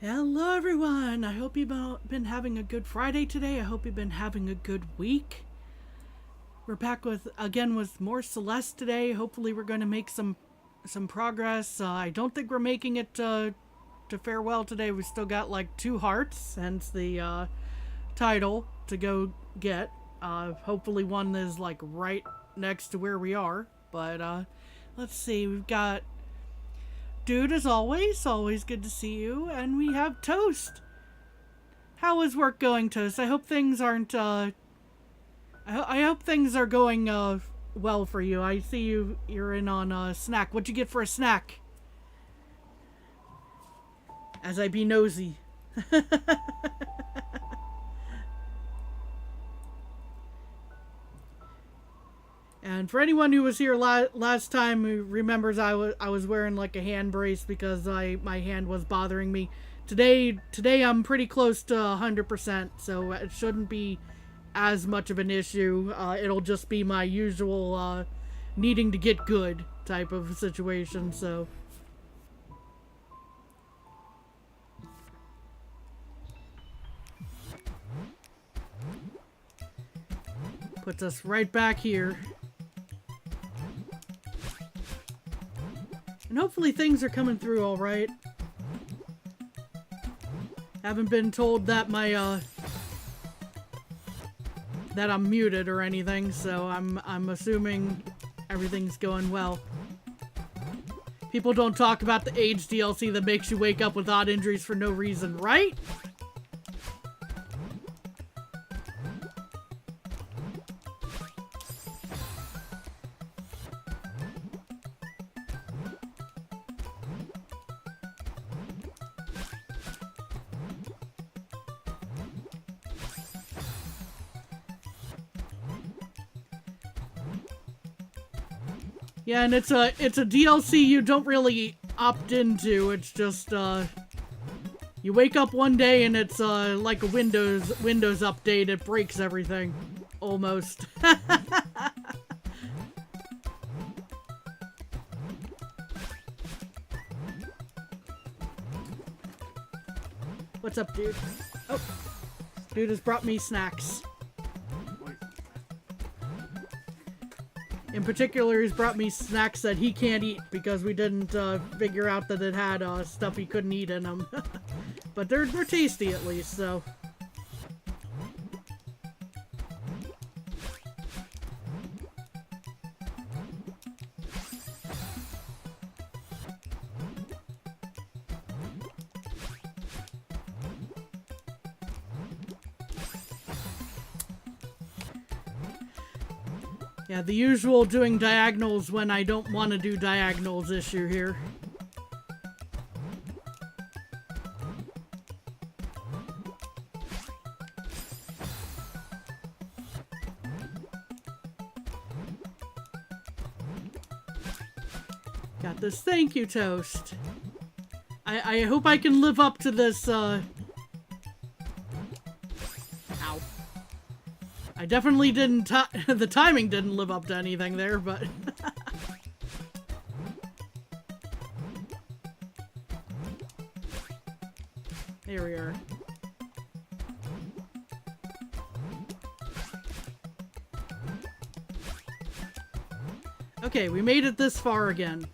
Hello, everyone. I hope you've been having a good Friday today. I hope you've been having a good week. We're back with more Celeste today. Hopefully, we're going to make some progress. I don't think we're making it to farewell today. We still got like 2 hearts, hence the title to go get. Hopefully, one is like right next to where we are. But let's see. We've got Dude, as always good to see you. And we have Toast. How is work going, Toast? I hope things aren't, I hope things are going, well for you. I see you're in on a snack. What'd you get for a snack? As I be nosy. And for anyone who was here last time who remembers I was wearing like a hand brace because my hand was bothering me. Today I'm pretty close to 100%, so it shouldn't be as much of an issue. It'll just be my usual needing to get good type of situation, so. Puts us right back here. And hopefully things are coming through all right. Haven't been told that that I'm muted or anything, so I'm assuming everything's going well. People don't talk about the AIDS DLC that makes you wake up with odd injuries for no reason, right? Yeah, and it's a DLC you don't really opt into. It's just you wake up one day and it's like a Windows update. It breaks everything almost. What's up, dude? Oh, dude has brought me snacks. In particular, he's brought me snacks that he can't eat because we didn't figure out that it had stuff he couldn't eat in them. But they're tasty at least, so. Yeah, the usual doing diagonals when I don't want to do diagonals issue here. Got this. Thank you, Toast. I hope I can live up to this, Ow. I definitely didn't, the timing didn't live up to anything there, but. There we are. Okay, we made it this far again.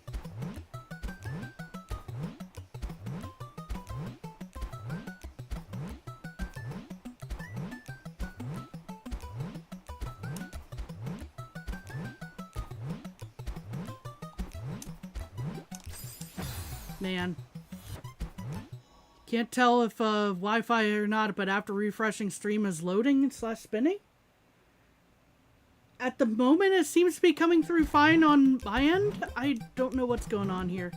Man. Can't tell if Wi-Fi or not, but after refreshing stream is loading / spinning. At the moment, it seems to be coming through fine on my end. I don't know what's going on here.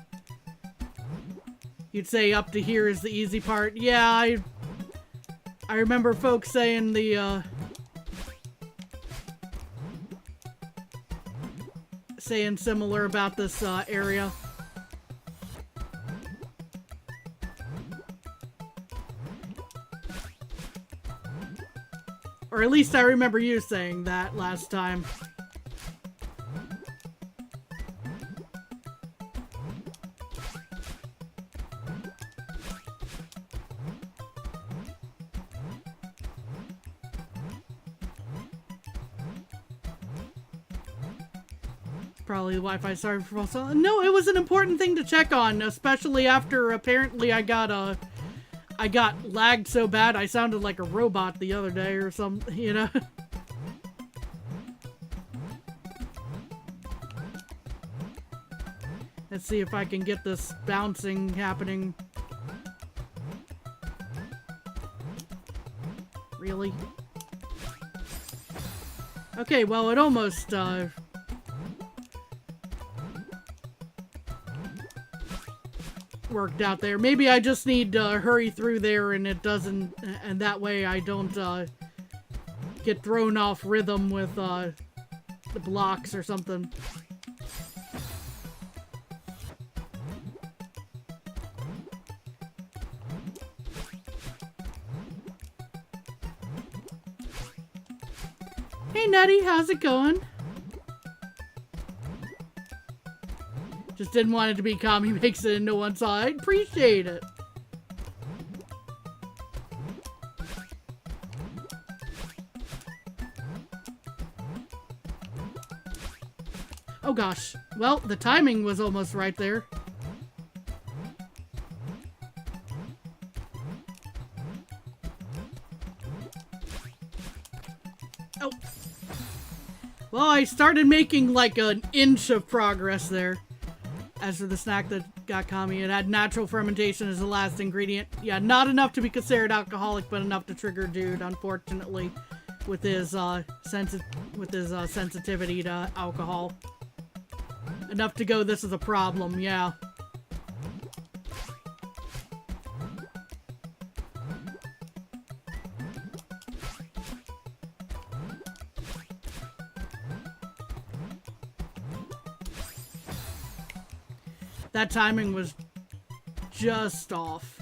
You'd say up to here is the easy part. Yeah, I remember folks saying the saying similar about this area. Or at least I remember you saying that last time. Probably the Wi-Fi. Sorry for false. No, it was an important thing to check on, especially after apparently I got lagged so bad I sounded like a robot the other day or something, you know? Let's see if I can get this bouncing happening. Really? Okay, well, it almost, worked out there. Maybe I just need to hurry through there and it doesn't, and that way I don't, get thrown off rhythm with, the blocks or something. Hey Nutty, how's it going? Just didn't want it to be calm. He makes it into one side. Appreciate it. Oh gosh. Well, the timing was almost right there. Oh. Well, I started making like an inch of progress there. As for the snack that got Kami, it had natural fermentation as the last ingredient. Yeah, not enough to be considered alcoholic, but enough to trigger dude, unfortunately, with his sensitivity to alcohol. Enough to go, this is a problem, yeah. That timing was just off.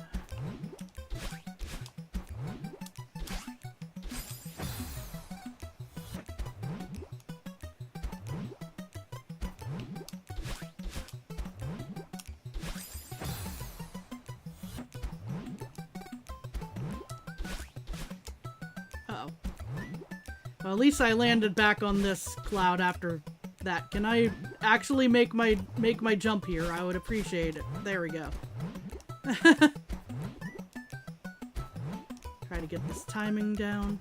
Uh-oh. Well, at least I landed back on this cloud after that. Can I actually make my jump here? I would appreciate it. There we go. Try to get this timing down.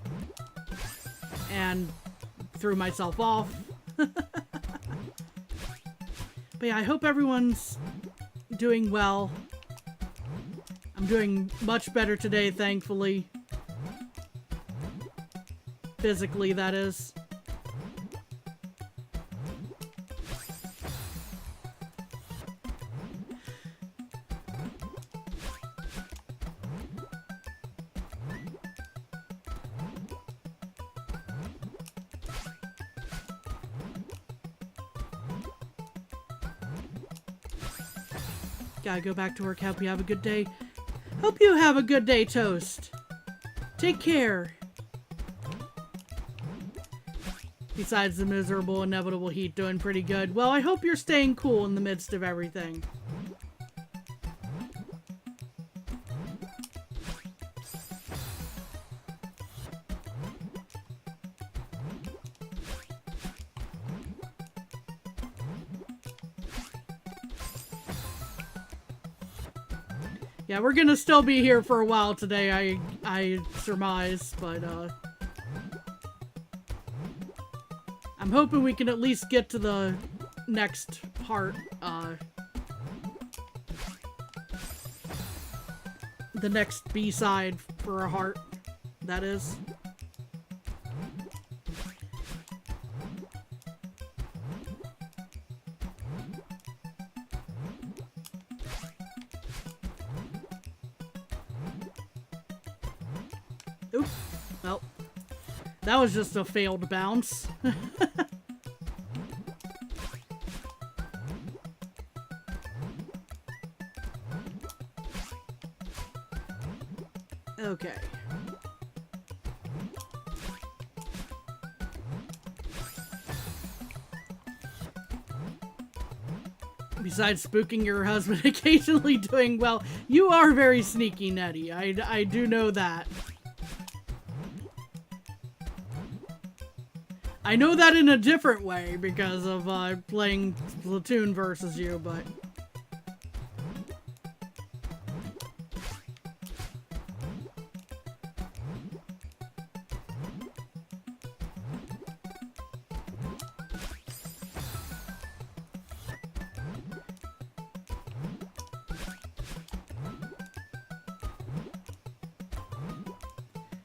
And threw myself off. But yeah, I hope everyone's doing well. I'm doing much better today, thankfully. Physically, that is. Gotta go back to work. Hope you have a good day. Hope you have a good day, Toast. Take care. Besides the miserable, inevitable heat, doing pretty good. Well, I hope you're staying cool in the midst of everything. Yeah, we're gonna still be here for a while today, I surmise, but, I'm hoping we can at least get to the next part, the next B-side for a heart, that is. Oop. Well, that was just a failed bounce. Okay. Besides spooking your husband, occasionally doing well. You are very sneaky, Nettie. I do know that. I know that in a different way because of playing Splatoon versus you, but...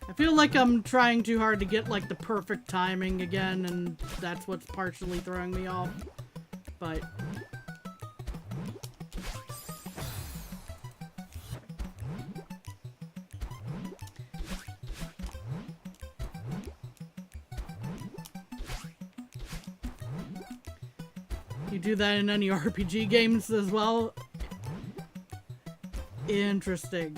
I feel like I'm trying too hard to get, like, the perfect timing again, and that's what's partially throwing me off. But... you do that in any RPG games as well? Interesting.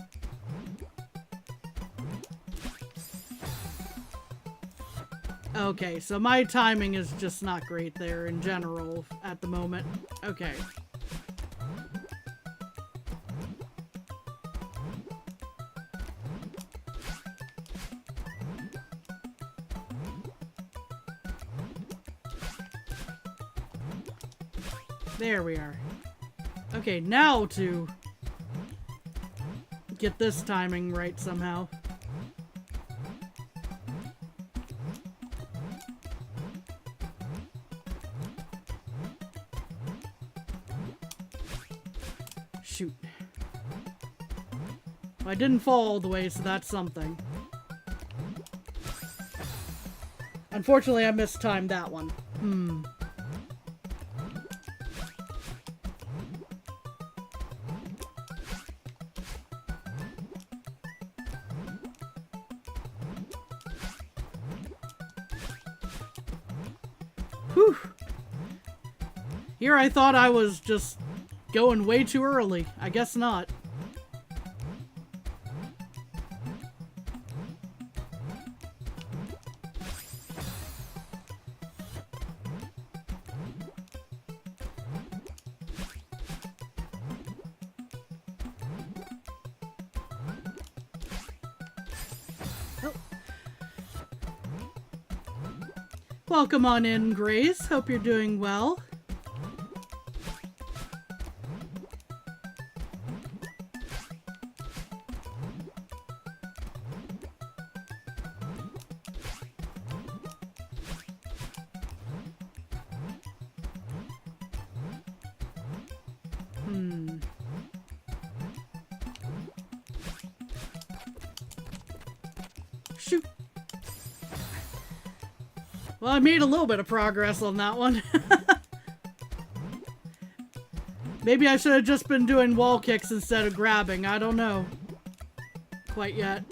Okay, so my timing is just not great there in general at the moment. Okay. There we are. Okay, now to get this timing right somehow. Shoot. Well, I didn't fall all the way, so that's something. Unfortunately, I mistimed that one. Whew. Here I thought I was just going way too early. I guess not. Oh. Welcome on in, Grace. Hope you're doing well. Shoot. Well, I made a little bit of progress on that one. Maybe I should have just been doing wall kicks instead of grabbing. I don't know. Quite yet.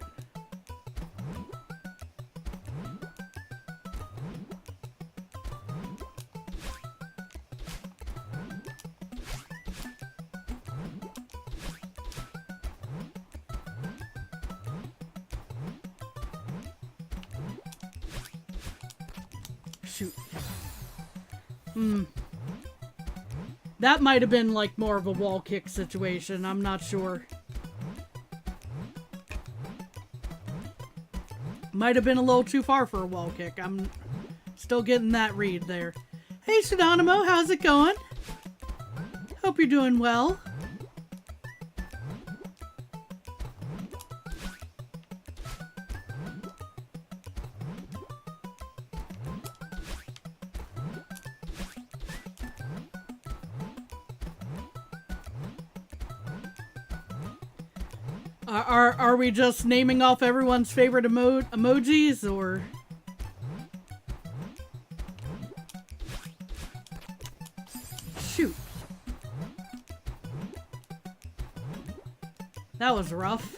Shoot. That might have been like more of a wall kick situation. I'm not sure. Might have been a little too far for a wall kick. I'm still getting that read there. Hey, Pseudonymous, how's it going? Hope you're doing well. Are we just naming off everyone's favorite emojis, or? Shoot. That was rough.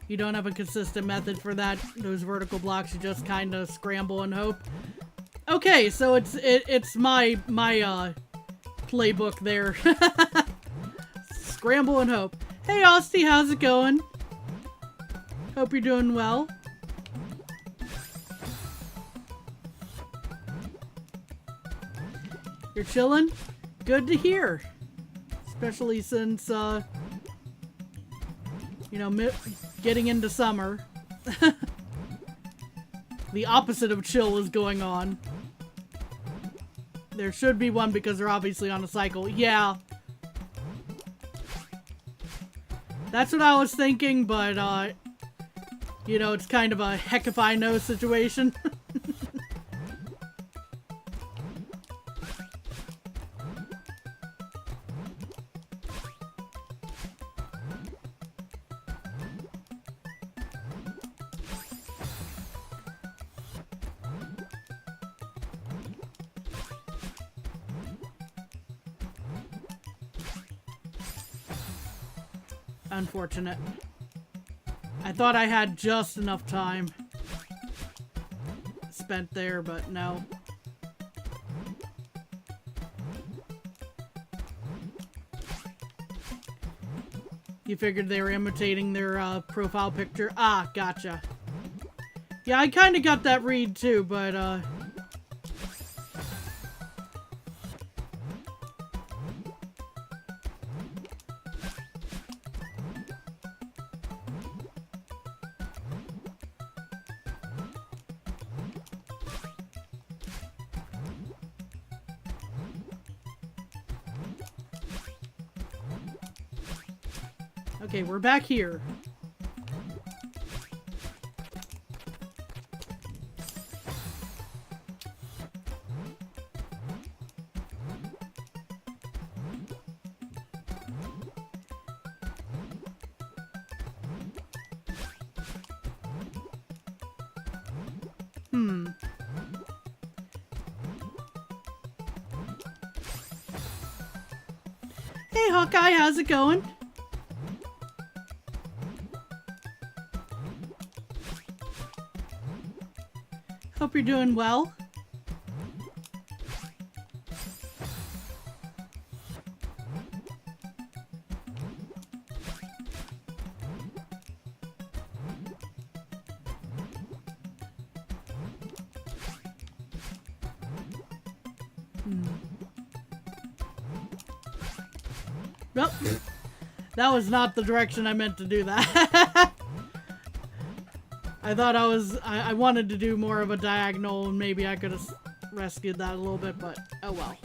You don't have a consistent method for that, those vertical blocks, you just kind of scramble and hope. Okay, so it's my playbook there. Scramble and hope. Hey, Austie, how's it going? Hope you're doing well. You're chilling? Good to hear. Especially since, you know, getting into summer. the opposite of chill is going on. There should be one because they're obviously on a cycle. Yeah. That's what I was thinking, but, you know, it's kind of a heck if I know situation. Unfortunate. I thought I had just enough time spent there, but no. You figured they were imitating their profile picture? Ah, gotcha. Yeah, I kind of got that read too, but okay, we're back here. Hey, Hawkeye, how's it going? Hope you're doing well. Nope. That was not the direction I meant to do that. I thought I wanted to do more of a diagonal and maybe I could have rescued that a little bit, but oh well.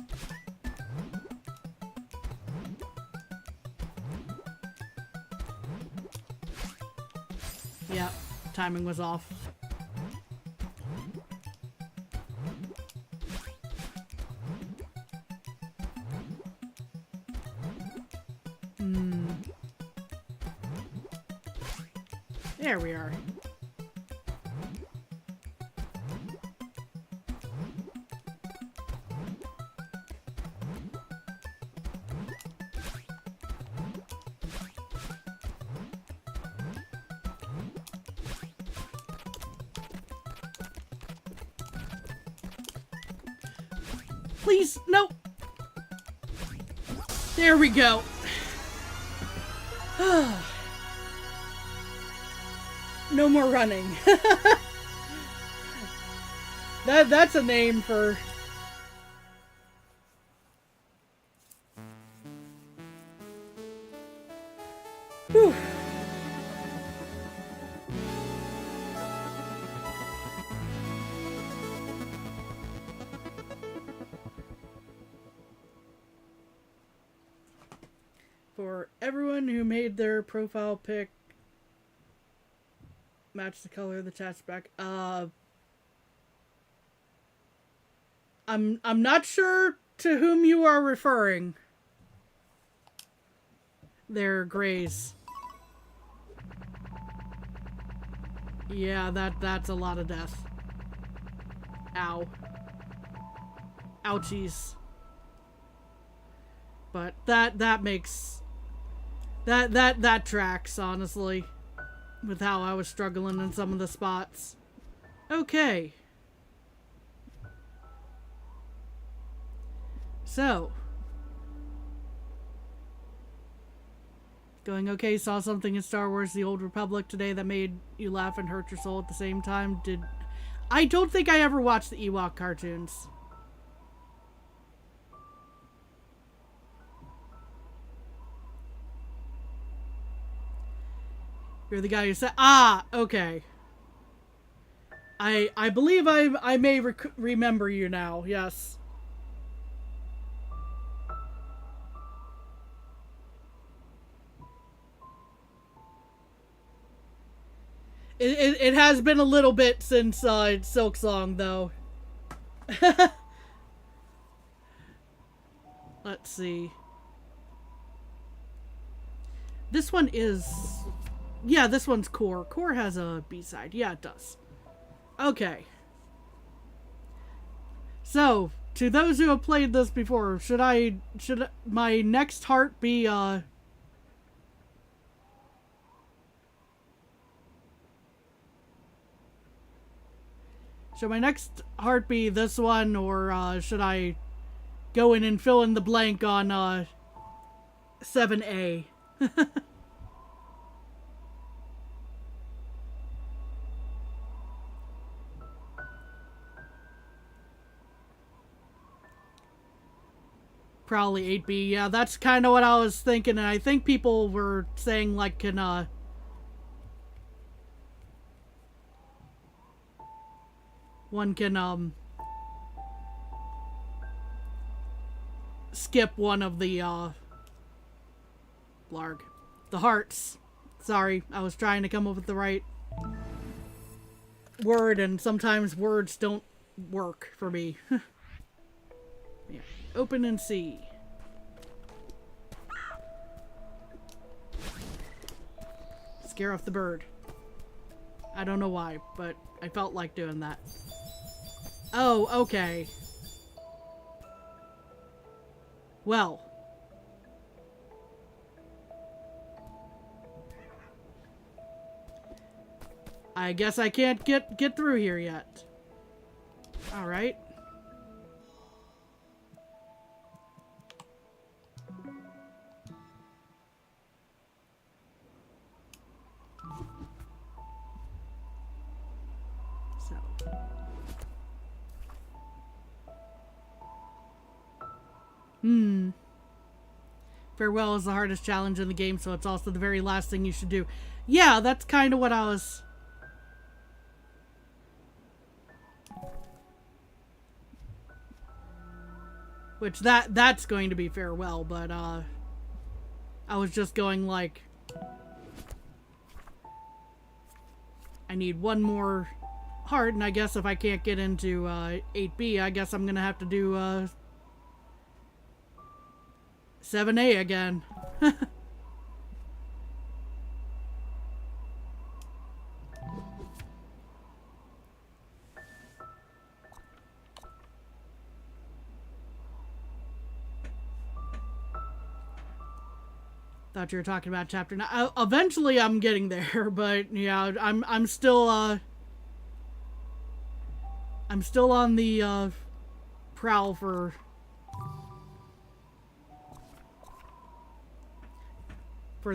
Yeah, timing was off. There we are. Please, no. There we go. No more running. That's a name for... Whew. For everyone who made their profile pic match the color of the chat's back. I'm not sure to whom you are referring. They're grays. Yeah, that's a lot of death. Ow. Ouchies. But that makes that tracks, honestly, with how I was struggling in some of the spots. Okay. So, going okay. Saw something in Star Wars: The Old Republic today that made you laugh and hurt your soul at the same time. I don't think I ever watched the Ewok cartoons. You're the guy who said, ah, okay. I believe I may remember you now. Yes. It has been a little bit since Silk Song though. Let's see. This one is... Yeah, this one's Core. Core has a B-side. Yeah, it does. Okay. So, to those who have played this before, should my next heart be, should my next heart be this one, or, should I go in and fill in the blank on, 7A? Probably 8B. Yeah, that's kind of what I was thinking, and I think people were saying, like, one can, skip one of the, blarg. The hearts. Sorry, I was trying to come up with the right word, and sometimes words don't work for me. Yeah. Open and see. Scare off the bird. I don't know why, but I felt like doing that. Oh, okay. Well. I guess I can't get through here yet. Alright. Farewell is the hardest challenge in the game, so it's also the very last thing you should do. Yeah, that's kind of what I was... Which, that's going to be farewell, but, I was just going, like... I need one more heart, and I guess if I can't get into, 8B, I guess I'm gonna have to do, 7A again. Thought you were talking about chapter 9. Eventually I'm getting there, but yeah, I'm still on the prowl for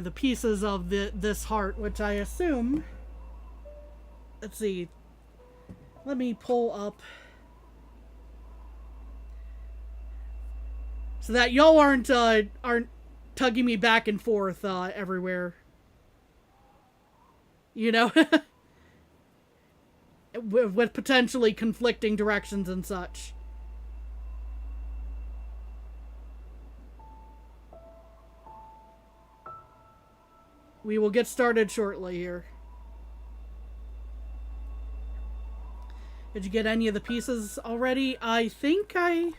the pieces of this heart, which I assume... Let's see. Let me pull up... So that y'all aren't tugging me back and forth everywhere. You know? with potentially conflicting directions and such. We will get started shortly here. Did you get any of the pieces already? I think I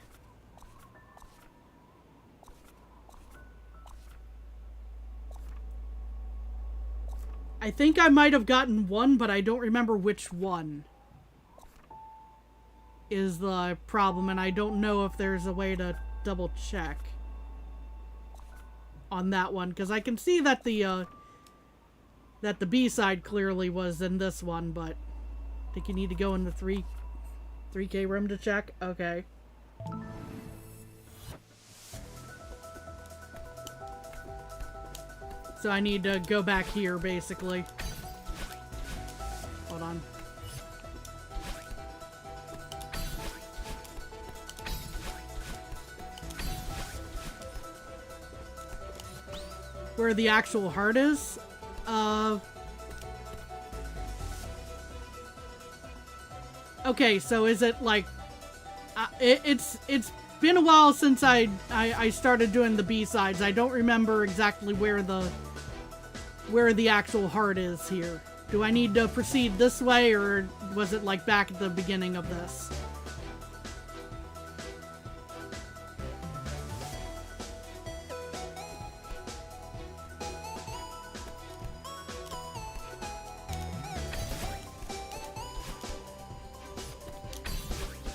think I might have gotten one, but I don't remember which one is the problem, and I don't know if there's a way to double check on that one, because I can see that the B-side clearly was in this one, but I think you need to go in the 3K room to check. Okay. So I need to go back here, basically. Hold on. Where the actual heart is? Okay, so is it like... it's been a while since I started doing the B-sides. I don't remember exactly where the actual heart is here. Do I need to proceed this way, or was it like back at the beginning of this?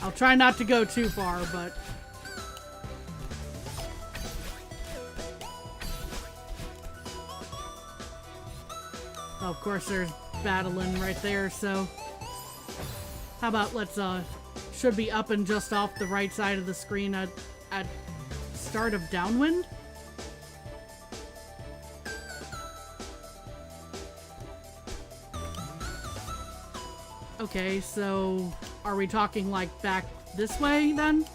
I'll try not to go too far, but... Oh, of course there's battling right there, so... How about let's, should be up and just off the right side of the screen at start of downwind? Okay, so... Are we talking, like, back this way, then?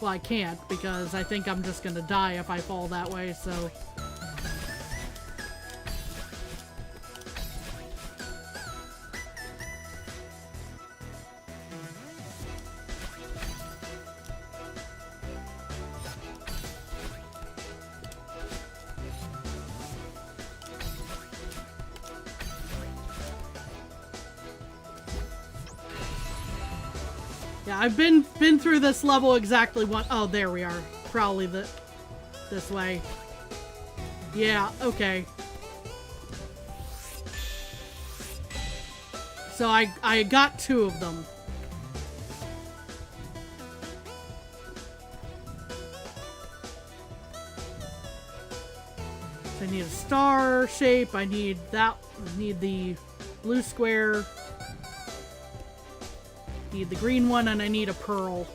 Well, I can't, because I think I'm just gonna die if I fall that way, so... Yeah, I've been through this level exactly one... Oh, there we are. Probably this way. Yeah, okay. So I got 2 of them. So I need a star shape. I need that. I need the blue square. Need the green one, and I need a pearl.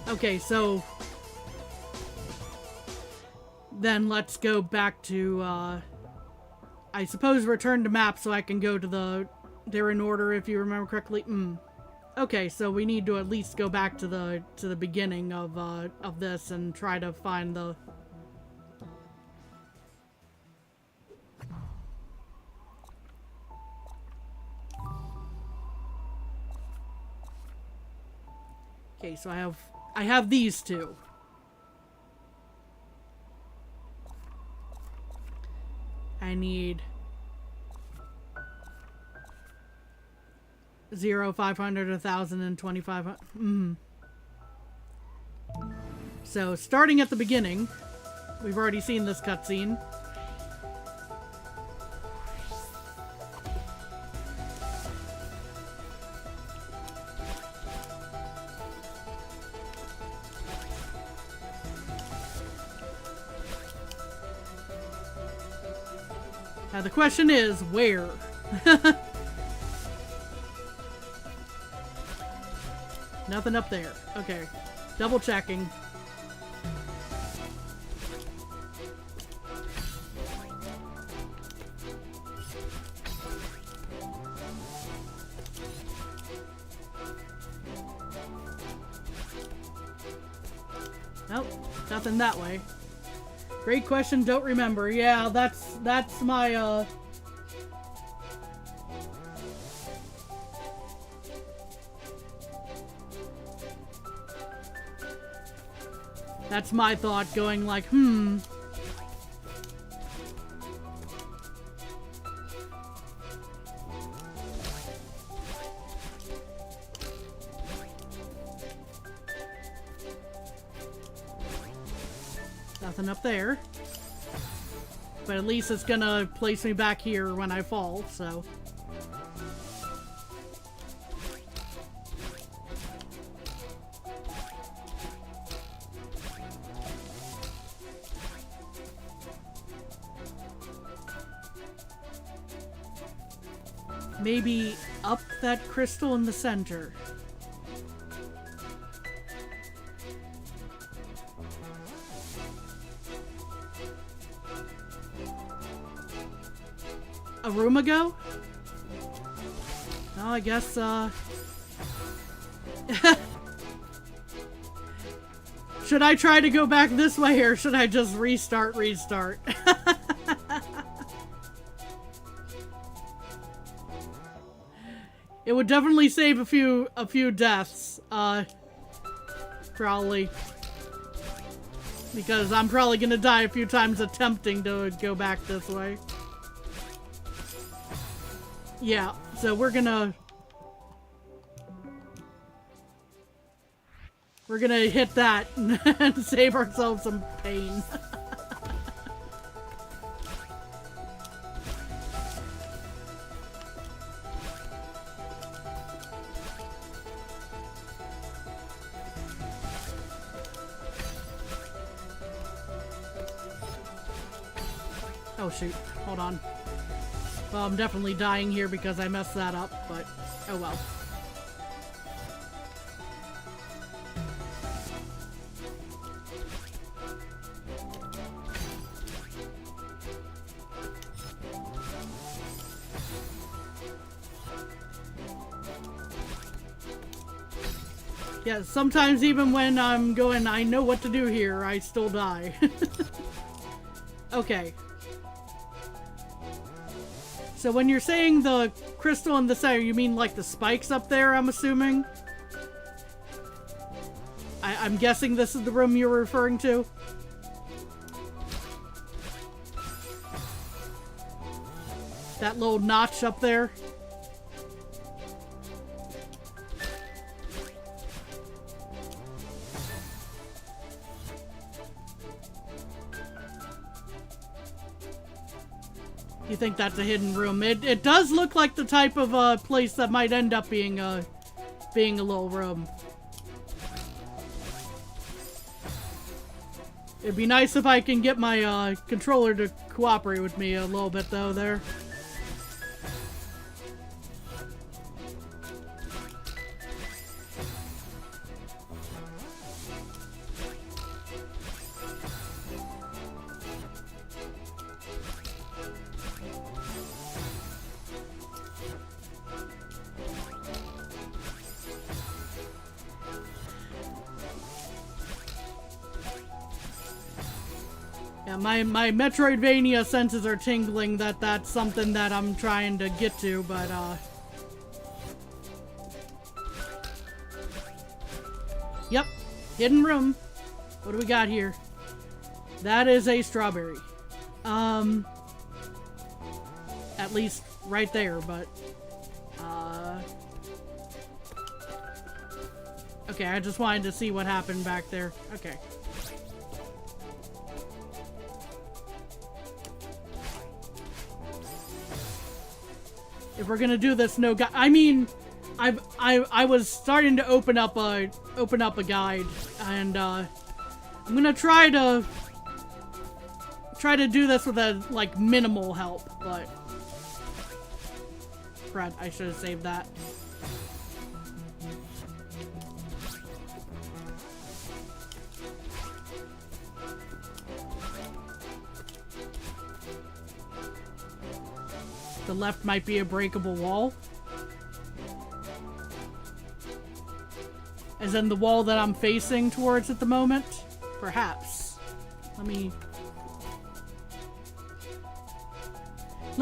Okay, so then let's go back to I suppose return to map so I can go to they're in order if you remember correctly. Okay, so we need to at least go back to the beginning of this and try to find the... Okay, so I have these 2. I need 0, 500, 1,000, and 2,500. So, starting at the beginning, we've already seen this cutscene. Now the question is, where? Nothing up there. Okay. Double checking. Nope. Nothing that way. Great question, don't remember. Yeah, that's my, That's my thought, going like, Nothing up there. But at least it's gonna place me back here when I fall, so... Maybe up that crystal in the center. A room ago? Oh, I guess, Should I try to go back this way or should I just restart? It would definitely save a few deaths, probably. Because I'm probably gonna die a few times attempting to go back this way. Yeah, so we're gonna hit that and save ourselves some pain. Oh shoot, hold on. Well, I'm definitely dying here because I messed that up, but oh well. Yeah, sometimes even when I'm going, I know what to do here, I still die. Okay. So when you're saying the crystal in the center, you mean like the spikes up there, I'm assuming? I'm guessing this is the room you're referring to? That little notch up there? You think that's a hidden room? It does look like the type of place that might end up being a little room. It'd be nice if I can get my controller to cooperate with me a little bit though there. My Metroidvania senses are tingling that that's something that I'm trying to get to, but yep, hidden room. What do we got here? That is a strawberry. At least right there, but okay, I just wanted to see what happened back there. Okay. If we're gonna do this, no guide. I mean, I was starting to open up a guide, and I'm gonna try to do this with a like minimal help, but crud, I should have saved that. The left might be a breakable wall. As in the wall that I'm facing towards at the moment? Perhaps. Let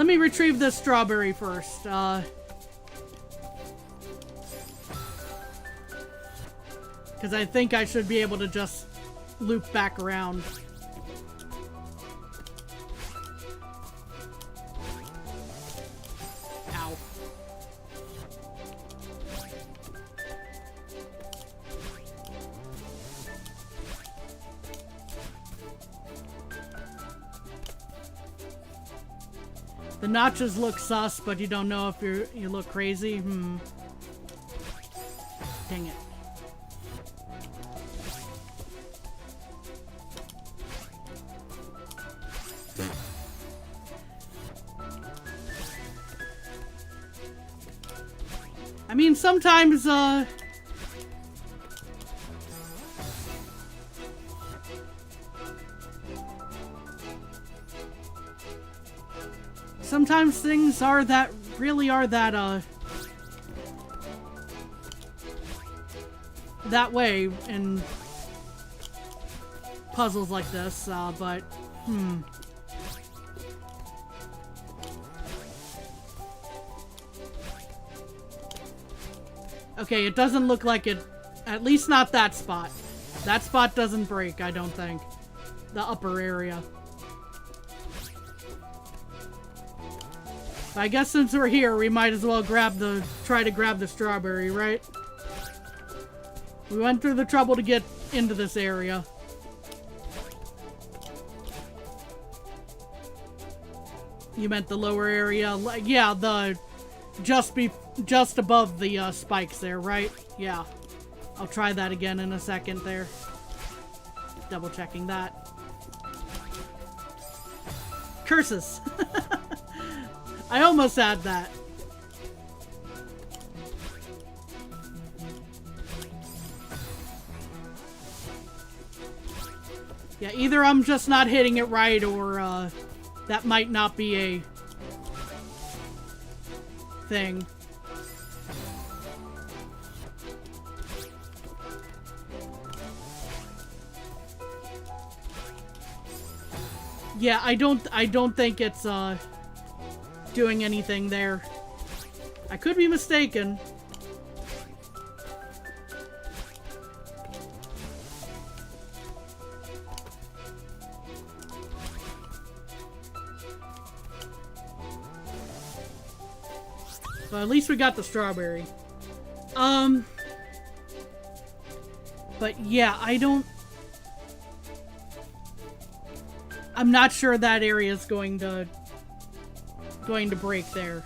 me retrieve this strawberry first. Because I think I should be able to just loop back around. The notches look sus, but you don't know if you look crazy. Dang it. I mean, sometimes, sometimes things really are that way, and puzzles like this, but, Okay, it doesn't look like it, at least not that spot. That spot doesn't break, I don't think. The upper area. I guess since we're here, we might as well try to grab the strawberry, right? We went through the trouble to get into this area. You meant the lower area? Yeah, just above the spikes there, right? Yeah. I'll try that again in a second there. Double checking that. Curses! I almost had that. Yeah, either I'm just not hitting it right, or that might not be a thing. Yeah, I don't think it's doing anything there. I could be mistaken. But at least we got the strawberry. But yeah, I'm not sure that area is going to break there.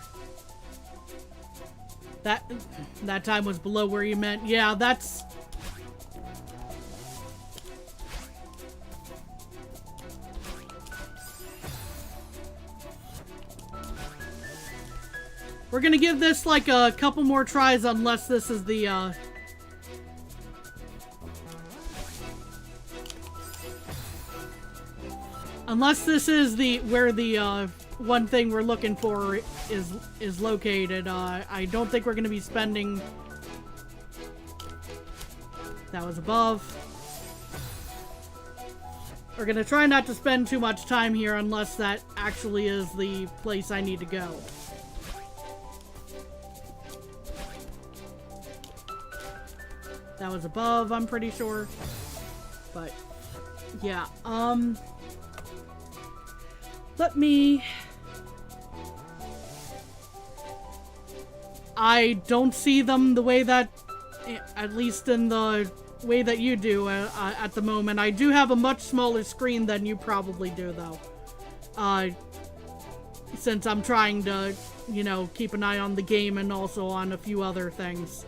That time was below where you meant. Yeah, that's... We're gonna give this like a couple more tries unless this is the unless this is where the one thing we're looking for is located. I don't think we're gonna be spending... That was above. We're gonna try not to spend too much time here unless that actually is the place I need to go. That was above, I'm pretty sure. But, yeah, let me... I don't see them the way that, at least in the way that you do at the moment. I do have a much smaller screen than you probably do, though. Since I'm trying to, you know, keep an eye on the game and also on a few other things.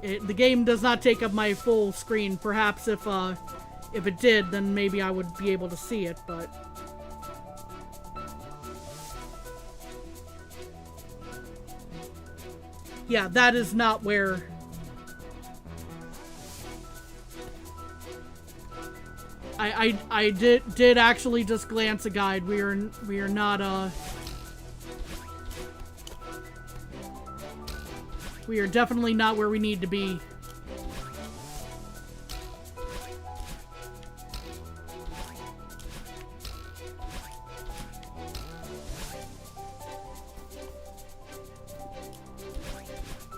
The game does not take up my full screen. Perhaps if it did, then maybe I would be able to see it, but... Yeah, that is not where... I did actually just glance a guide. We are not, we are definitely not where we need to be.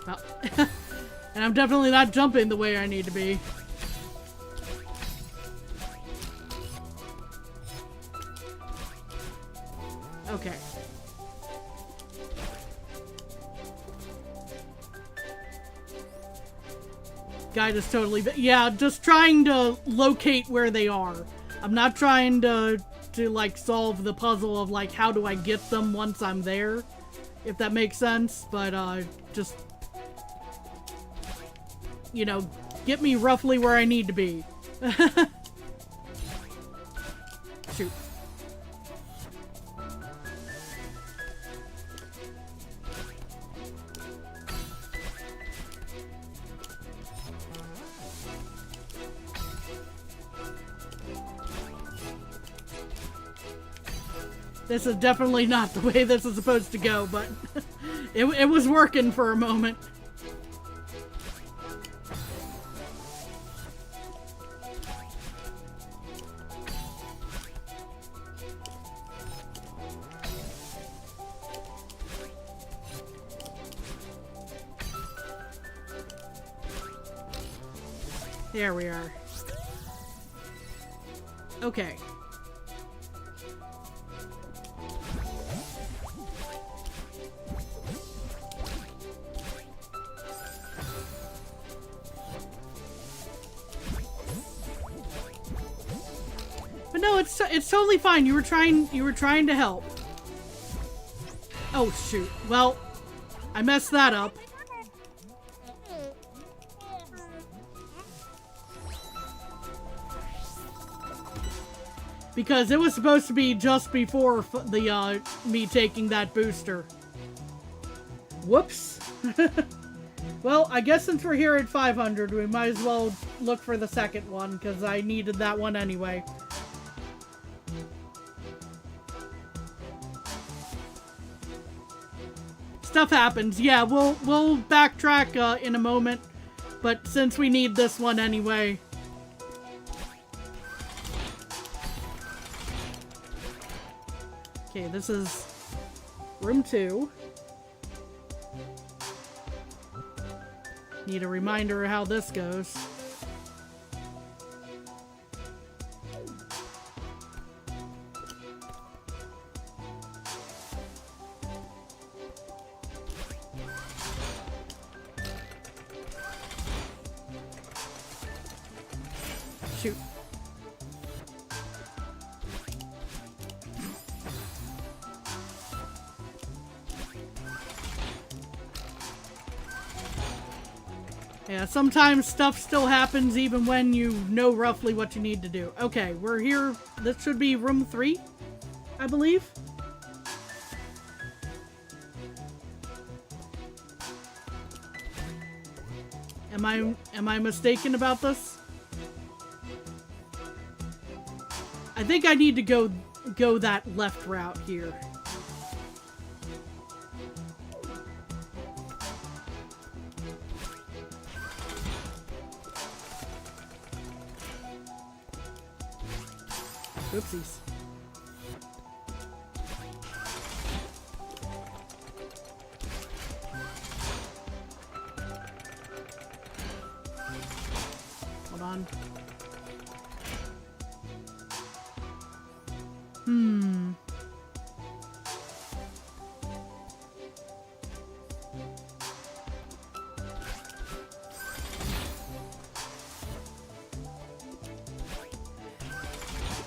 Well, and I'm definitely not jumping the way I need to be. Okay. Guide is totally... Yeah, just trying to locate where they are. I'm not trying to like, solve the puzzle of, like, how do I get them once I'm there, if that makes sense. But, just... You know, get me roughly where I need to be. Shoot. This is definitely not the way this is supposed to go, but it was working for a moment. There we are. Okay. But no, it's totally fine. You were trying to help. Oh shoot. Well, I messed that up. Because it was supposed to be just before the me taking that booster. Whoops. Well, I guess since we're here at 500, we might as well look for the second one, because I needed that one anyway. Stuff happens. Yeah, we'll backtrack in a moment, but since we need this one anyway. Okay, this is room 2. Need a reminder of how this goes. Shoot. Yeah, sometimes stuff still happens even when you know roughly what you need to do. Okay, we're here. This should be room 3, I believe. Am I mistaken about this? I think I need to go that left route here. Oopsies. Hold on.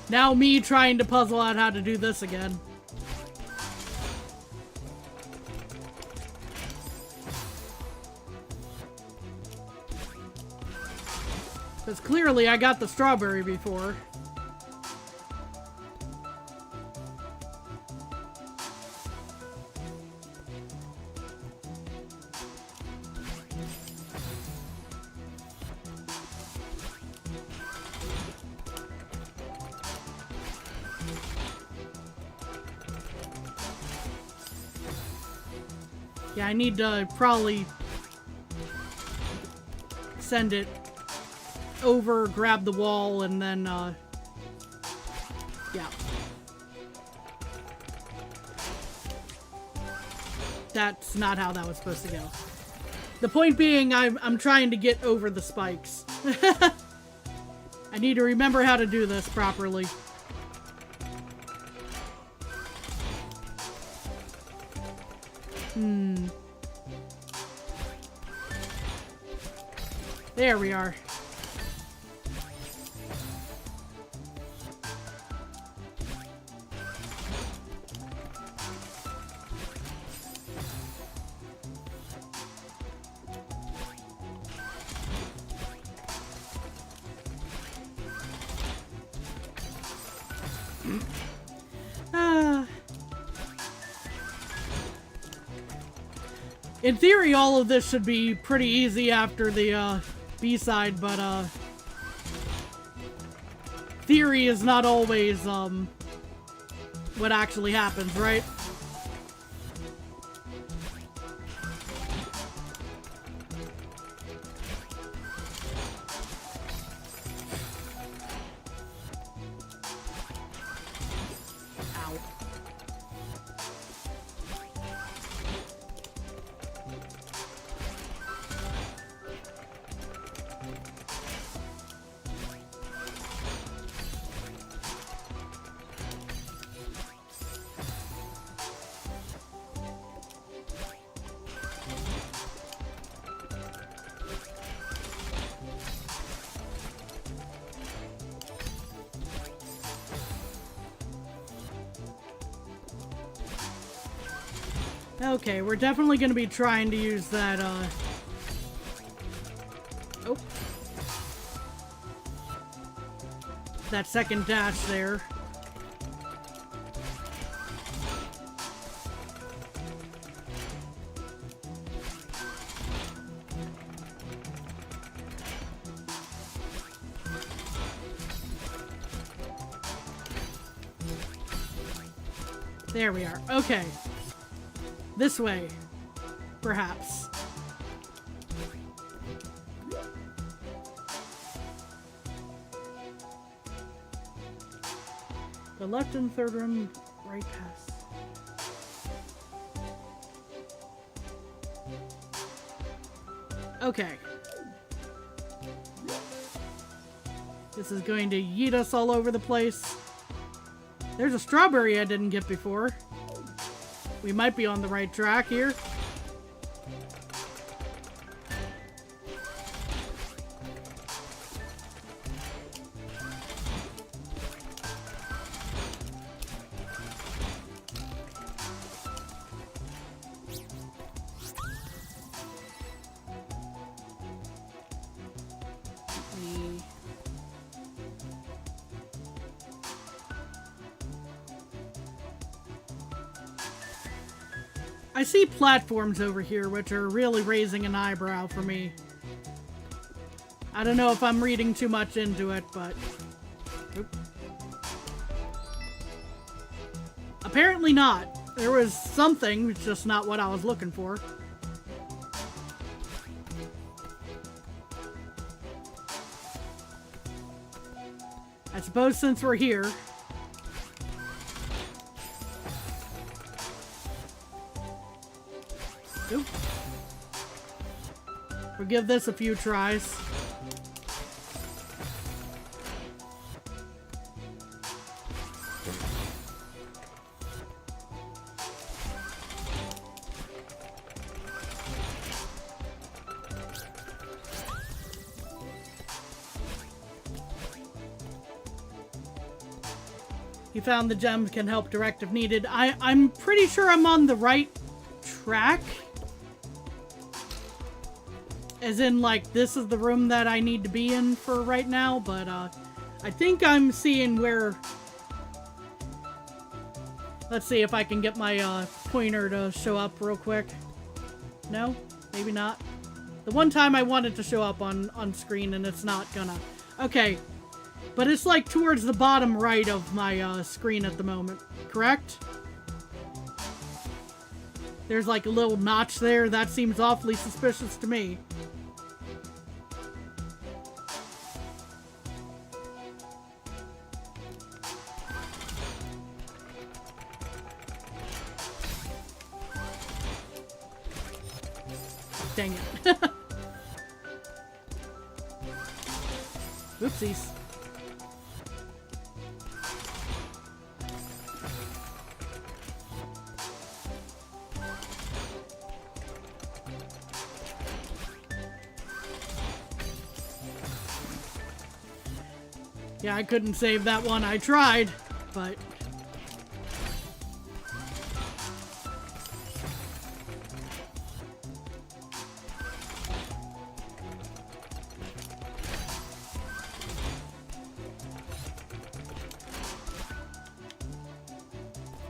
Now me trying to puzzle out how to do this again. Because clearly I got the strawberry before. Yeah, I need to probably send it over, grab the wall, and then, yeah. That's not how that was supposed to go. The point being, I'm trying to get over the spikes. I need to remember how to do this properly. There we are. In theory, all of this should be pretty easy after the B-side, but theory is not always what actually happens, right? Okay, we're definitely going to be trying to use that, oh. That second dash there. There we are. Okay. This way. Perhaps. The left and third room, right pass. Okay. This is going to yeet us all over the place. There's a strawberry I didn't get before. We might be on the right track here. I see platforms over here which are really raising an eyebrow for me. I don't know if I'm reading too much into it, but... Oop. Apparently not. There was something, it's just not what I was looking for. I suppose since we're here... Oop. We'll give this a few tries. You found the gems can help direct if needed. I'm pretty sure I'm on the right track. As in, like, this is the room that I need to be in for right now, but, I think I'm seeing where... Let's see if I can get my, pointer to show up real quick. No? Maybe not. The one time I wanted to show up on screen, and it's not gonna. Okay. But it's, like, towards the bottom right of my, screen at the moment. Correct? There's, like, a little notch there. That seems awfully suspicious to me. Dang it. Oopsies. Yeah, I couldn't save that one. I tried, but...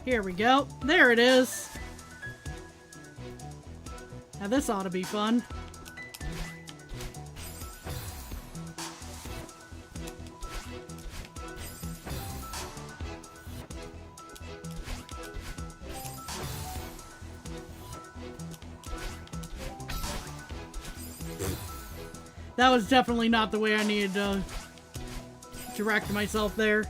Here we go. There it is. Now this ought to be fun. That was definitely not the way I needed to direct myself there.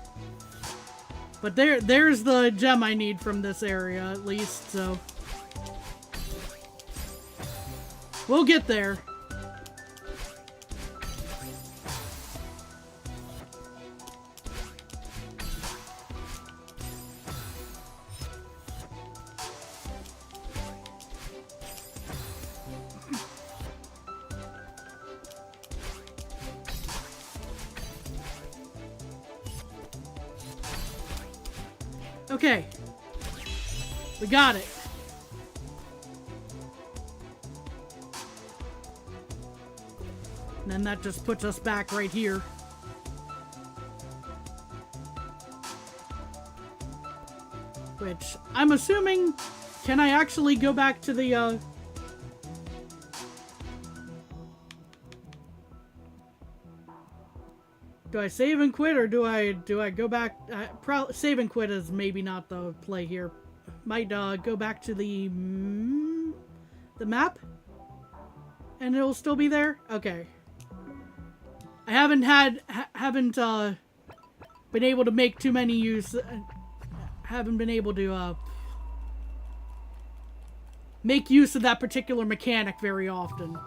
But there's the gem I need from this area, at least, so... We'll get there. Okay. We got it. And then that just puts us back right here. Which, I'm assuming, can I actually go back to the, do I save and quit, or do I go back? Save and quit is maybe not the play here. Might go back to the map, and it'll still be there. Okay. I haven't been able to make too many use. Haven't been able to make use of that particular mechanic very often.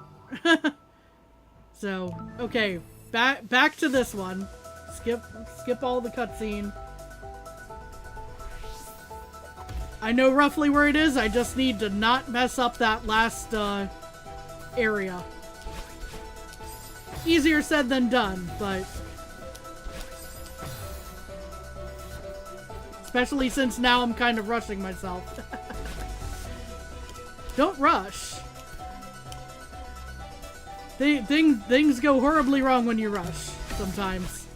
So okay. Back to this one. Skip all the cutscene. I know roughly where it is. I just need to not mess up that last area. Easier said than done, but especially since now I'm kind of rushing myself. Don't rush. Things go horribly wrong when you rush, sometimes.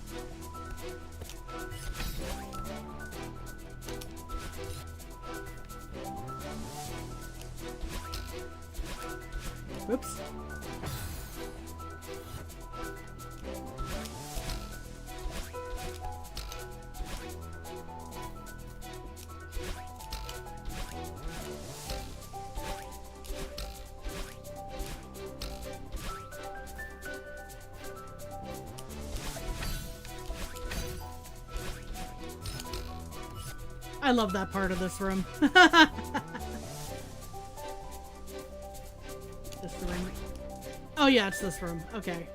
Whoops. I love that part of this room. This the room? Oh yeah, it's this room. Okay.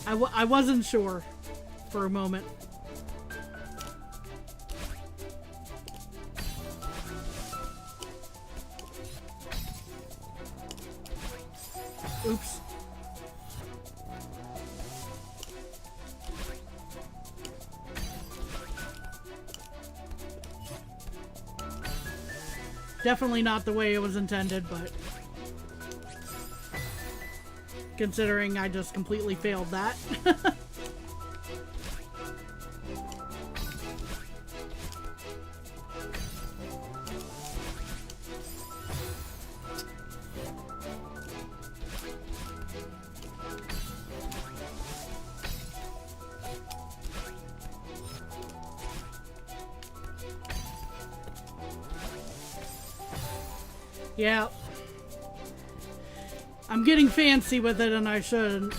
I wasn't sure for a moment. Oops. Definitely not the way it was intended, but considering I just completely failed that. Yeah. I'm getting fancy with it and I shouldn't.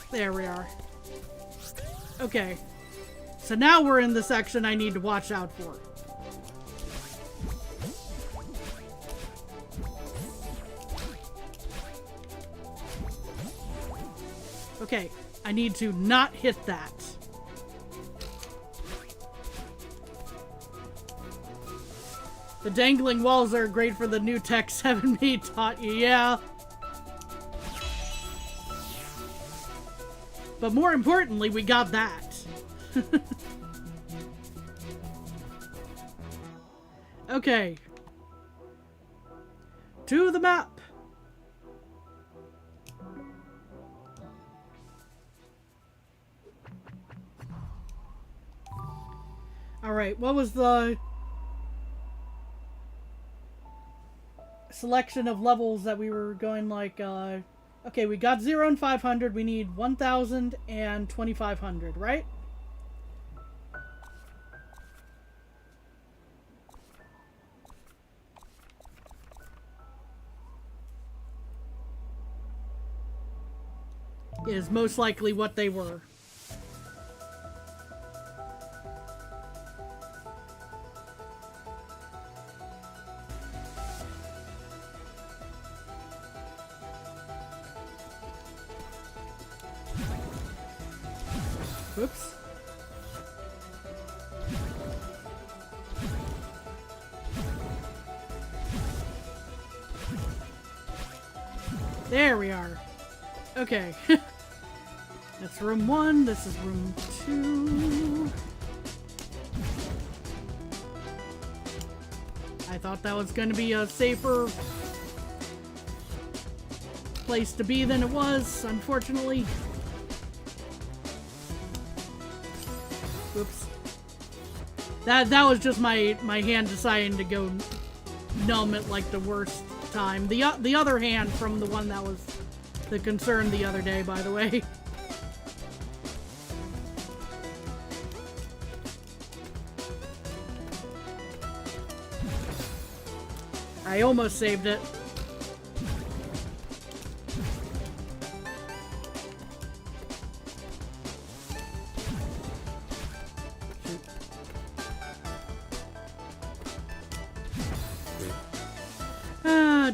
There we are. Okay. So now we're in the section I need to watch out for. Okay. I need to not hit that. The dangling walls are great for the new tech 7B taught you, yeah. But more importantly, we got that. Okay. To the map. Alright, what was the selection of levels that we were going like, okay, we got 0 and 500, we need 1000 and 2500, right? Is most likely what they were. Oops. There we are. Okay. That's room 1. This is room 2. I thought that was going to be a safer place to be than it was, unfortunately. Oops. That was just my hand deciding to go numb at like the worst time. The other hand from the one that was the concern the other day, by the way. I almost saved it.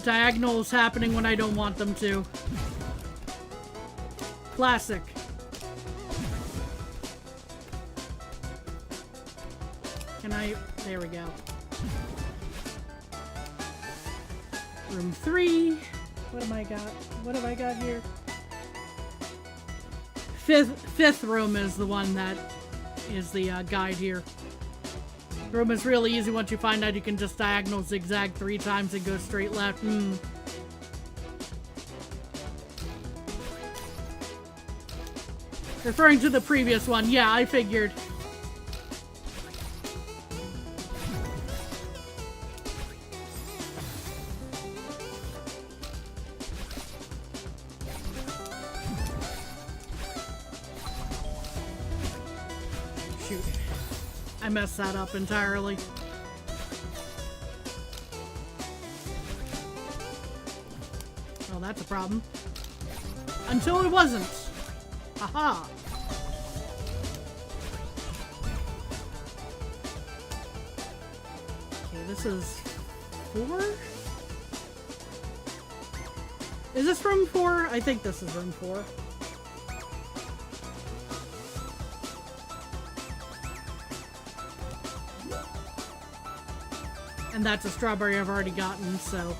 Diagonals happening when I don't want them to. Classic. Can I? There we go. Room 3. What am I got? What have I got here? Fifth room is the one that is the guide here. The room is really easy once you find out you can just diagonal zigzag 3 times and go straight left. Referring to the previous one, yeah, I figured. Shoot. I messed that up entirely. Well, that's a problem. Until it wasn't. Aha! Okay, this is 4? Is this room 4? I think this is room 4. And that's a strawberry I've already gotten, so...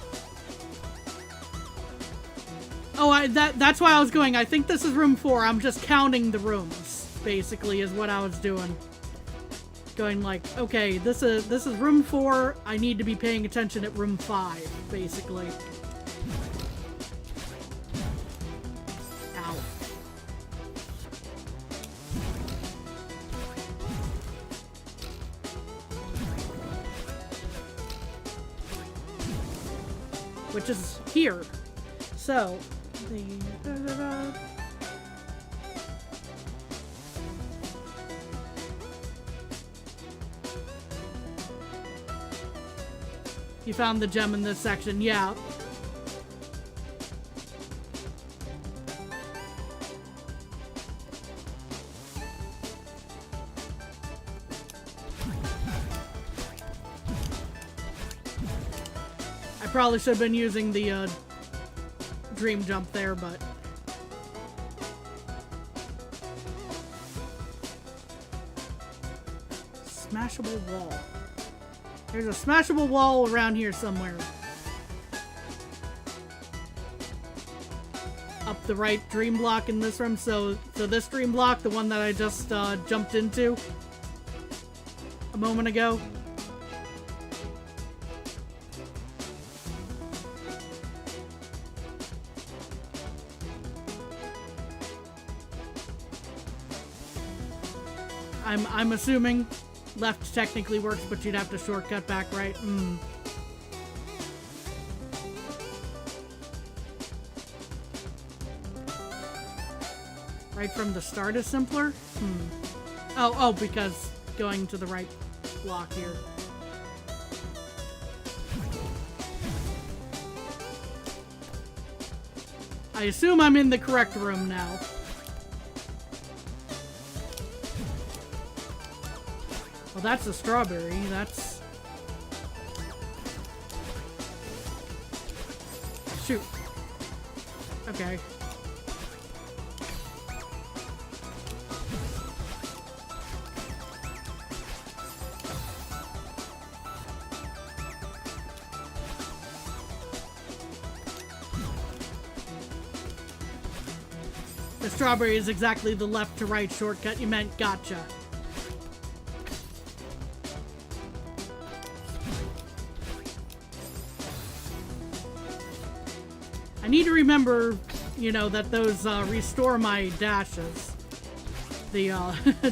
Oh, that's why I was going. I think this is room 4. I'm just counting the rooms, basically, is what I was doing. Going like, okay, this is room 4. I need to be paying attention at room 5, basically. Ow. Which is here. So, you found the gem in this section, yeah. I probably should have been using the dream jump there, but smashable wall. There's a smashable wall around here somewhere. Up the right dream block in this room. So this dream block, the one that I just jumped into a moment ago. I'm assuming left technically works, but you'd have to shortcut back right. Right from the start is simpler? Oh, because going to the right block here. I assume I'm in the correct room now. Well, that's a strawberry. That's... Shoot. Okay. The strawberry is exactly the left to right shortcut you meant. Gotcha. I need to remember, you know, that those restore my dashes. The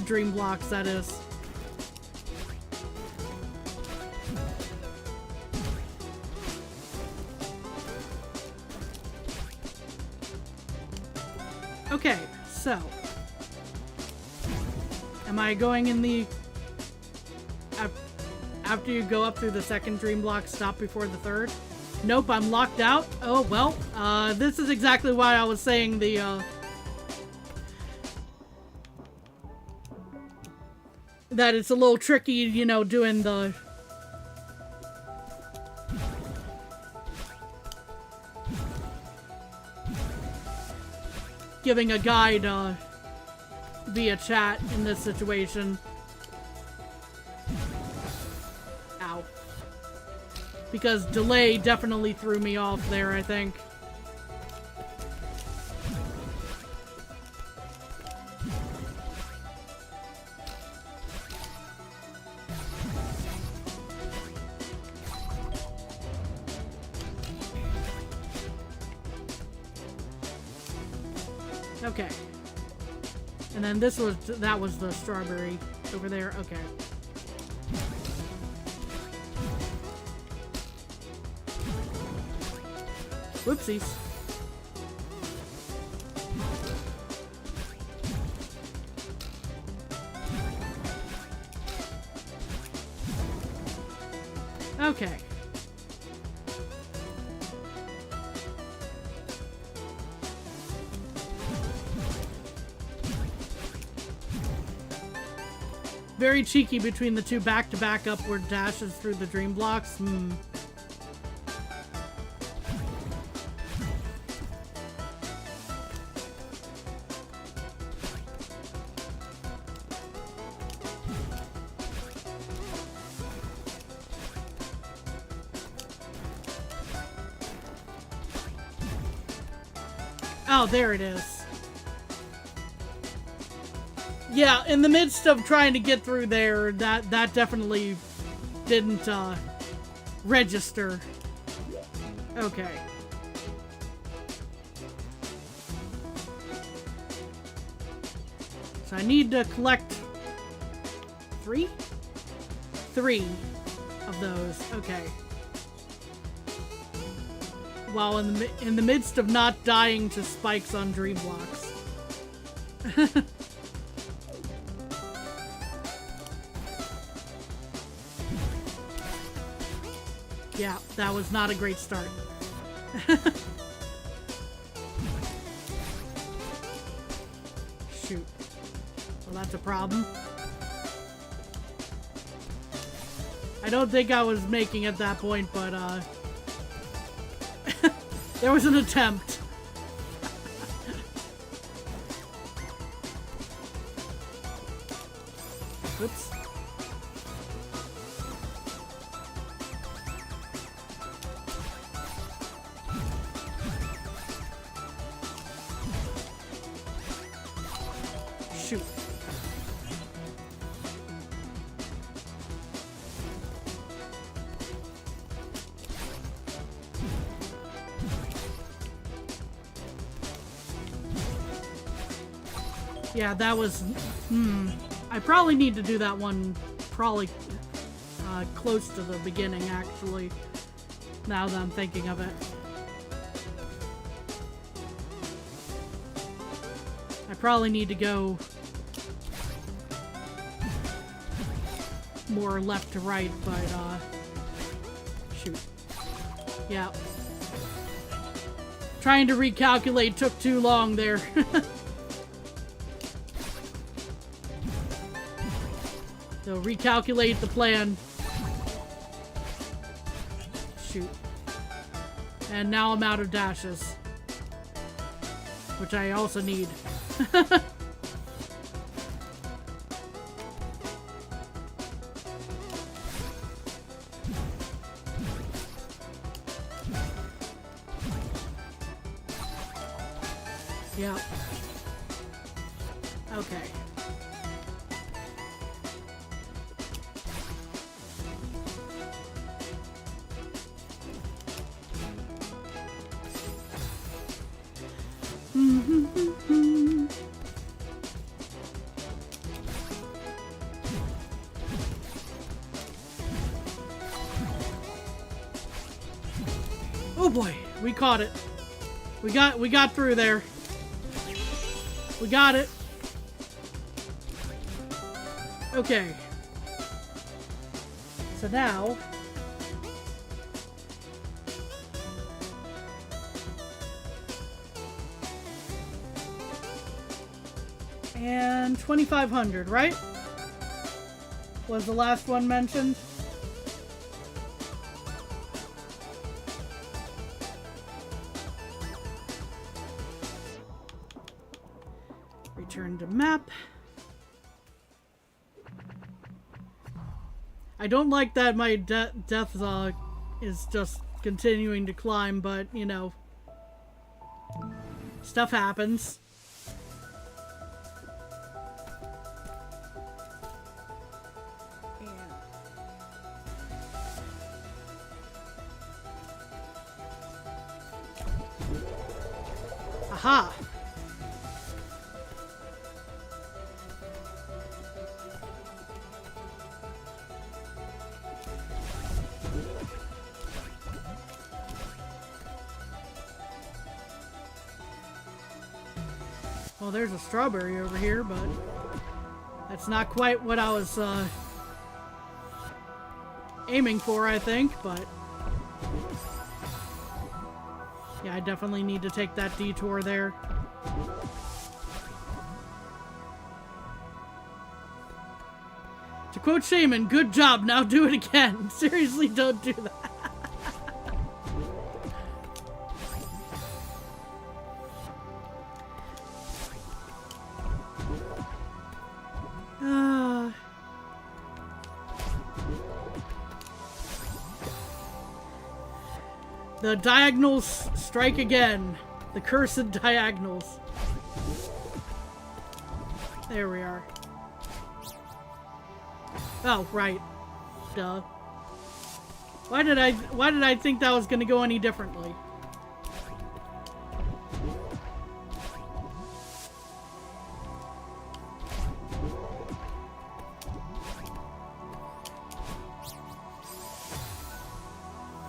dream blocks, that is. Okay, so am I going in the after you go up through the second dream block, stop before the third? Nope, I'm locked out. Oh well, this is exactly why I was saying the that it's a little tricky, you know, doing the giving a guide via chat in this situation. Ow. Because delay definitely threw me off there, I think. Okay. And then that was the strawberry over there. Okay. Whoopsies. Okay. Very cheeky between the two back-to-back upward dashes through the dream blocks. Oh, there it is. Yeah, in the midst of trying to get through there, that definitely didn't register. Okay. So I need to collect three of those. Okay. While in the midst of not dying to spikes on dream blocks. Yeah, that was not a great start. Shoot. Well, that's a problem. I don't think I was making at that point, but there was an attempt. Oops. Shoot. Yeah, that was... I probably need to do that one probably close to the beginning, actually, now that I'm thinking of it. I probably need to go more left to right, but, shoot. Yeah. Trying to recalculate took too long there. So recalculate the plan. Shoot. And now I'm out of dashes. Which I also need. Yeah. Okay. boy, we caught it. We got through there. We got it. Okay. So now... And 2,500, right? Was the last one mentioned? Return to map. I don't like that my death is just continuing to climb, but, you know, stuff happens. Aha! Well, there's a strawberry over here, but that's not quite what I was aiming for, I think, but yeah, I definitely need to take that detour there. To quote Shaman, good job, now do it again. Seriously, don't do that. The diagonals strike again. The cursed diagonals. There we are. Oh, right. Duh. Why did I think that was gonna go any differently?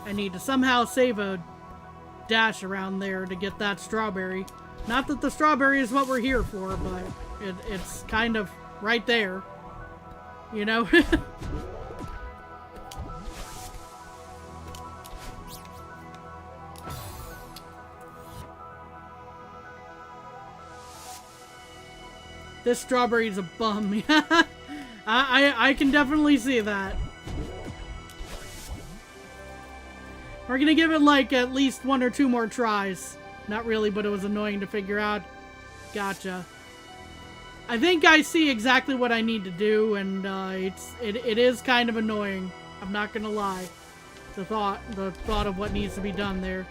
I need to somehow save a dash around there to get that strawberry. Not that the strawberry is what we're here for, but it's kind of right there. You know? This strawberry's a bum. I can definitely see that. We're gonna give it like at least 1 or 2 more tries. Not really, but it was annoying to figure out. Gotcha. I think I see exactly what I need to do, and it is kind of annoying. I'm not gonna lie. The thought of what needs to be done there.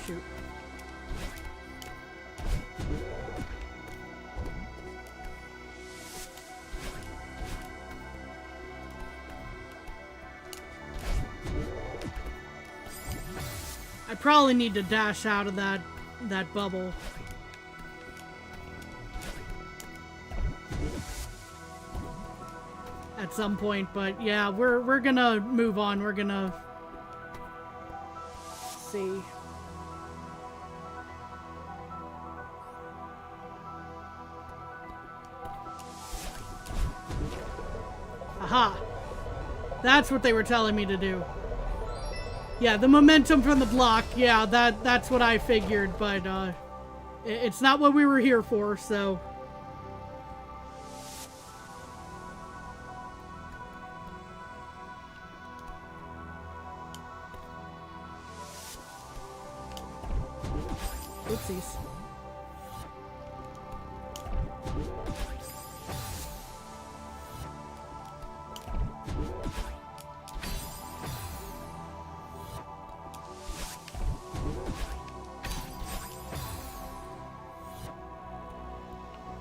Shoot. I probably need to dash out of that bubble. At some point, but yeah, we're gonna move on. We're gonna see. Aha! That's what they were telling me to do. Yeah, the momentum from the block, yeah, that's what I figured, but it's not what we were here for, so... Oopsies.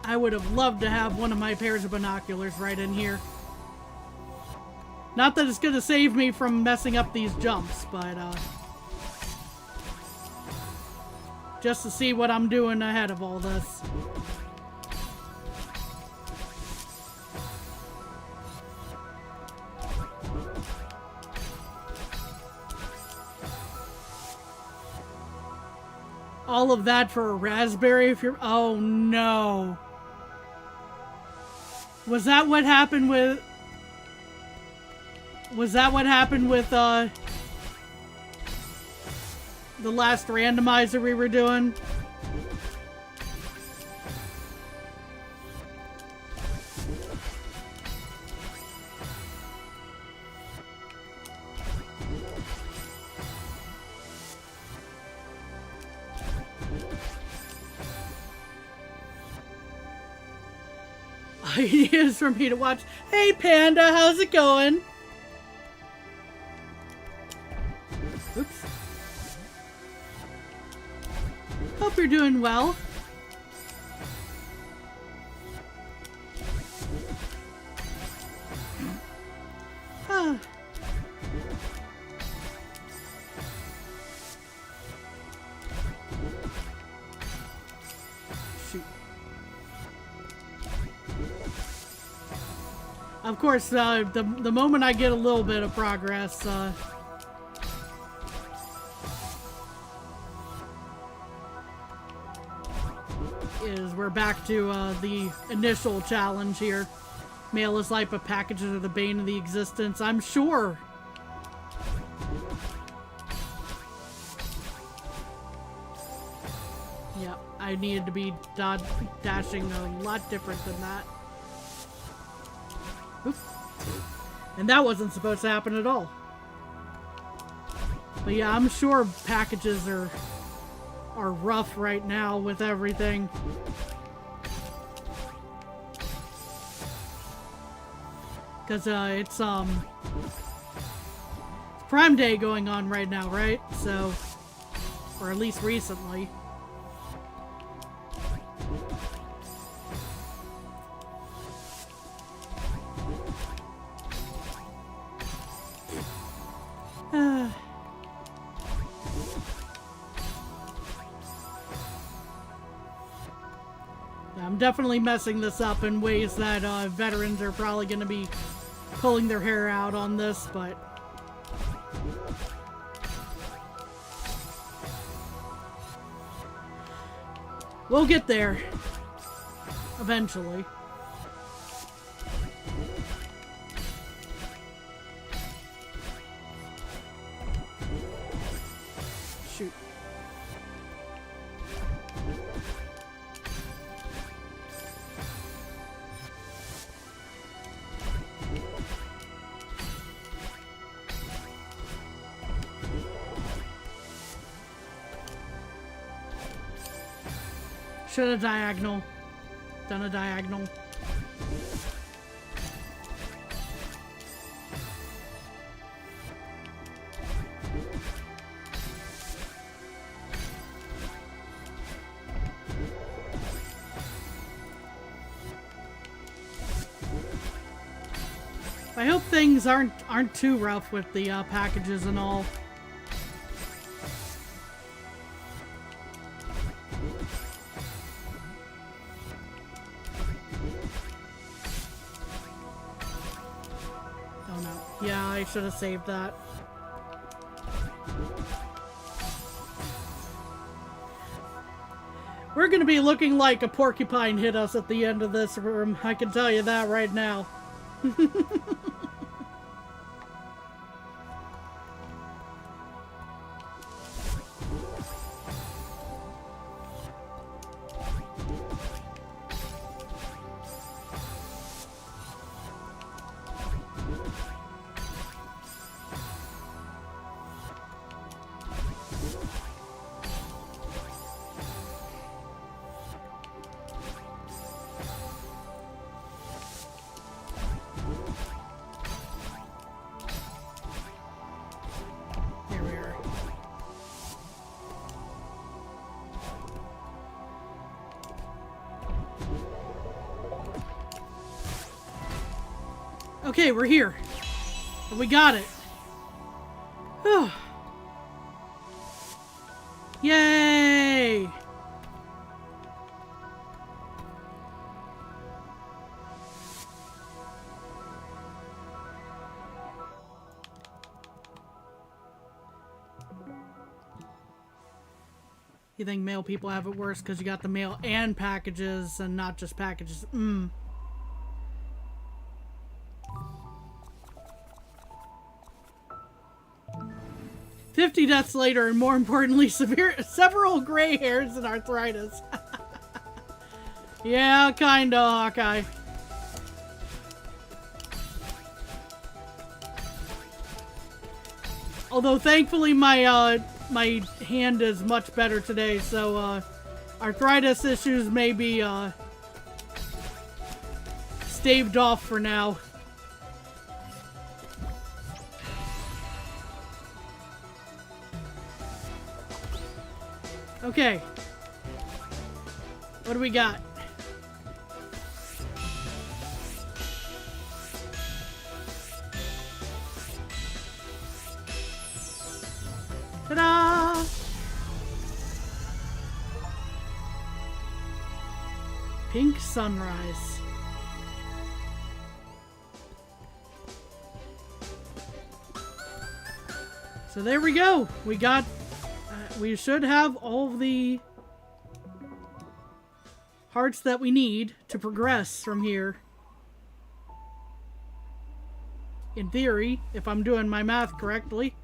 I would have loved to have one of my pairs of binoculars right in here. Not that it's going to save me from messing up these jumps, but just to see what I'm doing ahead of all this. All of that for a raspberry if you're... Oh, no. Was that what happened with... Was that what happened with, the last randomizer we were doing? Ideas for me to watch. Hey Panda, how's it going? Oops. Hope you're doing well. Ah. Shoot. Of course, the moment I get a little bit of progress, is we're back to the initial challenge here. Mailless lipa packages are the bane of the existence. I'm sure. Yeah, I needed to be dashing a lot different than that. Oops. And that wasn't supposed to happen at all. But yeah, I'm sure packages are rough right now with everything. Because it's Prime Day going on right now, right? So, or at least recently. I'm definitely messing this up in ways that veterans are probably going to be pulling their hair out on this, but we'll get there eventually. Shoot. Should have diagonal. Done a diagonal. I hope things aren't too rough with the packages and all. Yeah, I should have saved that. We're gonna be looking like a porcupine hit us at the end of this room. I can tell you that right now. Okay, we're here. And we got it. Whew. Yay! You think male people have it worse because you got the mail and packages and not just packages. 50 deaths later, and more importantly, several gray hairs and arthritis. Yeah, kinda, Hawkeye. Although, thankfully, my hand is much better today, so, arthritis issues may be, staved off for now. Okay. What do we got? Ta-da! Pink sunrise. So there we go. We got... we should have all of the hearts that we need to progress from here. In theory, if I'm doing my math correctly.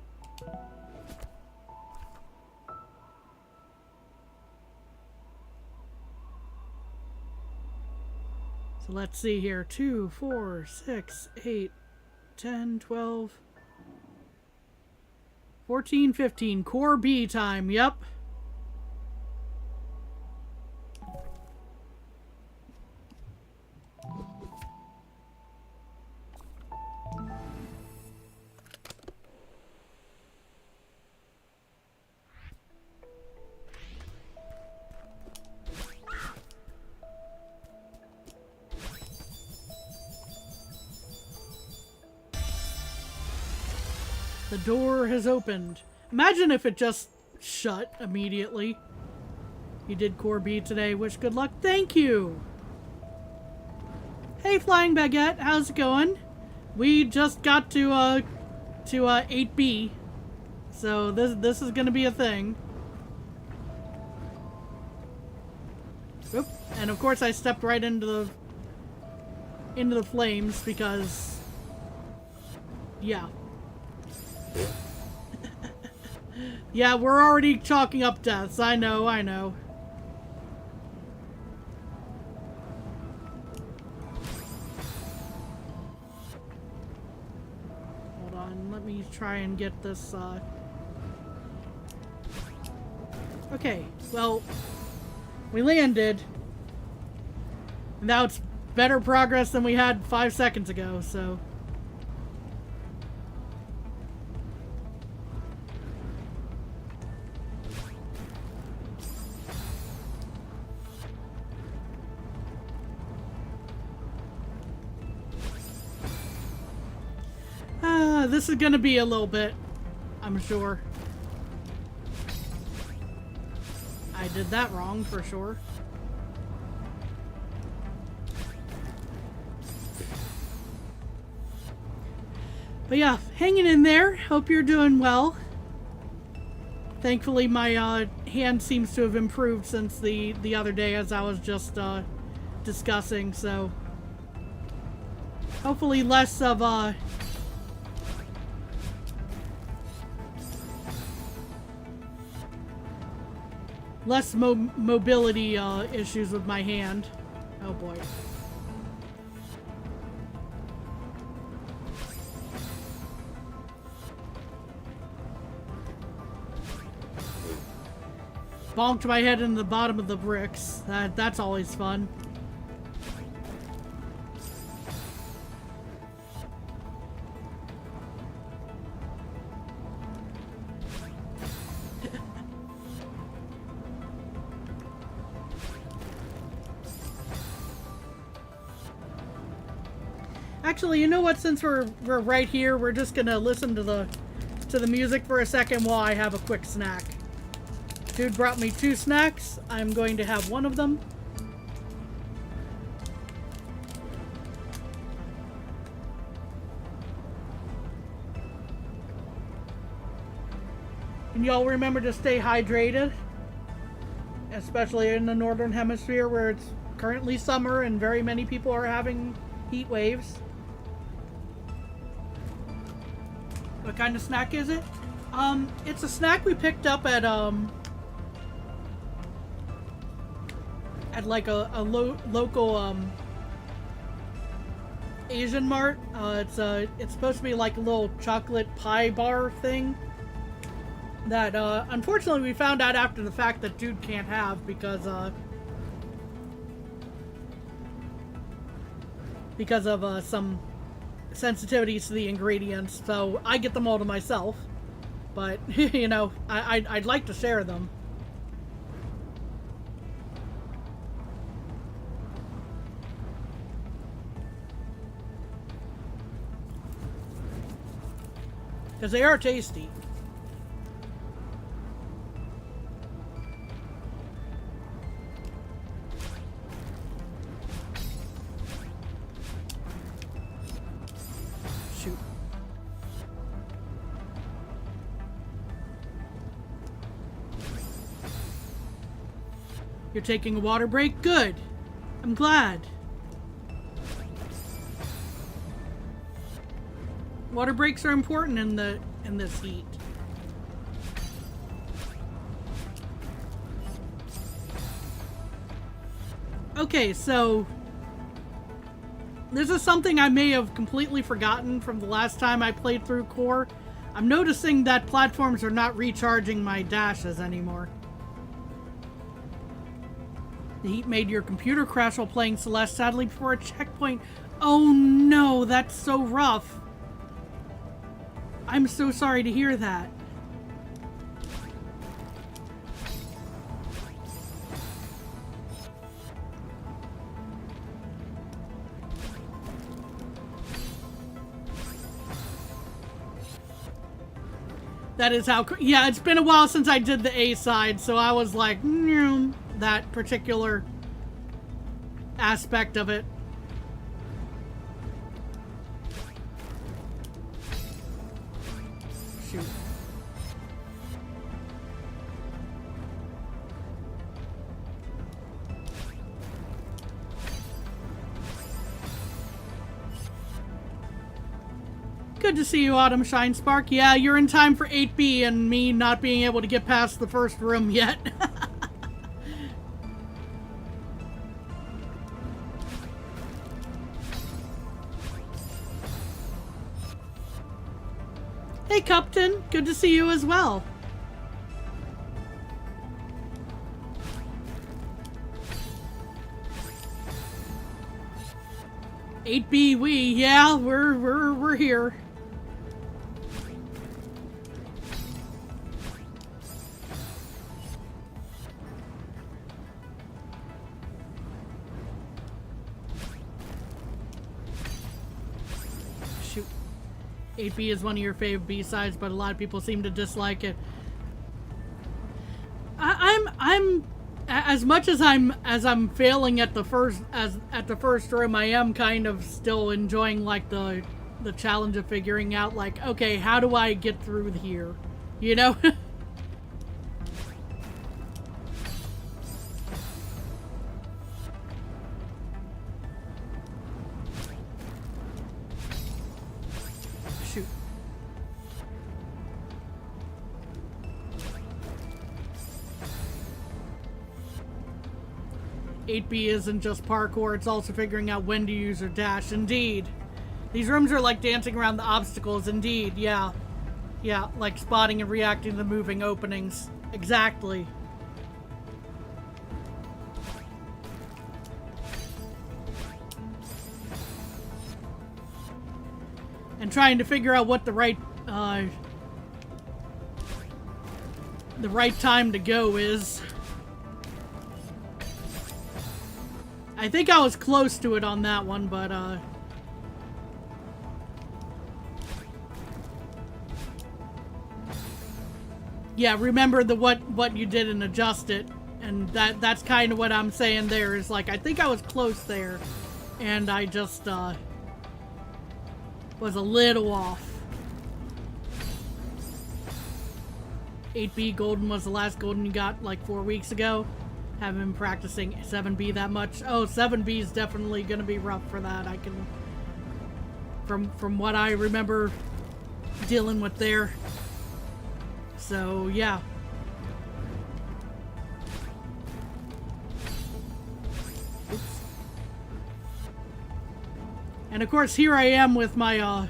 So let's see here. 2, 4, 6, 8, 10, 12... 14, 15. Core B time. Yep. The door has opened. Imagine if it just shut immediately. You did Core B today. Wish good luck. Thank you. Hey, Flying Baguette. How's it going? We just got to 8B. So this is gonna be a thing. Oop. And of course I stepped right into the flames because yeah. Yeah, we're already chalking up deaths. I know. Hold on, let me try and get this, Okay, well, we landed. And now it's better progress than we had 5 seconds ago, so... this is gonna be a little bit, I'm sure. I did that wrong for sure. But yeah, hanging in there. Hope you're doing well. Thankfully, my hand seems to have improved since the other day, as I was just discussing. So hopefully less of less mobility issues with my hand. Oh boy. Bonked my head in the bottom of the bricks. That's always fun. Actually, you know what? Since we're right here, we're just gonna listen to the music for a second while I have a quick snack. Dude brought me 2 snacks. I'm going to have one of them. And y'all remember to stay hydrated. especially in the northern hemisphere where it's currently summer and very many people are having heat waves. What kind of snack is it? It's a snack we picked up at like a local Asian mart. It's supposed to be like a little chocolate pie bar thing that unfortunately we found out after the fact that dude can't have because of some sensitivities to the ingredients. So I get them all to myself, but you know, I'd like to share them. Because they are tasty. Shoot. You're taking a water break? Good. I'm glad. Water breaks are important in this heat. Okay, so this is something I may have completely forgotten from the last time I played through Core. I'm noticing that platforms are not recharging my dashes anymore. The heat made your computer crash while playing Celeste, sadly before a checkpoint. Oh no, that's so rough. I'm so sorry to hear that. That is how... Yeah, it's been a while since I did the A side, so I was like, that particular aspect of it. Shoot. Good to see you, Autumn Shine Spark. Yeah, you're in time for 8B and me not being able to get past the first room yet. Hey, Cupton. Good to see you as well. "8B, yeah, we're here." Shoot. 8B is one of your fave B-sides, but a lot of people seem to dislike it. I'm as much as I'm failing at the first room, I am kind of still enjoying like the challenge of figuring out like, okay, how do I get through here? You know? Shoot. 8B isn't just parkour, it's also figuring out when to use your dash. Indeed. These rooms are like dancing around the obstacles. Indeed, yeah. Yeah, like spotting and reacting to moving openings. Exactly. And trying to figure out what the right time to go is. I think I was close to it on that one, but yeah, remember what you did and adjust it. And that's kind of what I'm saying there is like, I think I was close there and I just was a little off. 8B Golden was the last Golden you got like 4 weeks ago. Haven't been practicing 7B that much. Oh, 7B is definitely going to be rough for that. I can, from what I remember dealing with there. So, yeah. Oops. And of course, here I am with my,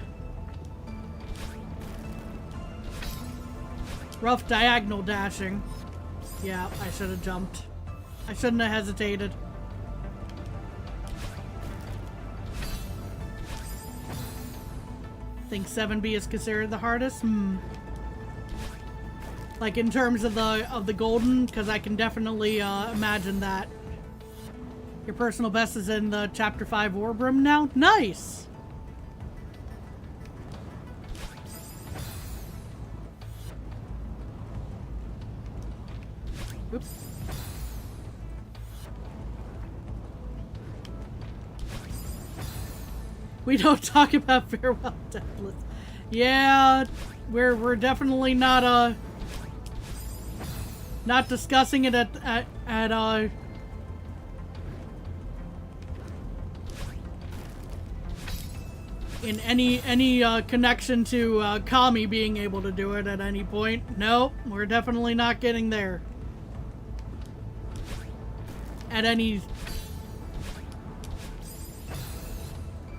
rough diagonal dashing. Yeah, I should have jumped. I shouldn't have hesitated. Think 7B is considered the hardest? Like in terms of the golden, because I can definitely imagine that. Your personal best is in the chapter 5 orb room now? Nice! Oops. We don't talk about farewell deathless. Yeah, we're definitely not discussing it at in any connection to Kami being able to do it at any point. No, we're definitely not getting there. At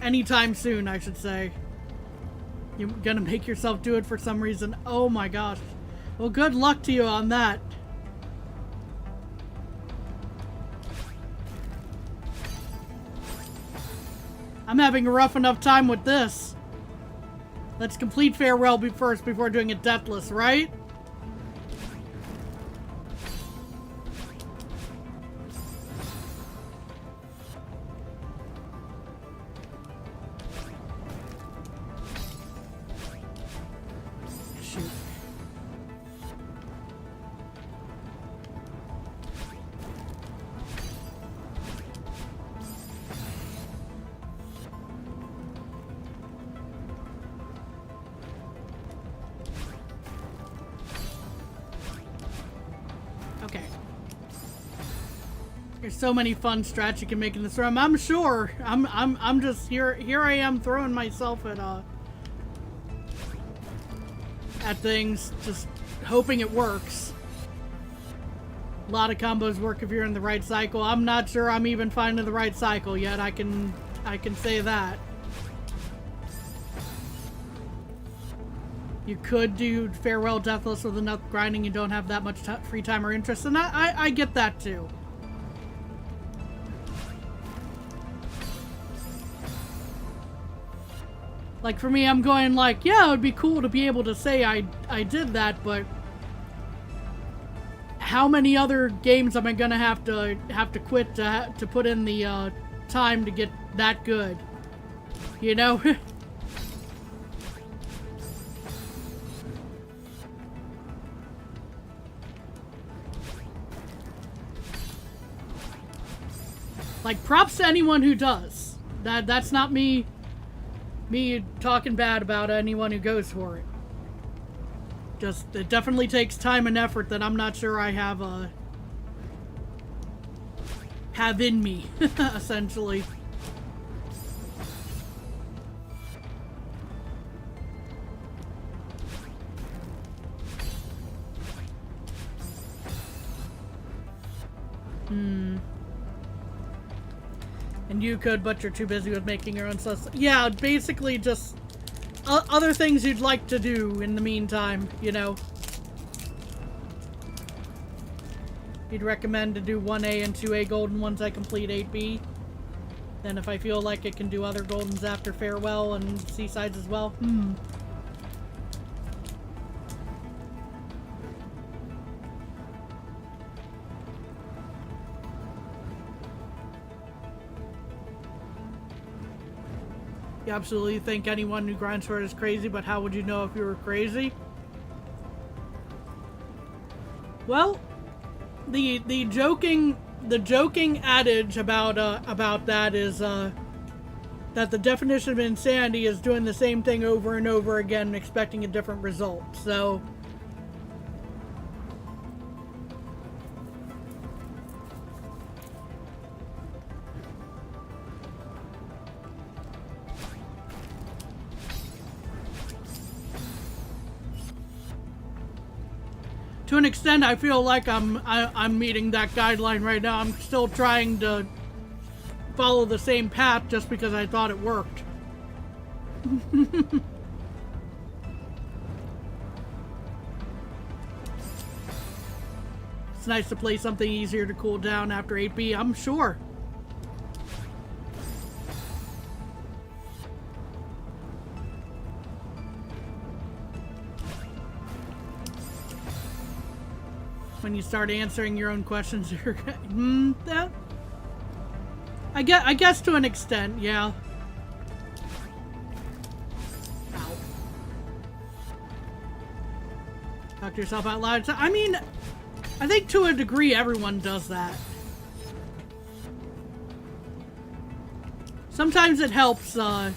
anytime soon, I should say. You're gonna make yourself do it for some reason. Oh my gosh. Well, good luck to you on that. I'm having a rough enough time with this. Let's complete farewell first before doing it deathless, right? There's so many fun strats you can make in this room. I'm sure. I'm just here I am throwing myself at things, just hoping it works. A lot of combos work if you're in the right cycle. I'm not sure I'm even finding the right cycle yet. I can say that. You could do farewell deathless with enough grinding. You don't have that much free time or interest, and I get that too. Like, for me, I'm going like, yeah, it would be cool to be able to say I did that, but how many other games am I gonna have to quit to put in the time to get that good? You know? Like, props to anyone who does. That's not me talking bad about anyone who goes for it. Just, it definitely takes time and effort that I'm not sure I have in me, essentially. And you could, but you're too busy with making your own stuff. Yeah, basically just other things you'd like to do in the meantime, you know. You'd recommend to do 1A and 2A golden once I complete 8B. Then if I feel like it can do other goldens after farewell and seasides as well. You absolutely think anyone who grinds for it is crazy, but how would you know if you were crazy? Well, the joking adage about that is that the definition of insanity is doing the same thing over and over again and expecting a different result. So an extent, I feel like I'm meeting that guideline right now. I'm still trying to follow the same path just because I thought it worked. It's nice to play something easier to cool down after 8B, I'm sure. When you start answering your own questions, you're I guess to an extent, yeah. Ow. Talk to yourself out loud. I mean, I think to a degree everyone does that. Sometimes it helps us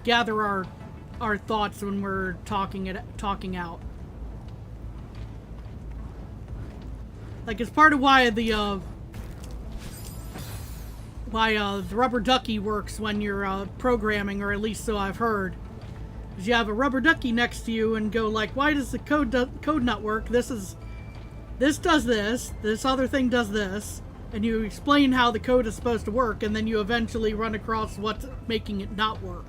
gather our thoughts when we're talking out. Like, it's part of why the rubber ducky works when you're programming, or at least so I've heard. Is you have a rubber ducky next to you and go like, why does the code not work? This does this. This other thing does this. And you explain how the code is supposed to work, and then you eventually run across what's making it not work.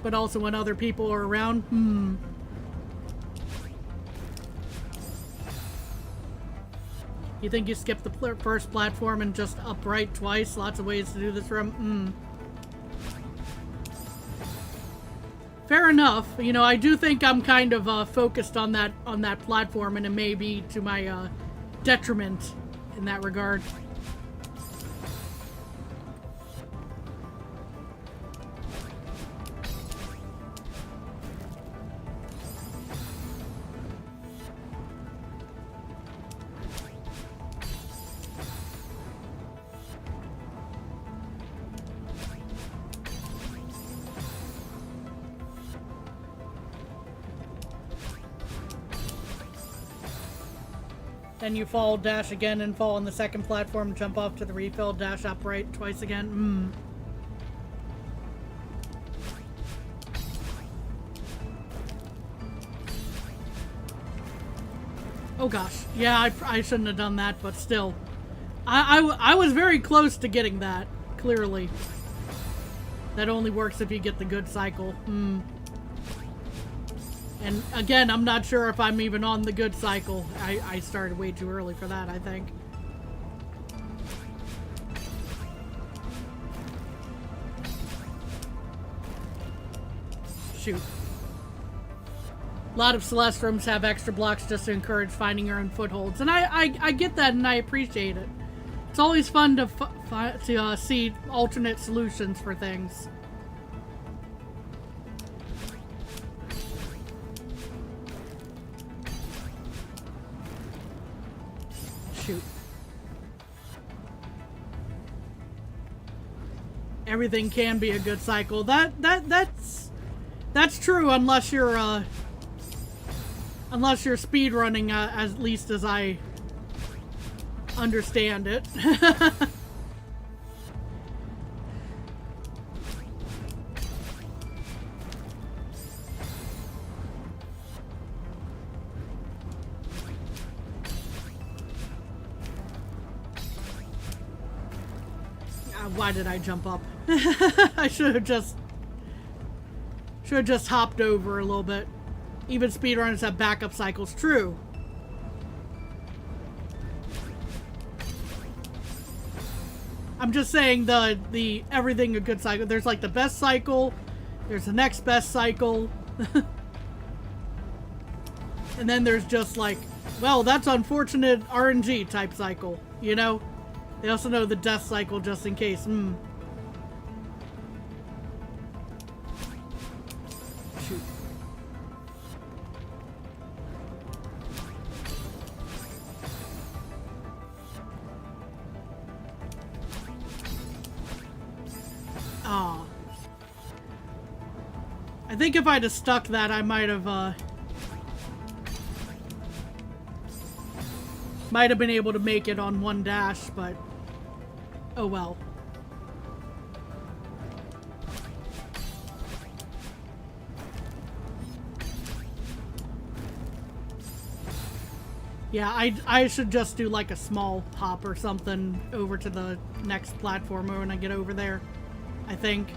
But also when other people are around, You think you skip the first platform and just upright twice? Lots of ways to do this room. Fair enough. You know, I do think I'm kind of focused on that platform, and it may be to my detriment in that regard. Then you fall, dash again, and fall on the second platform, jump off to the refill, dash upright twice again. Oh gosh. Yeah, I shouldn't have done that, but still. I was very close to getting that, clearly. That only works if you get the good cycle. And again, I'm not sure if I'm even on the good cycle. I started way too early for that, I think. Shoot. A lot of Celeste rooms have extra blocks just to encourage finding your own footholds. And I get that, and I appreciate it. It's always fun to see alternate solutions for things. Shoot. Everything can be a good cycle. That's true unless you're speed running, at least as I understand it. Why did I jump up? I should have just hopped over a little bit. Even speedrunners have backup cycles. True. I'm just saying the everything a good cycle. There's like the best cycle. There's the next best cycle. And then there's just like, well, that's unfortunate RNG type cycle, you know? They also know the death cycle just in case. Shoot. Aw. I think if I'd have stuck that, I might have, Might have been able to make it on one dash, but oh well. Yeah, I should just do like a small hop or something over to the next platform when I get over there, I think.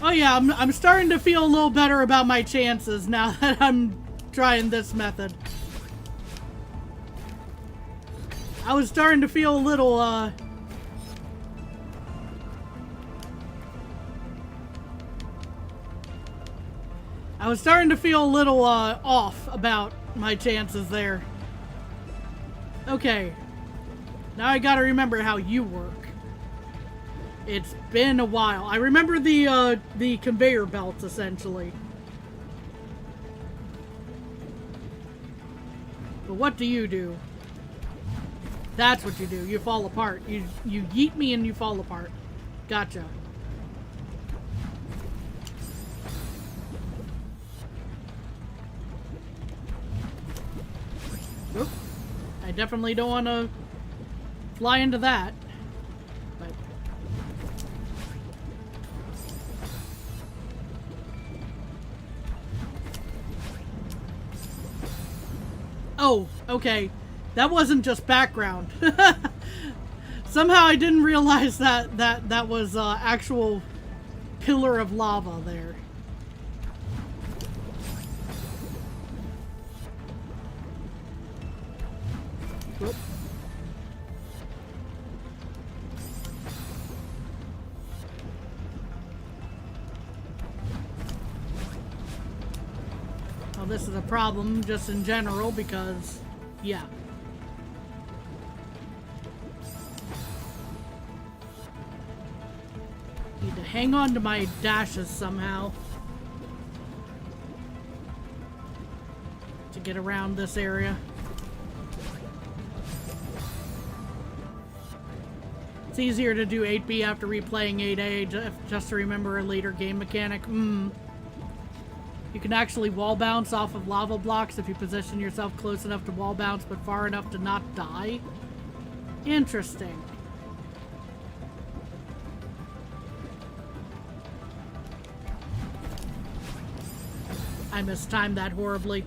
Oh yeah, I'm starting to feel a little better about my chances now that I'm trying this method. I was starting to feel a little, off about my chances there. Okay. Now I gotta remember how you work. It's been a while. I remember the conveyor belts, essentially. But what do you do? That's what you do. You fall apart. You yeet me and you fall apart. Gotcha. Oop. I definitely don't want to fly into that. But oh, okay. That wasn't just background. Somehow I didn't realize that was actual pillar of lava there. Whoop. Well, this is a problem just in general because, yeah. Need to hang on to my dashes somehow to get around this area. It's easier to do 8B after replaying 8A just to remember a later game mechanic. You can actually wall bounce off of lava blocks if you position yourself close enough to wall bounce but far enough to not die. Interesting. I mistimed that horribly.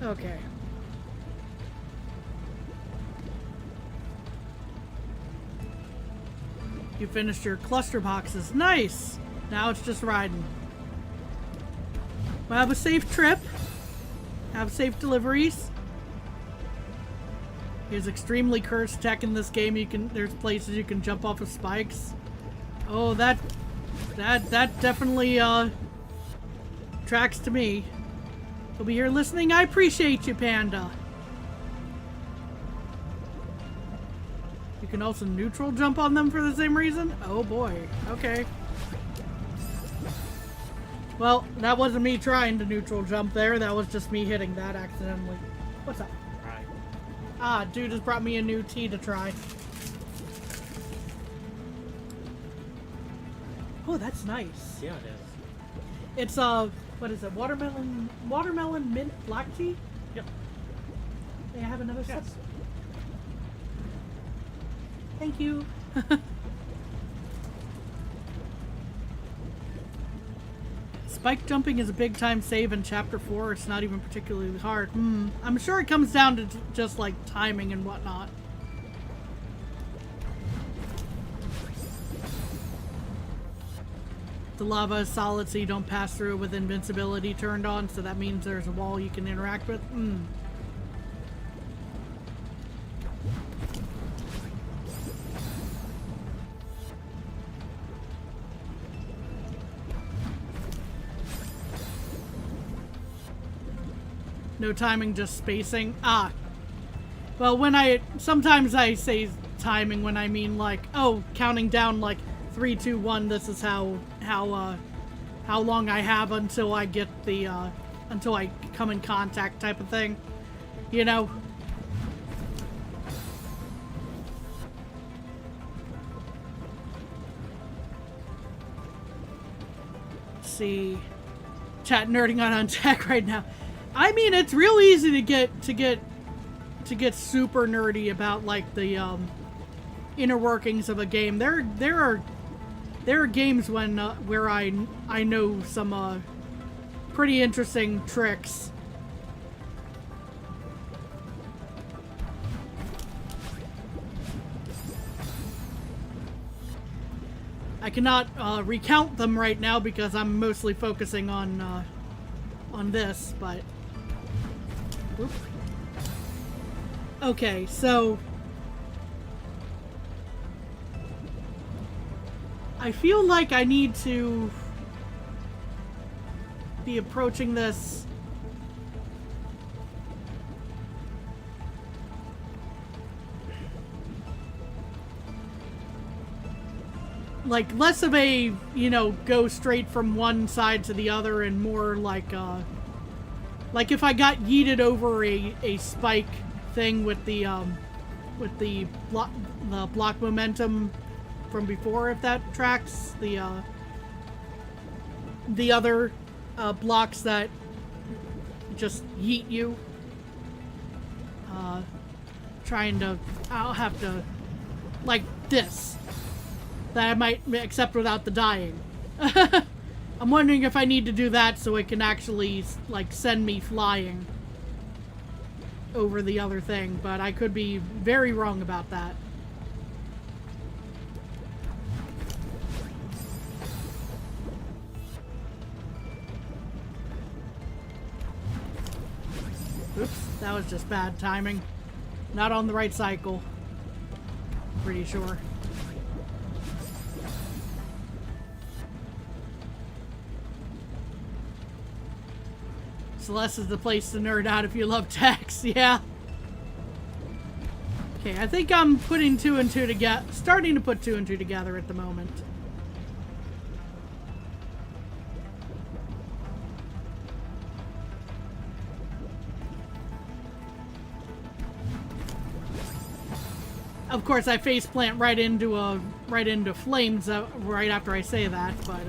Okay. You finished your cluster boxes. Nice! Now it's just riding. Well, have a safe trip. Have safe deliveries. There's extremely cursed tech in this game. There's places you can jump off of spikes. Oh, that definitely tracks to me. You'll be here listening. I appreciate you, Panda. You can also neutral jump on them for the same reason? Oh boy. Okay. Well, that wasn't me trying to neutral jump there. That was just me hitting that accidentally. What's up? Right. Ah, dude just brought me a new tea to try. Oh, that's nice. Yeah, it is. It's what is it? Watermelon mint black tea? Yep. May I have another sip? Yes. Thank you. Spike jumping is a big time save in chapter 4. It's not even particularly hard. I'm sure it comes down to just like timing and whatnot. The lava is solid, so you don't pass through it with invincibility turned on, so that means there's a wall you can interact with. No timing, just spacing. Ah. Well, sometimes I say timing when I mean like, oh, counting down like 3, 2, 1, this is how long I have until I get the, until I come in contact type of thing. You know? see. Chat nerding on tech right now. I mean, it's real easy to get super nerdy about like the inner workings of a game. There are games where I know some pretty interesting tricks. I cannot recount them right now because I'm mostly focusing on this, but oops. Okay, so I feel like I need to be approaching this like less of a, you know, go straight from one side to the other and more like if I got yeeted over a spike thing with the block momentum from before, if that tracks the other blocks that just yeet you. I'll have to like this. That I might accept without the dying. I'm wondering if I need to do that so it can actually, like, send me flying over the other thing, but I could be very wrong about that. Oops, that was just bad timing. Not on the right cycle. Pretty sure. Celeste is the place to nerd out if you love text, yeah. Okay, I think I'm putting two and two together, starting to put two and two together at the moment. Of course, I faceplant right into flames right after I say that, but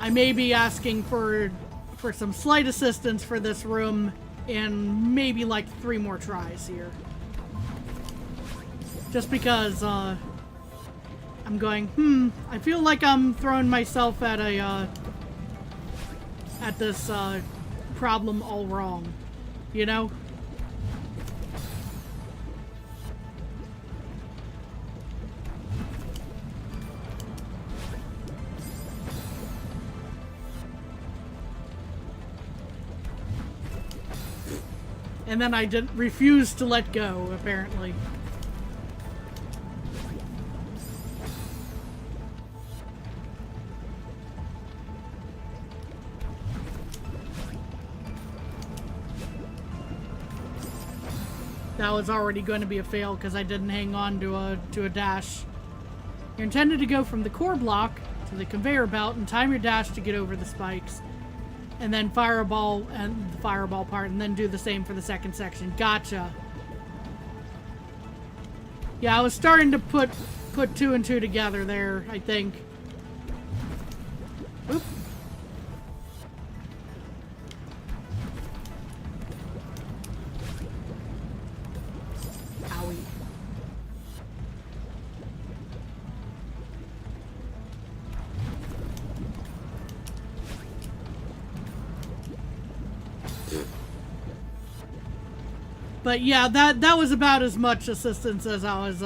I may be asking for some slight assistance for this room and maybe like 3 more tries here. Just because I'm going, I feel like I'm throwing myself at this problem all wrong, you know? And then I refused to let go, apparently. That was already going to be a fail because I didn't hang on to a dash. You're intended to go from the core block to the conveyor belt and time your dash to get over the spikes. And then fireball and the fireball part, and then do the same for the second section. Gotcha. Yeah, I was starting to put 2 and 2 together there, I think. Oop. Owie. But yeah, that was about as much assistance as I was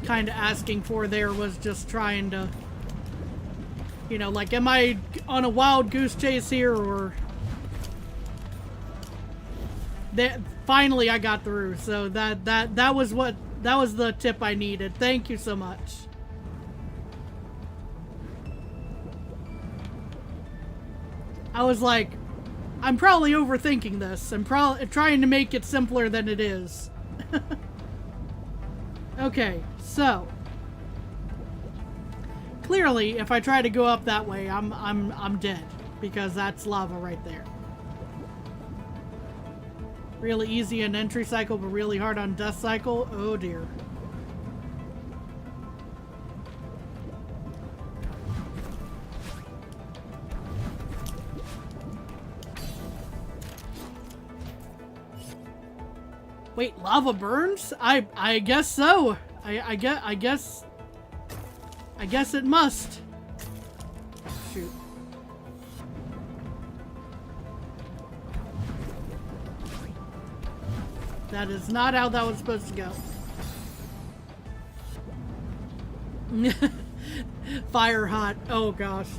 kind of asking for there, was just trying to, you know, like, am I on a wild goose chase here, or... Finally I got through, so that was the tip I needed. Thank you so much. I was like, I'm probably overthinking this. I'm trying to make it simpler than it is. Okay, so Clearly, if I try to go up that way, I'm dead because that's lava right there. Really easy on entry cycle, but really hard on death cycle. Oh dear. Wait, lava burns? I guess so. I guess it must. Shoot. That is not how that was supposed to go. Fire hot. Oh gosh.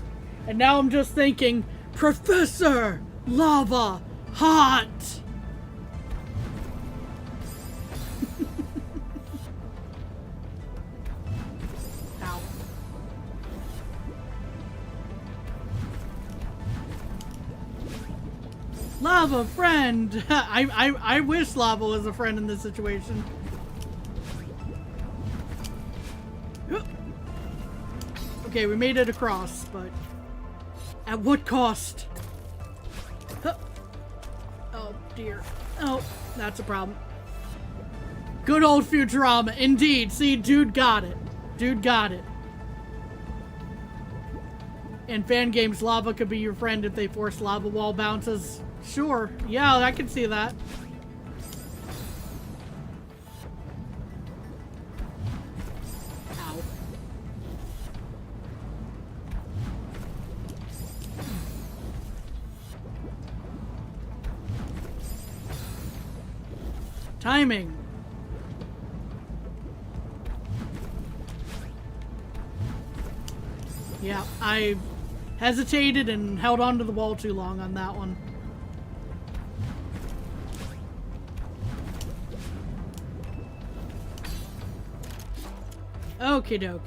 And now I'm just thinking, Professor Lava Hot. Ow. Lava friend. I wish lava was a friend in this situation. Okay, we made it across, but at what cost? Oh dear. Oh, that's a problem. Good old Futurama, indeed. See, dude got it. Dude got it. In fan games, lava could be your friend if they force lava wall bounces. Sure. Yeah, I can see that. Ow. Timing. Yeah, I hesitated and held onto the wall too long on that one. Okie dokie.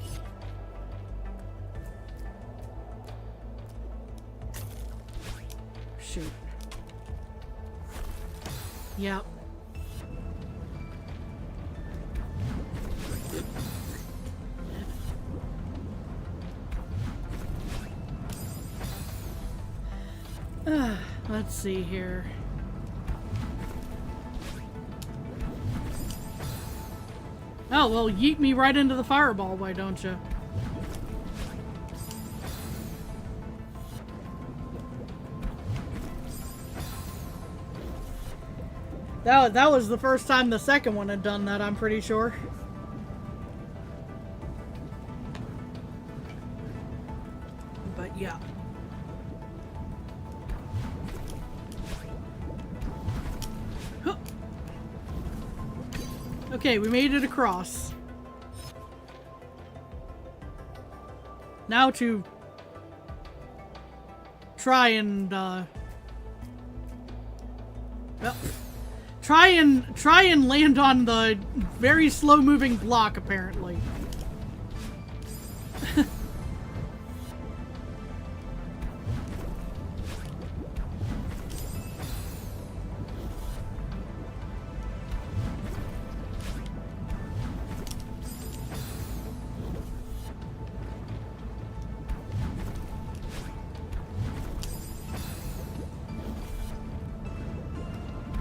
Shoot. Yep. Let's see here. Oh, well, yeet me right into the fireball, why don't you? That was the first time the second one had done that, I'm pretty sure. But yeah. Huh. Okay, we made it across. Now to try and well, try and land on the very slow-moving block, apparently.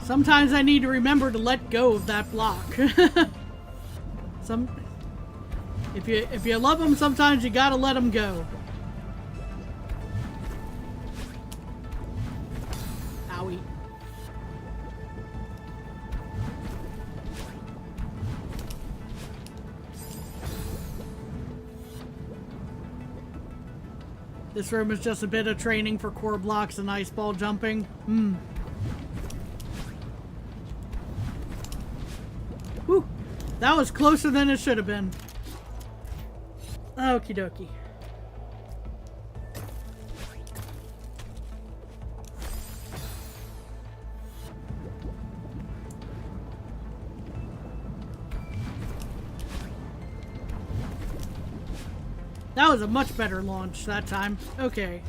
Sometimes I need to remember to let go of that block. If you love them, sometimes you gotta let them go. Owie. This room is just a bit of training for core blocks and ice ball jumping. Whew. That was closer than it should have been. Okie dokie. That was a much better launch that time. Okay.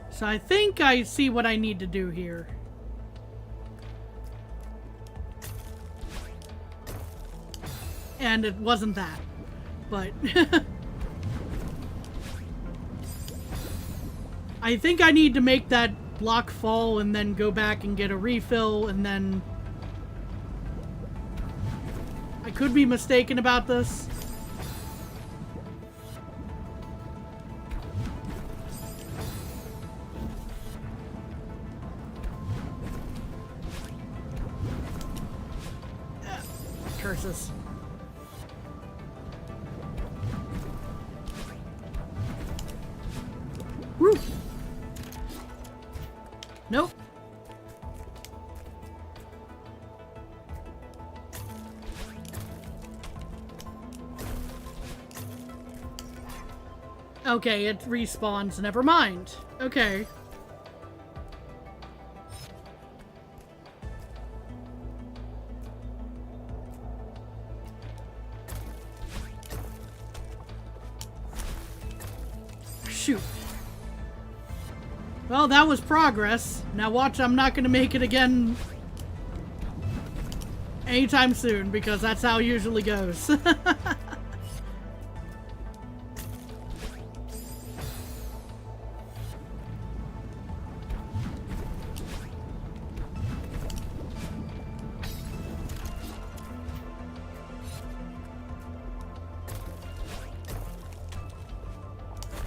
So I think I see what I need to do here. and it wasn't that. But I think I need to make that block fall and then go back and get a refill, and then I could be mistaken about this. Curses. Woo! Nope. Okay, it respawns. Never mind. Okay. Shoot. Well, that was progress. Now watch, I'm not going to make it again anytime soon, because that's how it usually goes.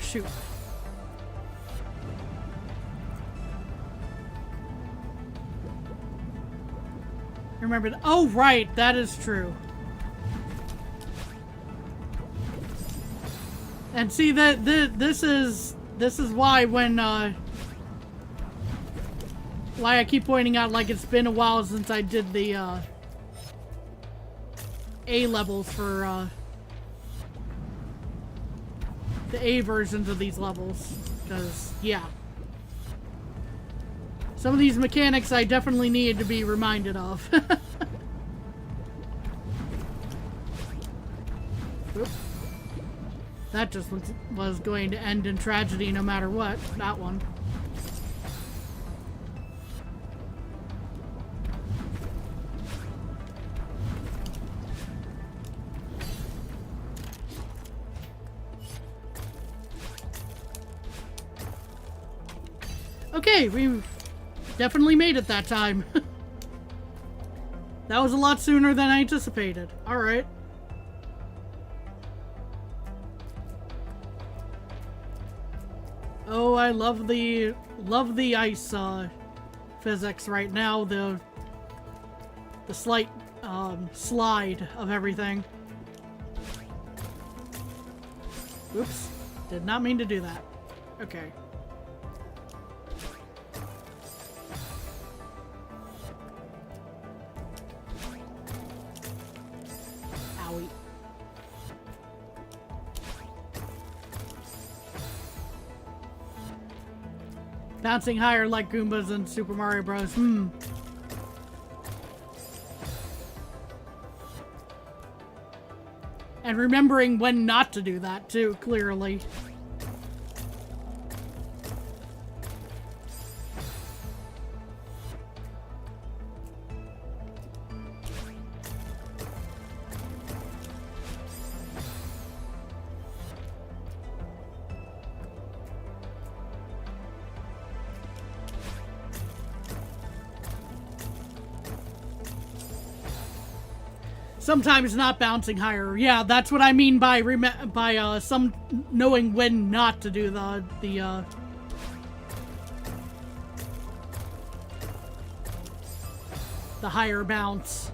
Shoot. Remember that. Oh, right, that is true. And see that this is why when why I keep pointing out, like, it's been a while since I did the A levels for the A versions of these levels, because yeah, some of these mechanics I definitely need to be reminded of. Oop. That just was going to end in tragedy no matter what, that one. Okay, we definitely made it that time. That was a lot sooner than I anticipated. Alright. Oh, I love the ice physics right now. The slight slide of everything. Oops. Did not mean to do that. Okay. Owie. Bouncing higher like Goombas in Super Mario Bros. And remembering when not to do that, too, clearly. Sometimes not bouncing higher. Yeah, that's what I mean by some knowing when not to do the higher bounce.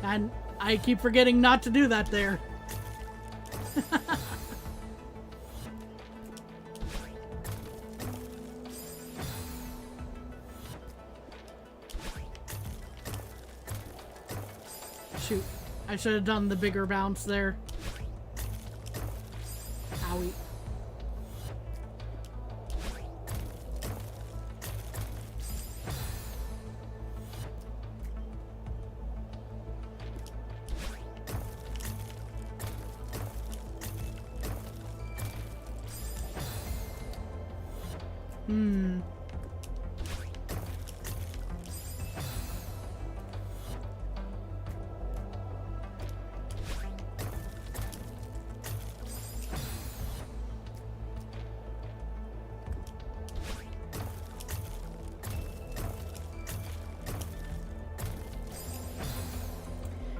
And I keep forgetting not to do that there. Shoot. I should have done the bigger bounce there. Owie.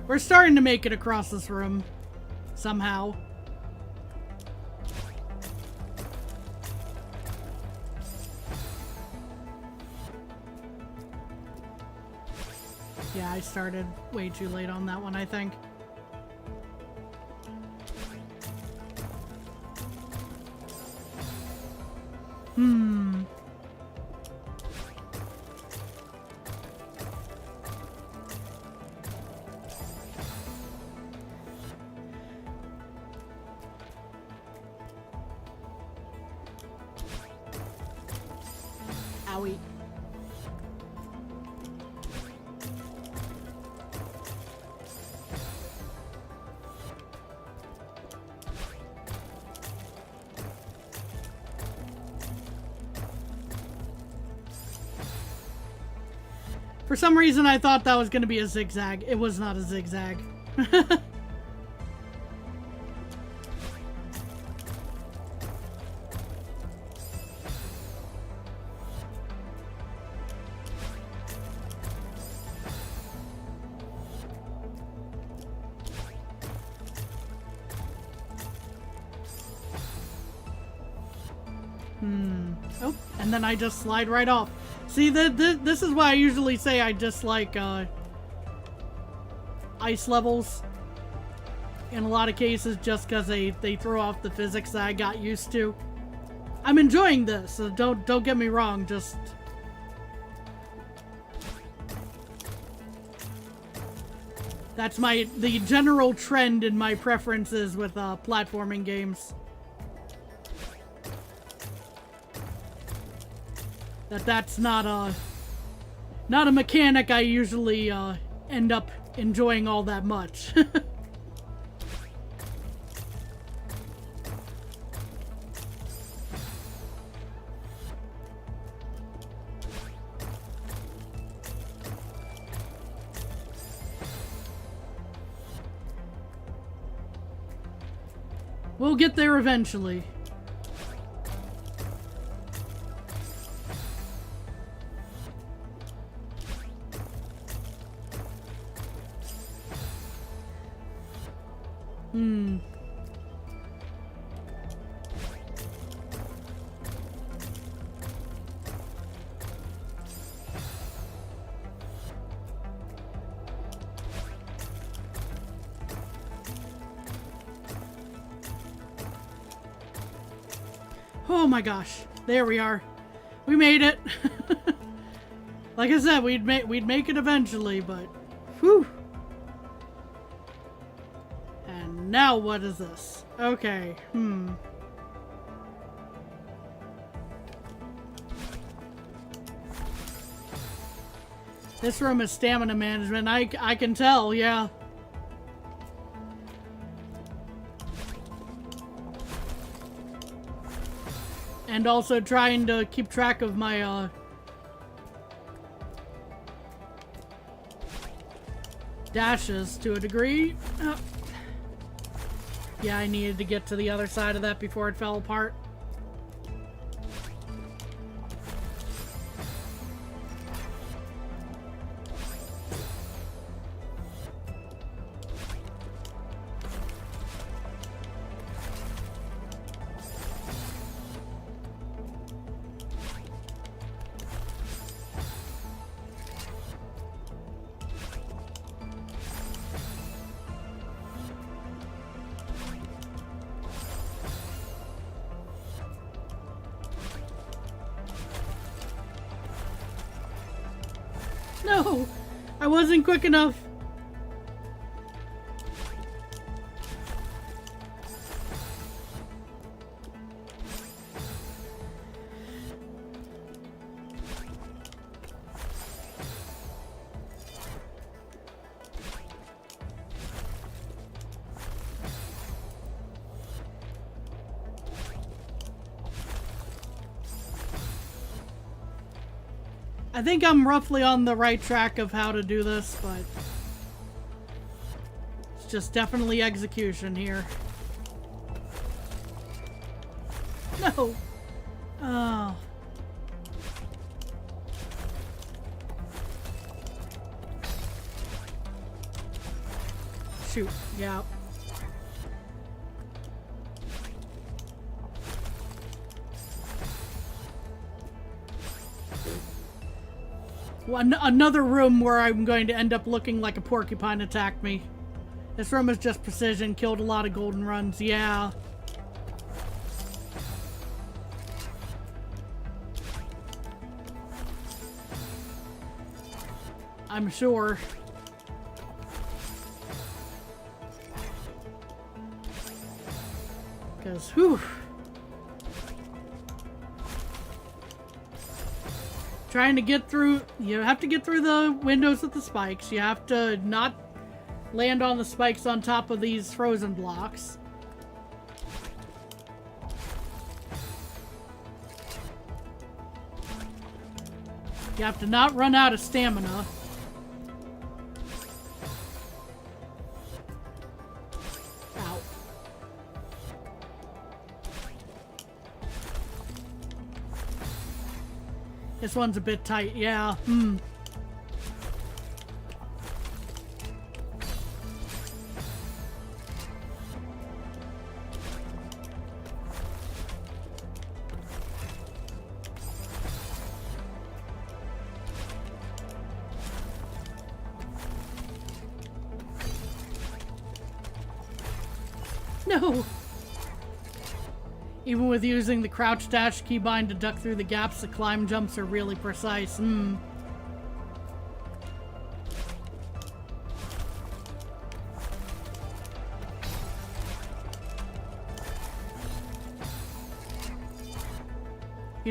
We're starting to make it across this room. Somehow. Yeah, I started way too late on that one, I think. Owie. For some reason, I thought that was going to be a zigzag. It was not a zigzag. Oh, and then I just slide right off. See, this is why I usually say I dislike ice levels in a lot of cases, just because they throw off the physics that I got used to. I'm enjoying this, so don't get me wrong, just... That's the general trend in my preferences with platforming games. That's not a mechanic I usually end up enjoying all that much. We'll get there eventually. Oh my gosh, there we are. We made it. Like I said, we'd make it eventually, but whew. And now what is this? Okay, This room is stamina management. I can tell, yeah. And also trying to keep track of my, dashes to a degree. Yeah, I needed to get to the other side of that before it fell apart. No! I wasn't quick enough! I think I'm roughly on the right track of how to do this, but it's just definitely execution here. No! Oh. Shoot. Yeah. Another room where I'm going to end up looking like a porcupine attacked me. This room is just precision. Killed a lot of golden runs. Yeah. I'm sure. Because, whew. Trying to get through, you have to get through the windows with the spikes. You have to not land on the spikes on top of these frozen blocks. You have to not run out of stamina. Ow. This one's a bit tight, yeah. No! Even with using the crouch dash keybind to duck through the gaps, the climb jumps are really precise. You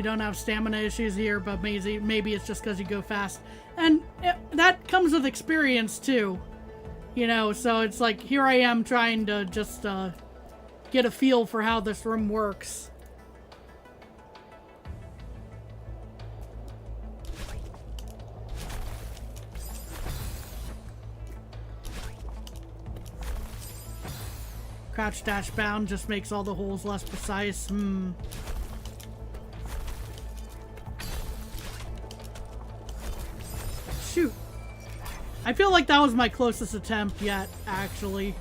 don't have stamina issues here, but maybe it's just because you go fast. And that comes with experience, too. You know, so it's like, here I am trying to just, get a feel for how this room works. Crouch dash bound just makes all the holes less precise. Shoot. I feel like that was my closest attempt yet, actually.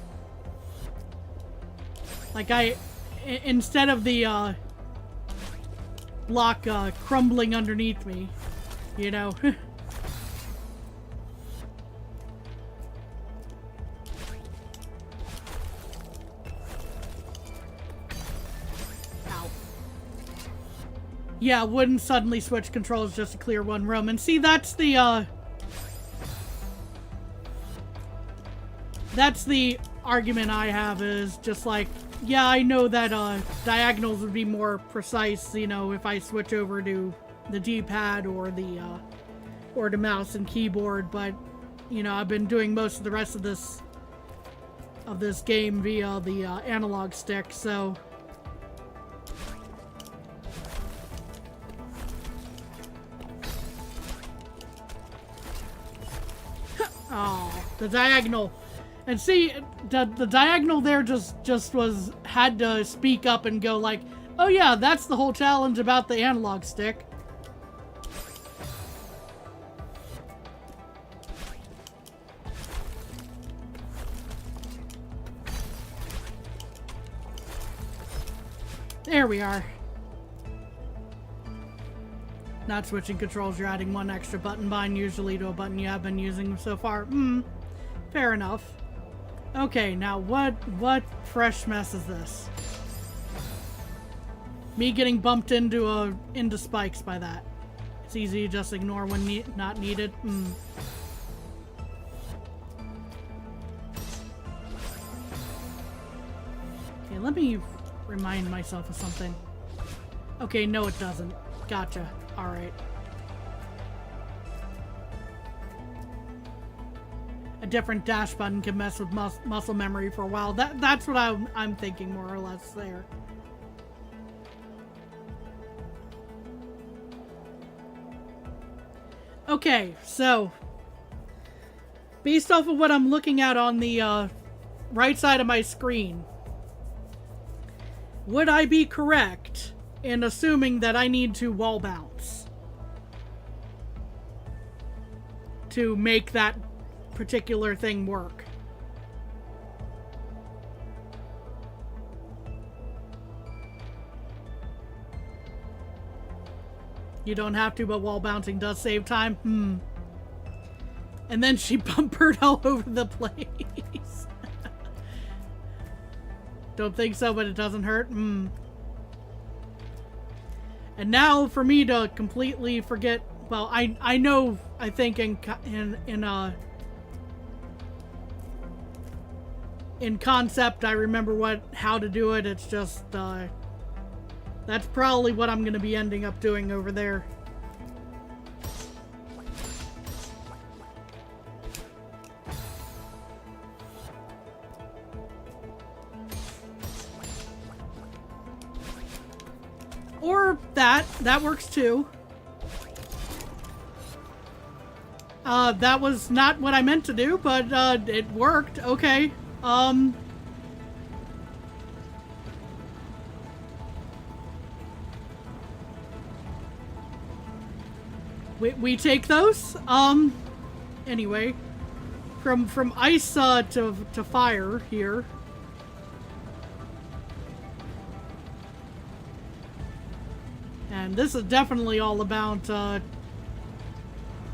Like instead of the block crumbling underneath me, you know. Ow. Yeah, wouldn't suddenly switch controls just to clear one room. And see, that's the argument I have, is just like, yeah, I know that diagonals would be more precise, you know, if I switch over to the D-pad or the mouse and keyboard, but you know, I've been doing most of the rest of this game via the analog stick, so oh, the diagonal. And see, the diagonal there just had to speak up and go like, oh yeah, that's the whole challenge about the analog stick. There we are. Not switching controls, you're adding one extra button bind usually to a button you have been using so far. Fair enough. Okay, now what fresh mess is this? Me getting bumped into spikes by that. It's easy to just ignore when not needed. Okay, let me remind myself of something. Okay, no it doesn't. Gotcha. Alright. A different dash button can mess with muscle memory for a while. That's what I'm thinking more or less there. Okay, so based off of what I'm looking at on the right side of my screen, would I be correct in assuming that I need to wall bounce to make that particular thing work? You don't have to, but wall bouncing does save time. And then she bumpered all over the place. Don't think so, but it doesn't hurt. And now for me to completely forget. Well, I know. I think in concept, I remember how to do it. It's just that's probably what I'm gonna be ending up doing over there. Or that works too. That was not what I meant to do, but it worked. Okay. We take those. Anyway, from ice to fire here. And this is definitely all about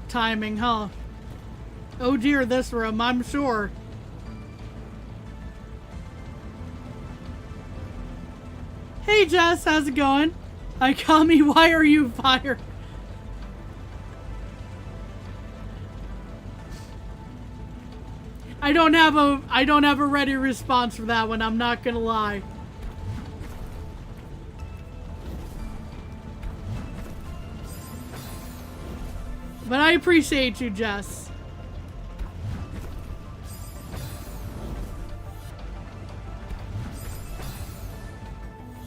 timing, huh? Oh dear, this room, I'm sure. Hey Jess, how's it going? Hi Kami, why are you fired? I don't have a ready response for that one, I'm not gonna lie. But I appreciate you, Jess.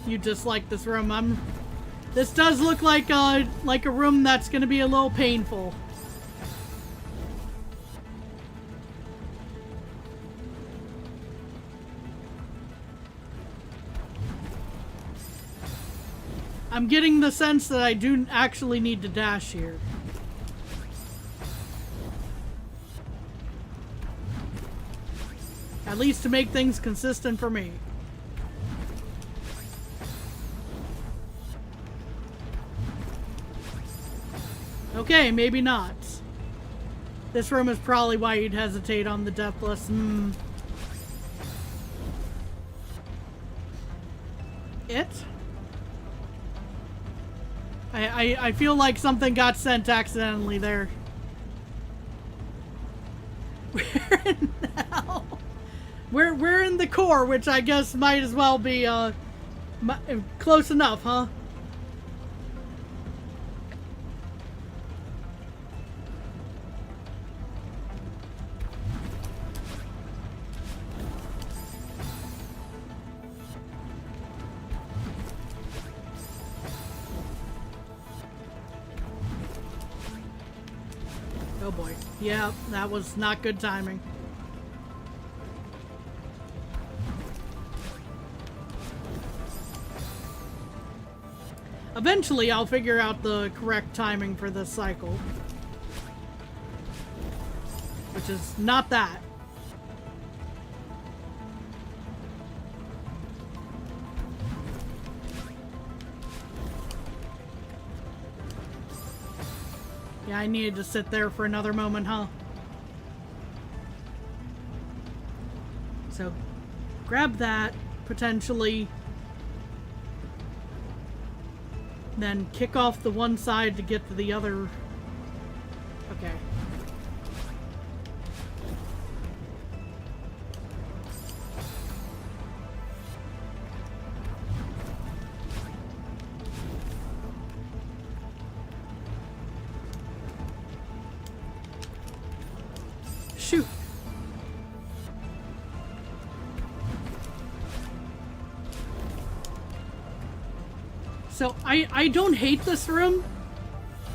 You dislike this room. This does look like a room that's gonna be a little painful. I'm getting the sense that I do actually need to dash here. At least to make things consistent for me. Okay, maybe not. This room is probably why you'd hesitate on the deathless. It? I feel like something got sent accidentally there. Where in hell? We're in the core, which I guess might as well be close enough, huh? Oh boy. Yeah, that was not good timing. Eventually, I'll figure out the correct timing for this cycle. Which is not that. Yeah, I needed to sit there for another moment, huh? So, grab that, potentially. Then kick off the one side to get to the other. Okay. Shoot. So, I don't hate this room,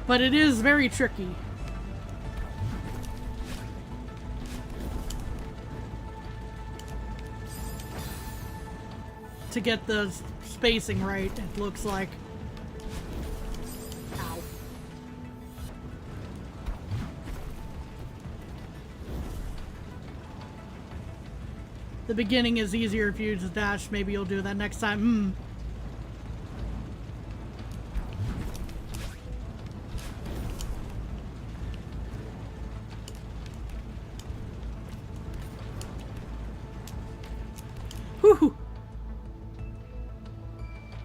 but it is very tricky. To get the spacing right, it looks like. Ow. The beginning is easier if you use dash. Maybe you'll do that next time.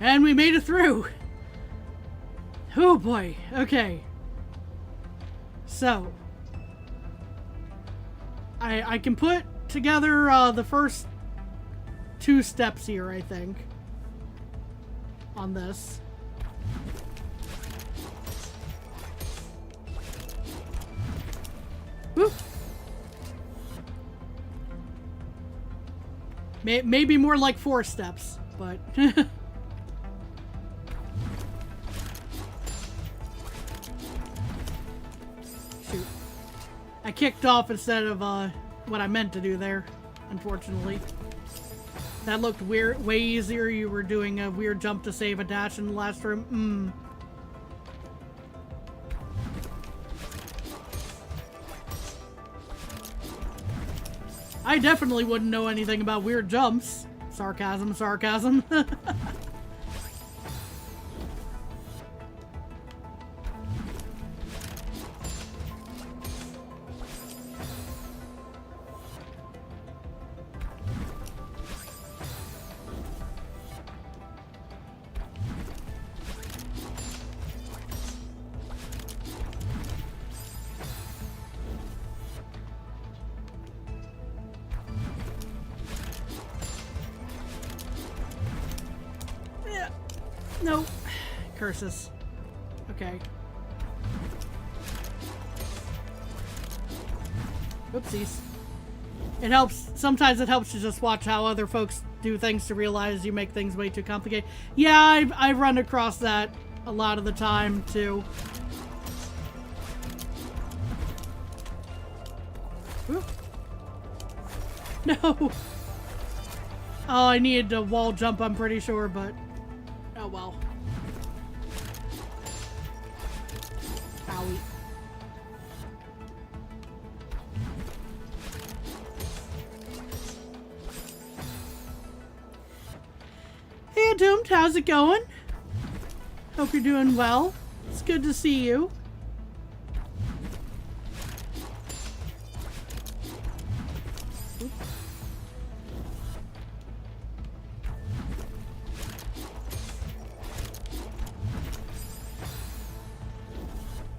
And we made it through. Oh boy. Okay. So. I can put together the first 2 steps here, I think. On this. Woo. Maybe more like 4 steps, but... Shoot. I kicked off instead of what I meant to do there, unfortunately. That looked weird, way easier. You were doing a weird jump to save a dash in the last room. I definitely wouldn't know anything about weird jumps. Sarcasm, sarcasm. Nope. Curses. Okay. Oopsies. It helps. Sometimes it helps to just watch how other folks do things to realize you make things way too complicated. Yeah, I've run across that a lot of the time, too. Ooh. No! Oh, I needed to wall jump, I'm pretty sure, but... Oh well. Owie. Hey, Doomed, how's it going? Hope you're doing well. It's good to see you.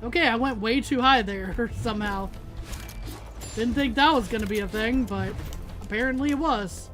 Okay, I went way too high there, somehow. Didn't think that was gonna be a thing, but apparently it was.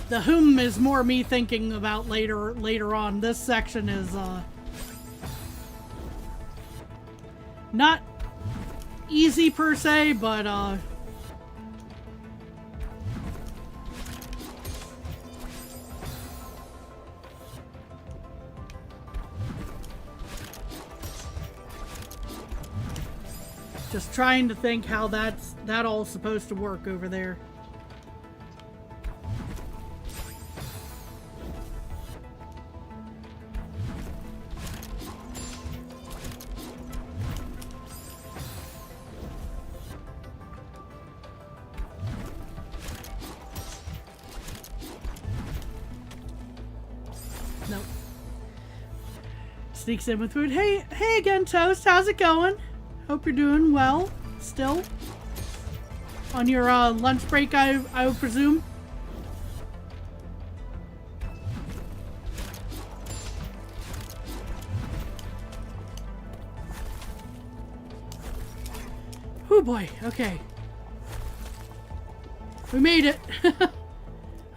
The whom is more me thinking about later on. This section is not easy per se, but just trying to think how that all's supposed to work over there. Nope. Sneaks in with food. Hey again, Toast. How's it going? Hope you're doing well. Still on your lunch break, I would presume. Oh boy. Okay. We made it.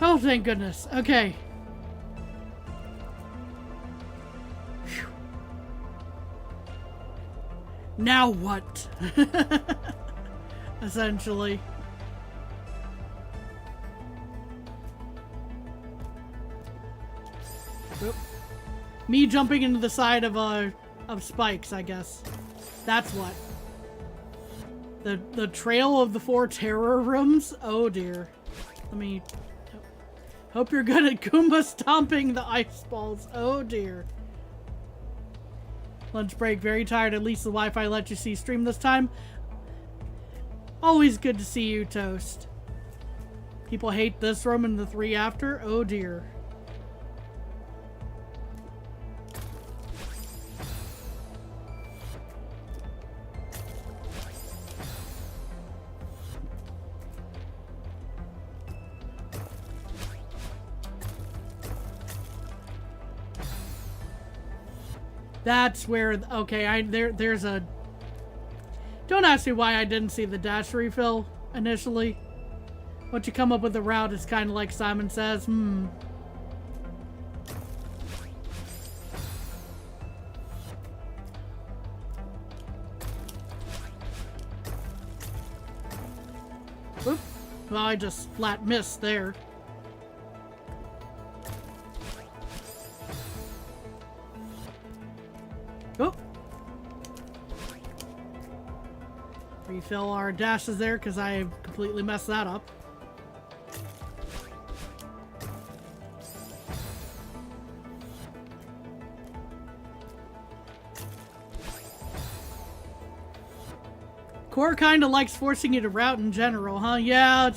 Oh, thank goodness. Okay. Now what? Essentially. Oop. Me jumping into the side of spikes, I guess. That's what. The trail of the 4 terror rooms? Oh dear. Let me... Hope you're good at Goomba stomping the ice balls. Oh dear. Lunch break, very tired. At least the Wi-Fi let you see stream this time. Always good to see you, Toast. People hate this room and the 3 after. Oh dear. That's where, okay, there's a, don't ask me why I didn't see the dash refill initially. Once you come up with the route, it's kind of like Simon Says, Oop. Well, I just flat missed there. Oh. Refill our dashes there because I completely messed that up. Core kind of likes forcing you to route in general, huh? Yeah,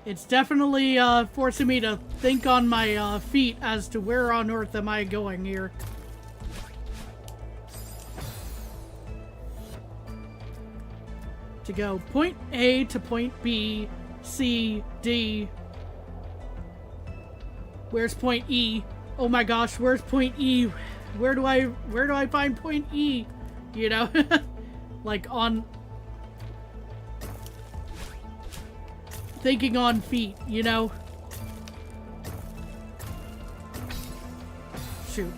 it's definitely forcing me to think on my feet as to where on earth am I going here. To go point A to point B, C, D. Where's point E? Oh my gosh, where's point E? Where do I find point E? You know? Like on... Thinking on feet, you know? Shoot.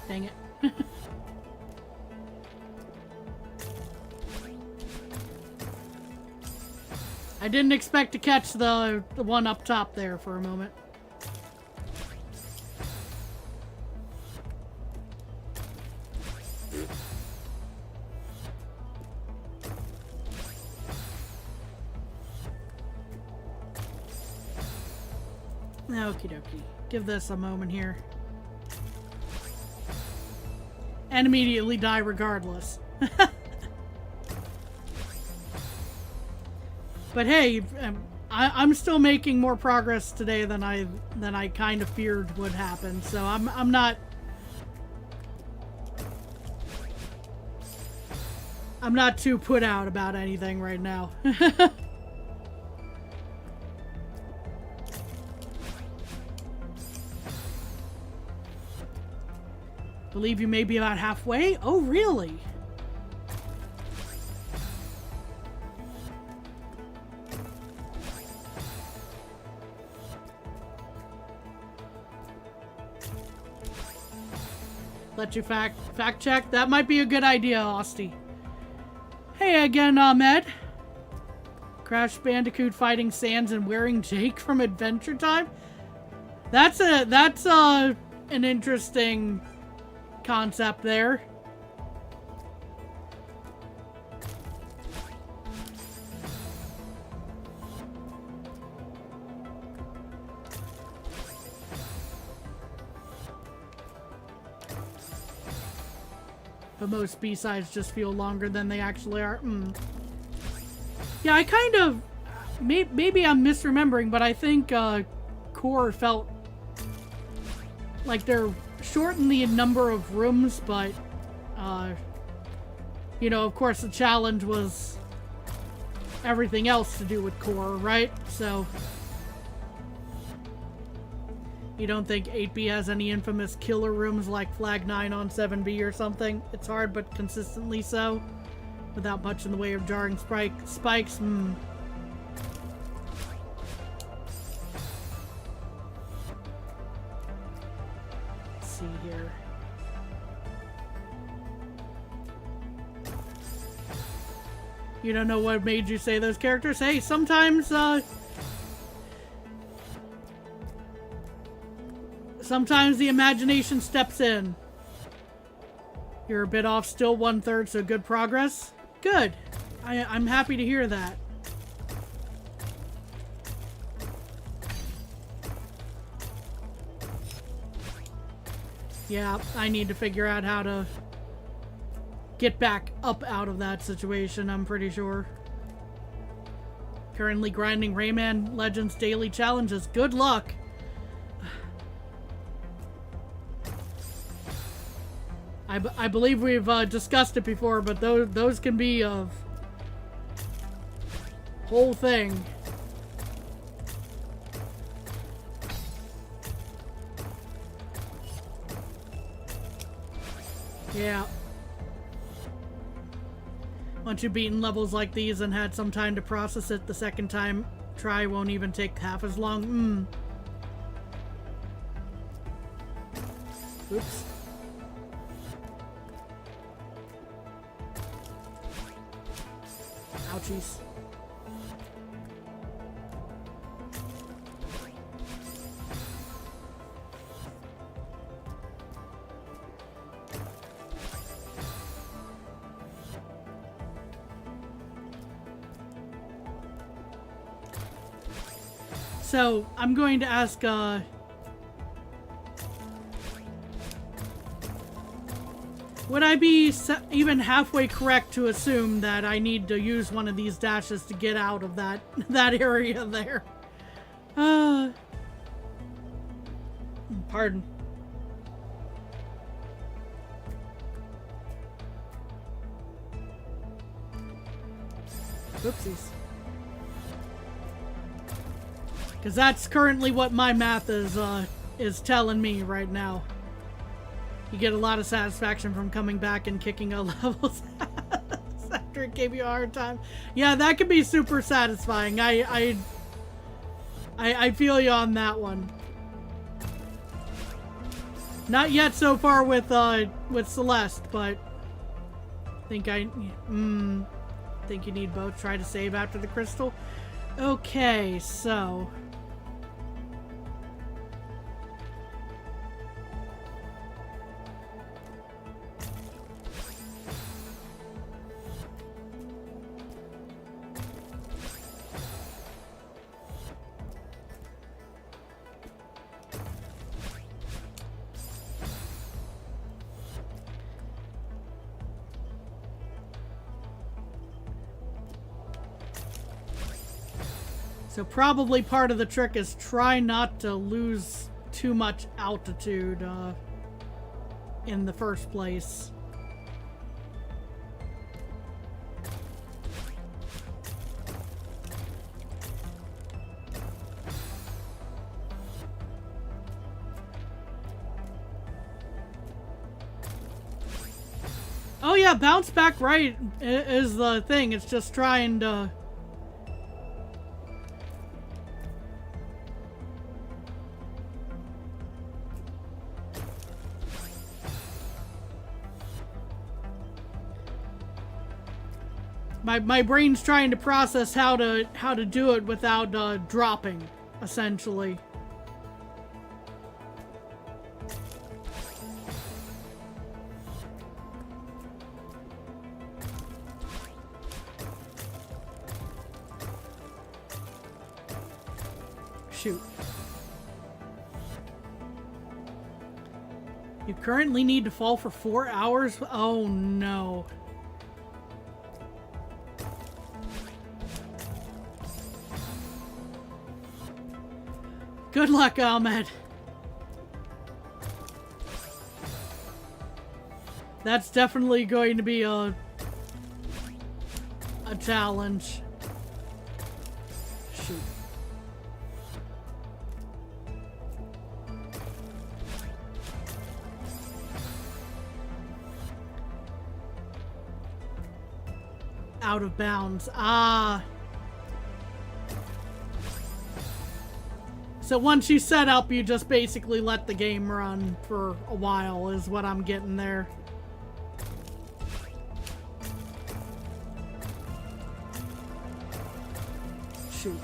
Dang it. I didn't expect to catch the one up top there for a moment. Okie dokie. Give this a moment here. And immediately die regardless. But hey, I'm still making more progress today than I kind of feared would happen. So I'm not too put out about anything right now. Believe you may be about halfway? Oh, really? Let you fact check. That might be a good idea, Austie. Hey again, Ahmed. Crash Bandicoot fighting Sans and wearing Jake from Adventure Time? That's an interesting concept there. But most B-sides just feel longer than they actually are. Yeah, I kind of... Maybe I'm misremembering, but I think Core felt like they're short in the number of rooms, but... you know, of course the challenge was everything else to do with Core, right? So... You don't think 8B has any infamous killer rooms like Flag 9 on 7B or something? It's hard, but consistently so. Without much in the way of jarring spikes. Let's see here. You don't know what made you say those characters? Hey, sometimes, Sometimes the imagination steps in. You're a bit off, still 1/3, so good progress. Good. I'm happy to hear that. Yeah, I need to figure out how to get back up out of that situation, I'm pretty sure. Currently grinding Rayman Legends daily challenges. Good luck! I believe we've discussed it before, but those can be a whole thing. Yeah. Once you've beaten levels like these and had some time to process it, the second time try won't even take half as long. Oops. Ouchies. So, I'm going to ask, would I be even halfway correct to assume that I need to use one of these dashes to get out of that area there? Pardon. Oopsies. Because that's currently what my math is telling me right now. You get a lot of satisfaction from coming back and kicking a level's ass after it gave you a hard time. Yeah, that could be super satisfying. I feel you on that one. Not yet so far with Celeste, but I think think you need both. Try to save after the crystal. Okay, so probably part of the trick is try not to lose too much altitude in the first place. Oh yeah, bounce back right is the thing. It's just trying to... My brain's trying to process how to do it without dropping, essentially. Shoot. You currently need to fall for 4 hours? Oh no. Good luck, Ahmed. That's definitely going to be a challenge. Shoot. Out of bounds. Ah. So once you set up, you just basically let the game run for a while, is what I'm getting there. Shoot.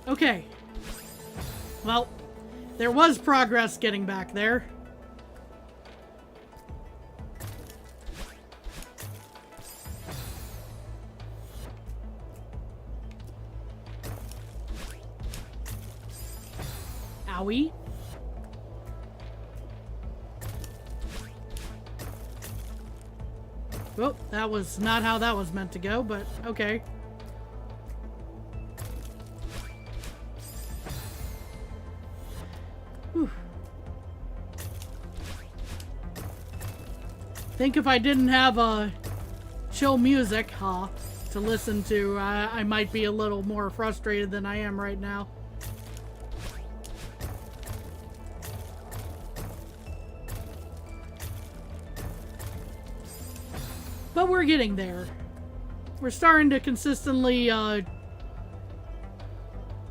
Okay. Well, there was progress getting back there. Owie. Well, that was not how that was meant to go, but okay. Whew. Think if I didn't have chill music, to listen to, I might be a little more frustrated than I am right now. But we're getting there. We're starting to consistently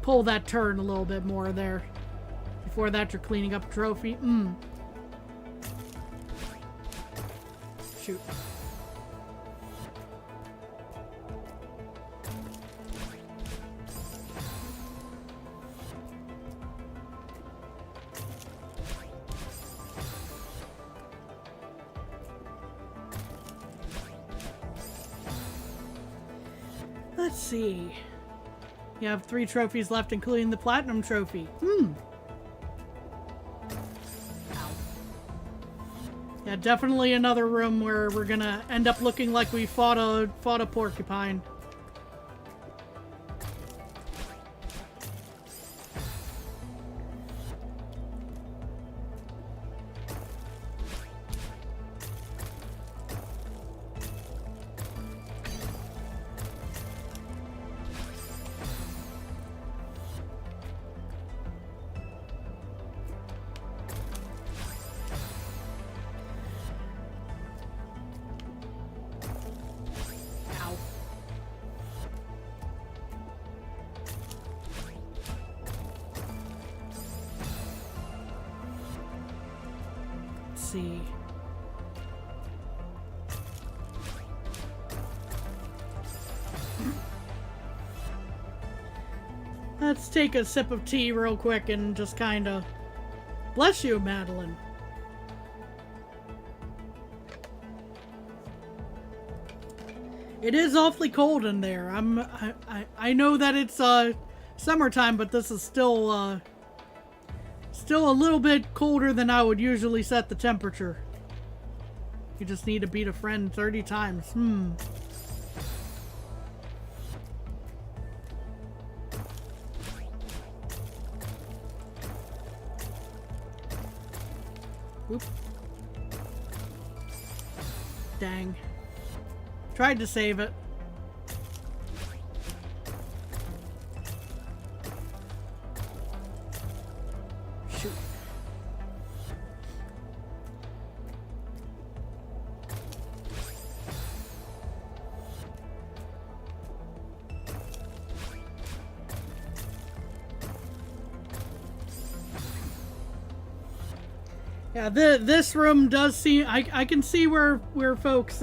pull that turn a little bit more there. Before that, you're cleaning up a trophy. Shoot. Let's see. You have 3 trophies left, including the platinum trophy. Ow. Yeah, definitely another room where we're gonna end up looking like we fought a porcupine. See. Let's take a sip of tea real quick and just kind of... Bless you, Madeline. It is awfully cold in there. I know that it's summertime, but this is still a little bit colder than I would usually set the temperature. You just need to beat a friend 30 times. Oop. Dang. Tried to save it. Shoot. Yeah, this room does seem... I can see where folks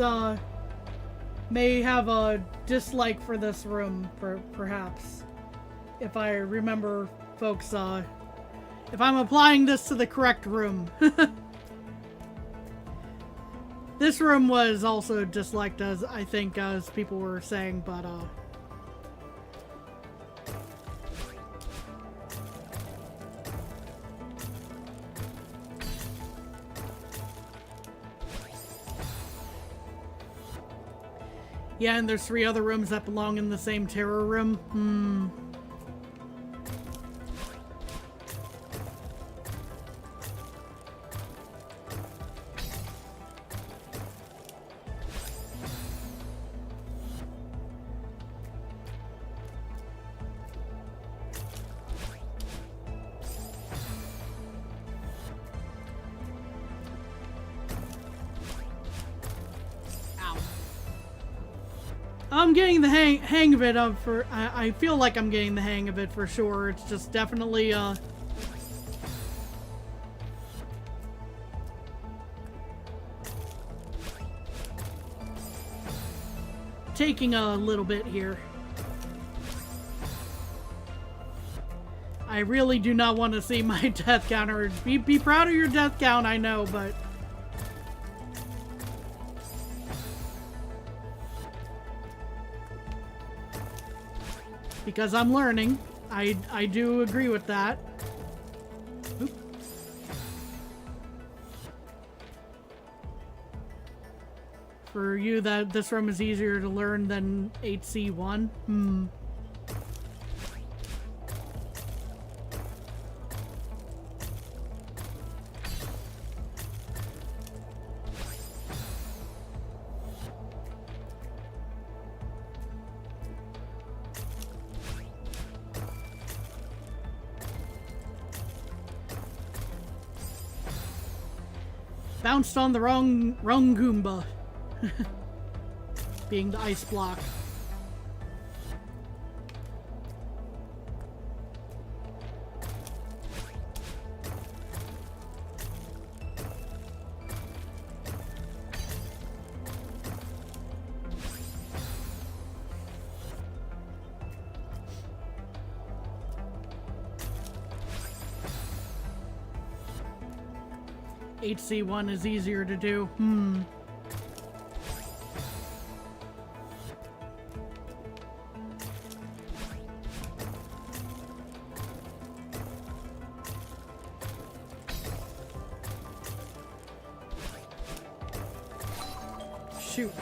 may have a dislike for this room, perhaps. If I remember folks, if I'm applying this to the correct room. This room was also disliked, as I think, as people were saying, but yeah, and there's 3 other rooms that belong in the same terror room. I'm getting the hang of it. I feel like I'm getting the hang of it for sure. It's just definitely taking a little bit here. I really do not want to see my death counter. Be proud of your death count, I know, but... Because I'm learning. I do agree with that. Oop. For you, that this room is easier to learn than 8C1? Bounced on the wrong Goomba. Being the ice block. HC1 is easier to do. Shoot.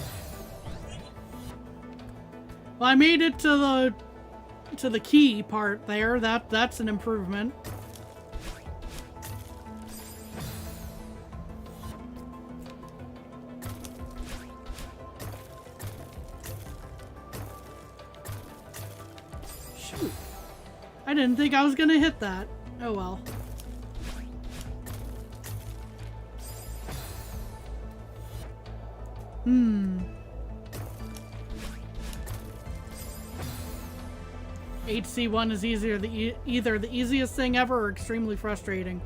Well, I made it to the key part there. That's an improvement. Shoot. I didn't think I was gonna hit that. Oh well. HC1 is either the easiest thing ever or extremely frustrating.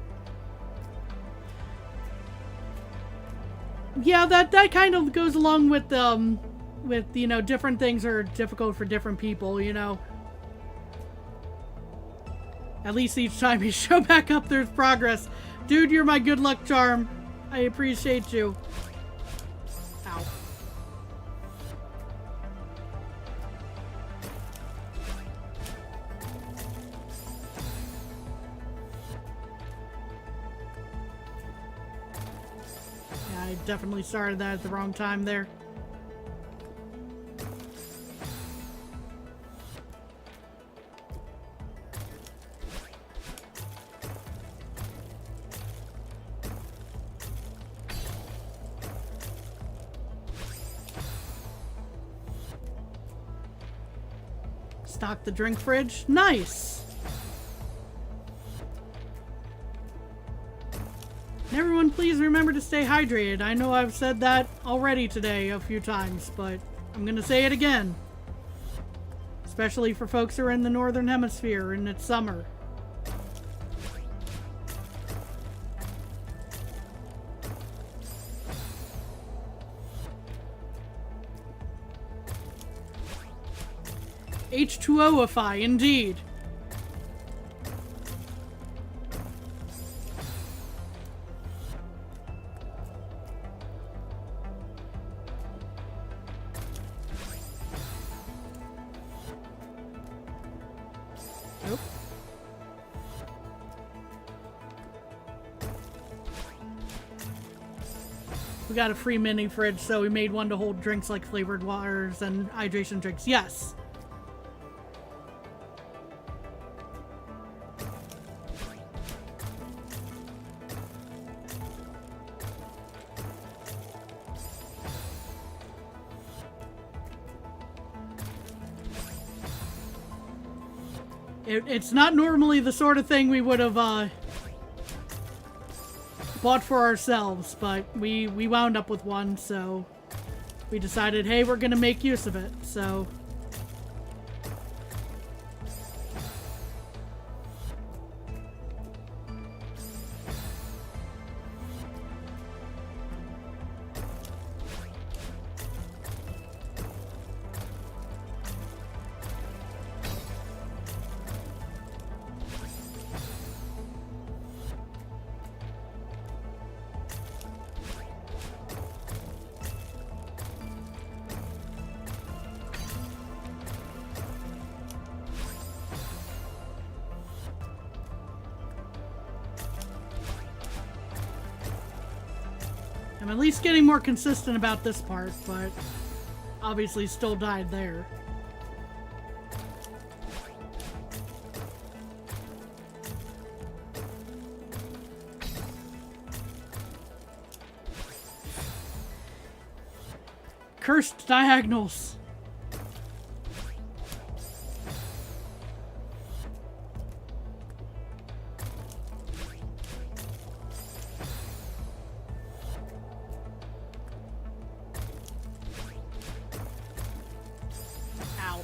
Yeah, that kind of goes along with you know, different things are difficult for different people, you know. At least each time you show back up, there's progress. Dude, you're my good luck charm. I appreciate you. Ow. Yeah, I definitely started that at the wrong time there. Stock the drink fridge. Nice! And everyone, please remember to stay hydrated. I know I've said that already today a few times, but I'm gonna say it again. Especially for folks who are in the Northern Hemisphere and it's summer. H2Oify, indeed. Nope. We got a free mini fridge, so we made one to hold drinks like flavored waters and hydration drinks. Yes. It's not normally the sort of thing we would have bought for ourselves, but we wound up with one, so we decided, hey, we're gonna make use of it, so... I'm at least getting more consistent about this part, but obviously still died there. Cursed diagonals. Ow.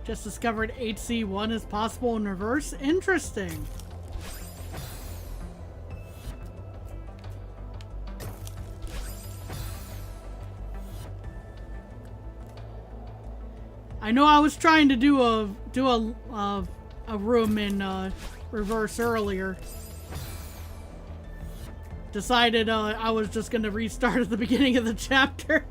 Just discovered HC1 is possible in reverse. Interesting. I know I was trying to do a room in reverse earlier. Decided I was just gonna restart at the beginning of the chapter.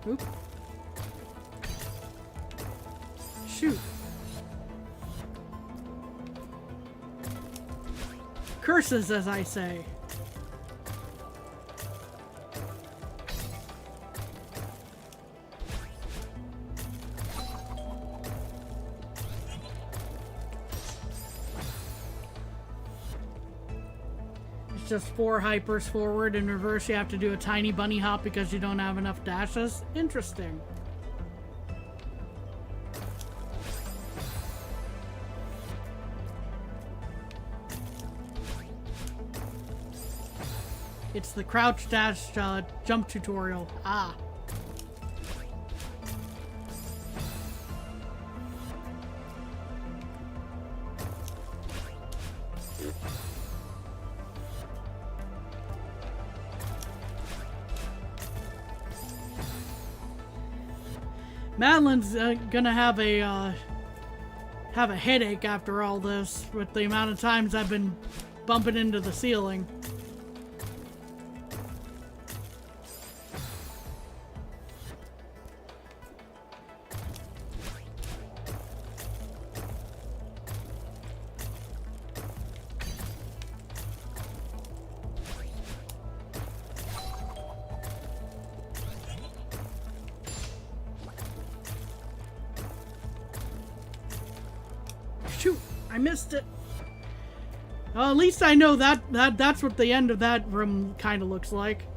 Oop. Shoot. Curses, as I say. It's just 4 hypers forward. In reverse, you have to do a tiny bunny hop because you don't have enough dashes. Interesting. It's the crouch dash jump tutorial. Ah. Madeline's gonna have a headache after all this with the amount of times I've been bumping into the ceiling. Shoot, I missed it. Well, at least I know that's what the end of that room kind of looks like.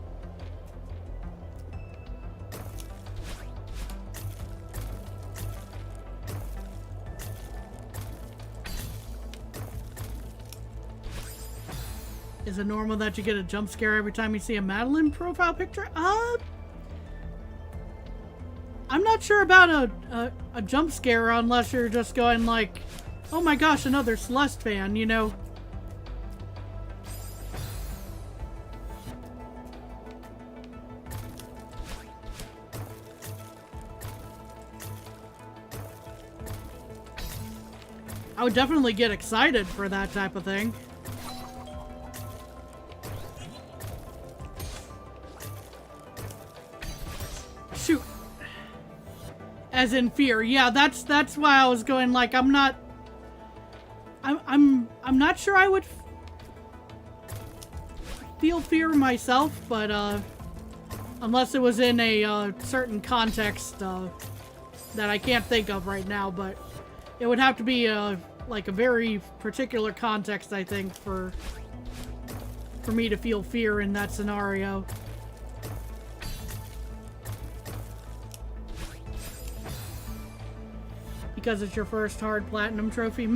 Is it normal that you get a jump scare every time you see a Madeline profile picture? I'm not sure about a jump scare unless you're just going like, oh my gosh, another Celeste fan, you know. I would definitely get excited for that type of thing. Shoot. As in fear. Yeah, that's why I was going like I'm not sure I would feel fear myself, but unless it was in a certain context that I can't think of right now, but it would have to be like a very particular context, I think, for me to feel fear in that scenario. Because it's your first hard platinum trophy?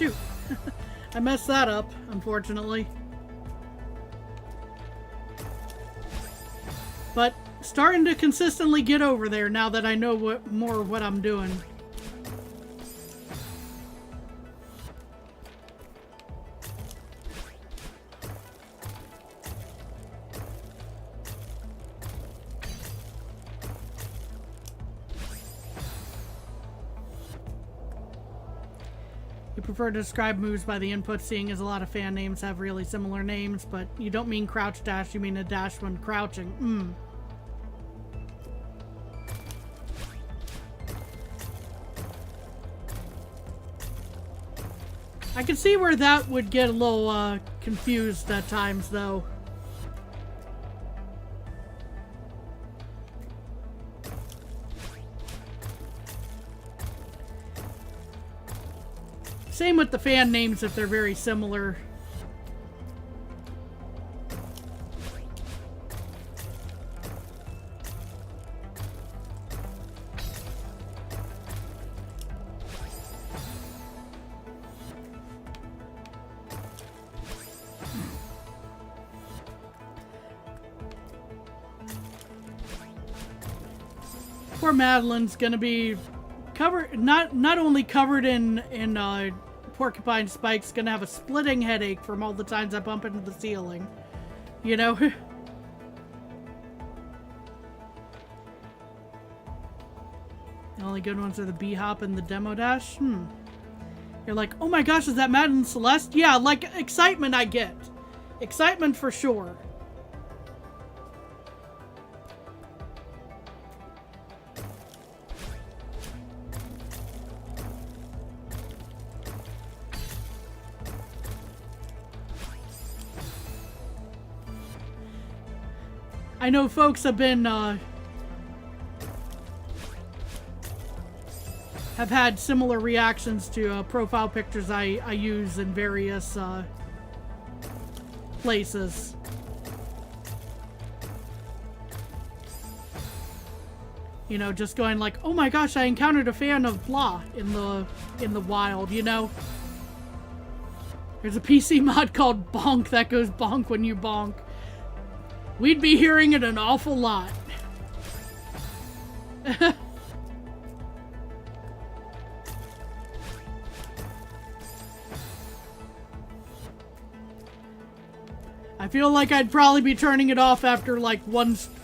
shoot. I messed that up, unfortunately. But starting to consistently get over there now that I know more what I'm doing. You prefer to describe moves by the input, seeing as a lot of fan names have really similar names, but you don't mean crouch dash, you mean a dash when crouching. I can see where that would get a little confused at times, though. Same with the fan names if they're very similar. Poor Madeline's gonna be covered, not only covered in porcupine spikes, gonna have a splitting headache from all the times I bump into the ceiling. You know? The only good ones are the B-hop and the demo dash. You're like, oh my gosh, is that Madeline Celeste? Yeah, like, excitement I get. Excitement for sure. I know folks have been, have had similar reactions to profile pictures I use in various places. You know, just going like, oh my gosh, I encountered a fan of blah in the wild, you know? There's a PC mod called Bonk that goes bonk when you bonk. We'd be hearing it an awful lot. I feel like I'd probably be turning it off after like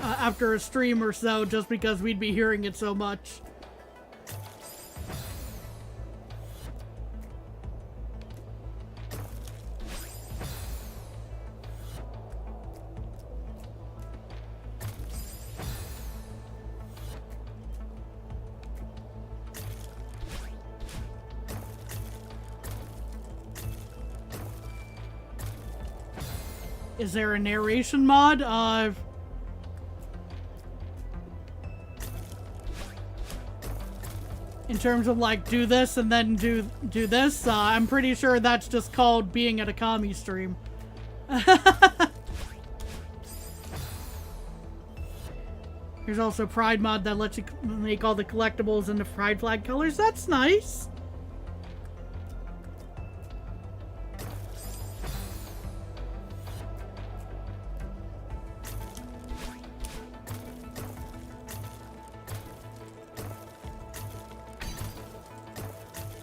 after a stream or so, just because we'd be hearing it so much. Is there a narration mod? In terms of like do this and then do this, I'm pretty sure that's just called being at a commie stream. There's also Pride mod that lets you make all the collectibles in the Pride flag colors. That's nice.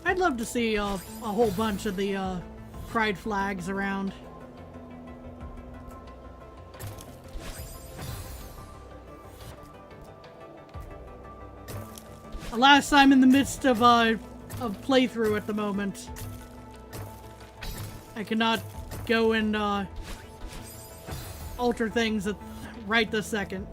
I'd love to see a whole bunch of the Pride flags around. Alas, I'm in the midst of playthrough at the moment. I cannot go and alter things right this second.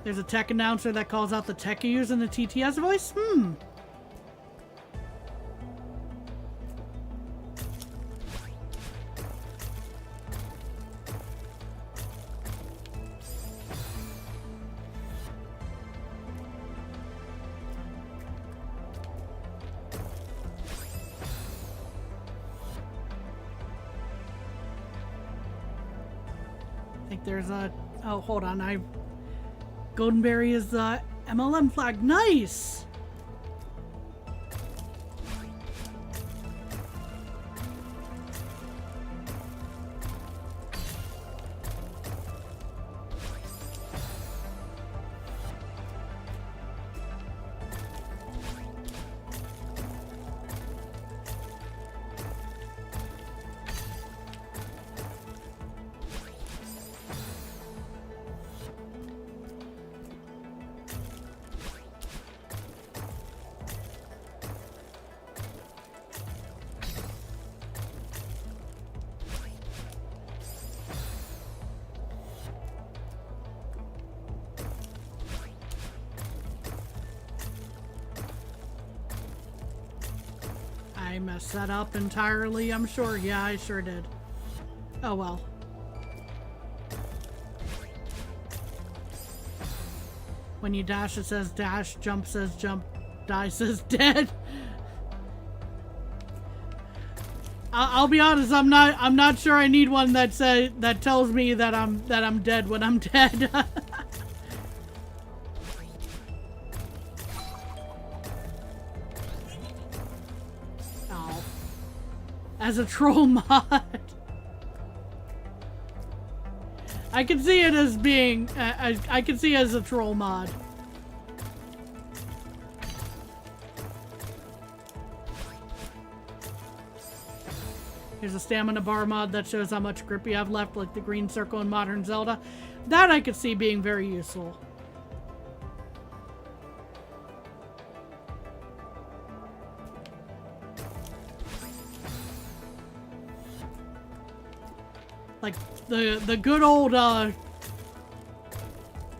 There's a tech announcer that calls out the tech you use in the TTS voice? I think there's a... Oh, hold on. Goldenberry is MLM flag, nice! I messed that up entirely, I'm sure. Yeah, I sure did. Oh well. When you dash, it says dash, jump says jump, die says dead. I'll be honest, I'm not sure I need one that tells me that I'm dead when I'm dead. As a troll mod. I can see it as being, I can see it as a troll mod. Here's a stamina bar mod that shows how much grip you have left, like the green circle in Modern Zelda. That I could see being very useful. Like the good old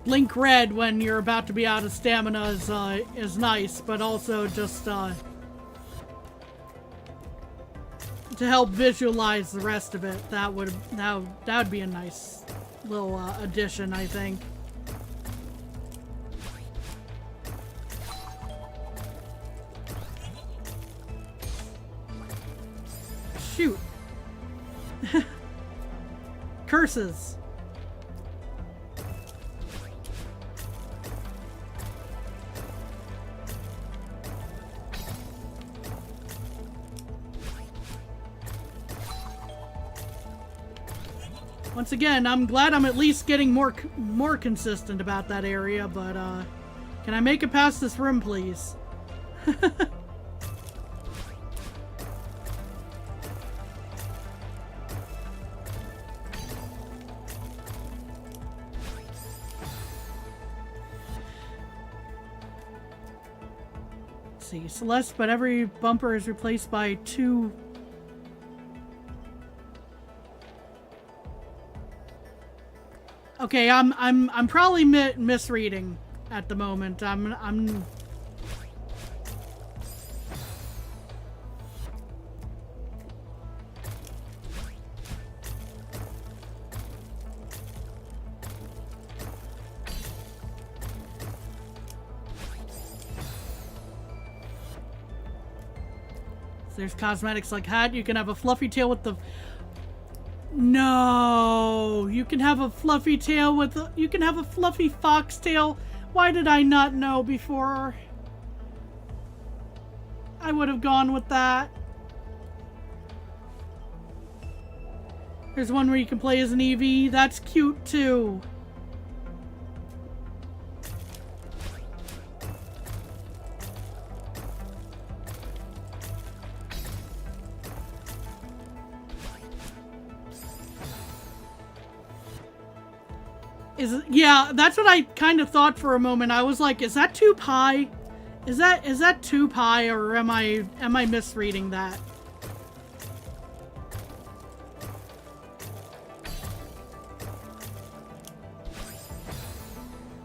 Blink Red when you're about to be out of stamina is nice, but also just to help visualize the rest of it. That would be a nice little addition, I think. Shoot. Curses. Once again, I'm glad I'm at least getting more consistent about that area, but can I make it past this room, please? See, Celeste, but every bumper is replaced by 2. Okay, I'm probably misreading at the moment. I'm There's cosmetics like hat. You can have a fluffy tail with the... No! You can have a fluffy tail with the... You can have a fluffy foxtail. Why did I not know before? I would have gone with that. There's one where you can play as an Eevee. That's cute too. Yeah, that's what I kind of thought for a moment. I was like, is that too pie? Is that too pie, or am I misreading that?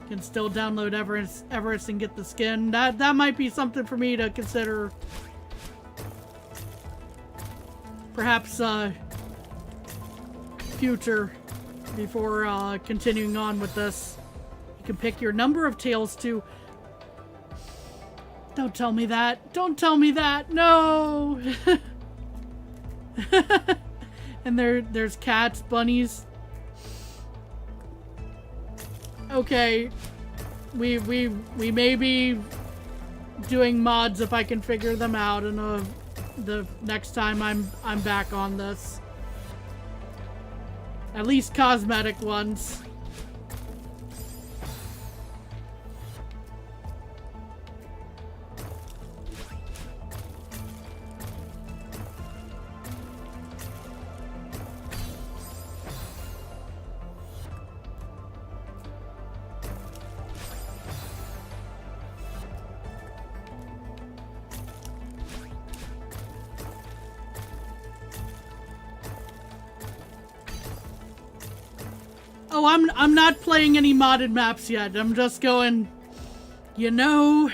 Can still download Everest and get the skin. That might be something for me to consider. Perhaps future. Before continuing on with this. You can pick your number of tails to... Don't tell me that. Don't tell me that. No! And there's cats, bunnies. Okay. we may be doing mods if I can figure them out, and the next time I'm back on this. At least cosmetic ones. Oh, I'm not playing any modded maps yet. I'm just going, you know,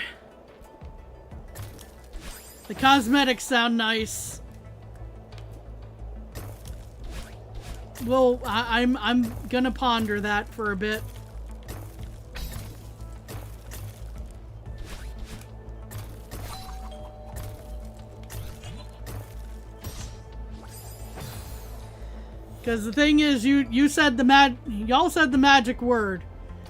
the cosmetics sound nice. Well, I'm gonna ponder that for a bit. Because the thing is, you said y'all said the magic word.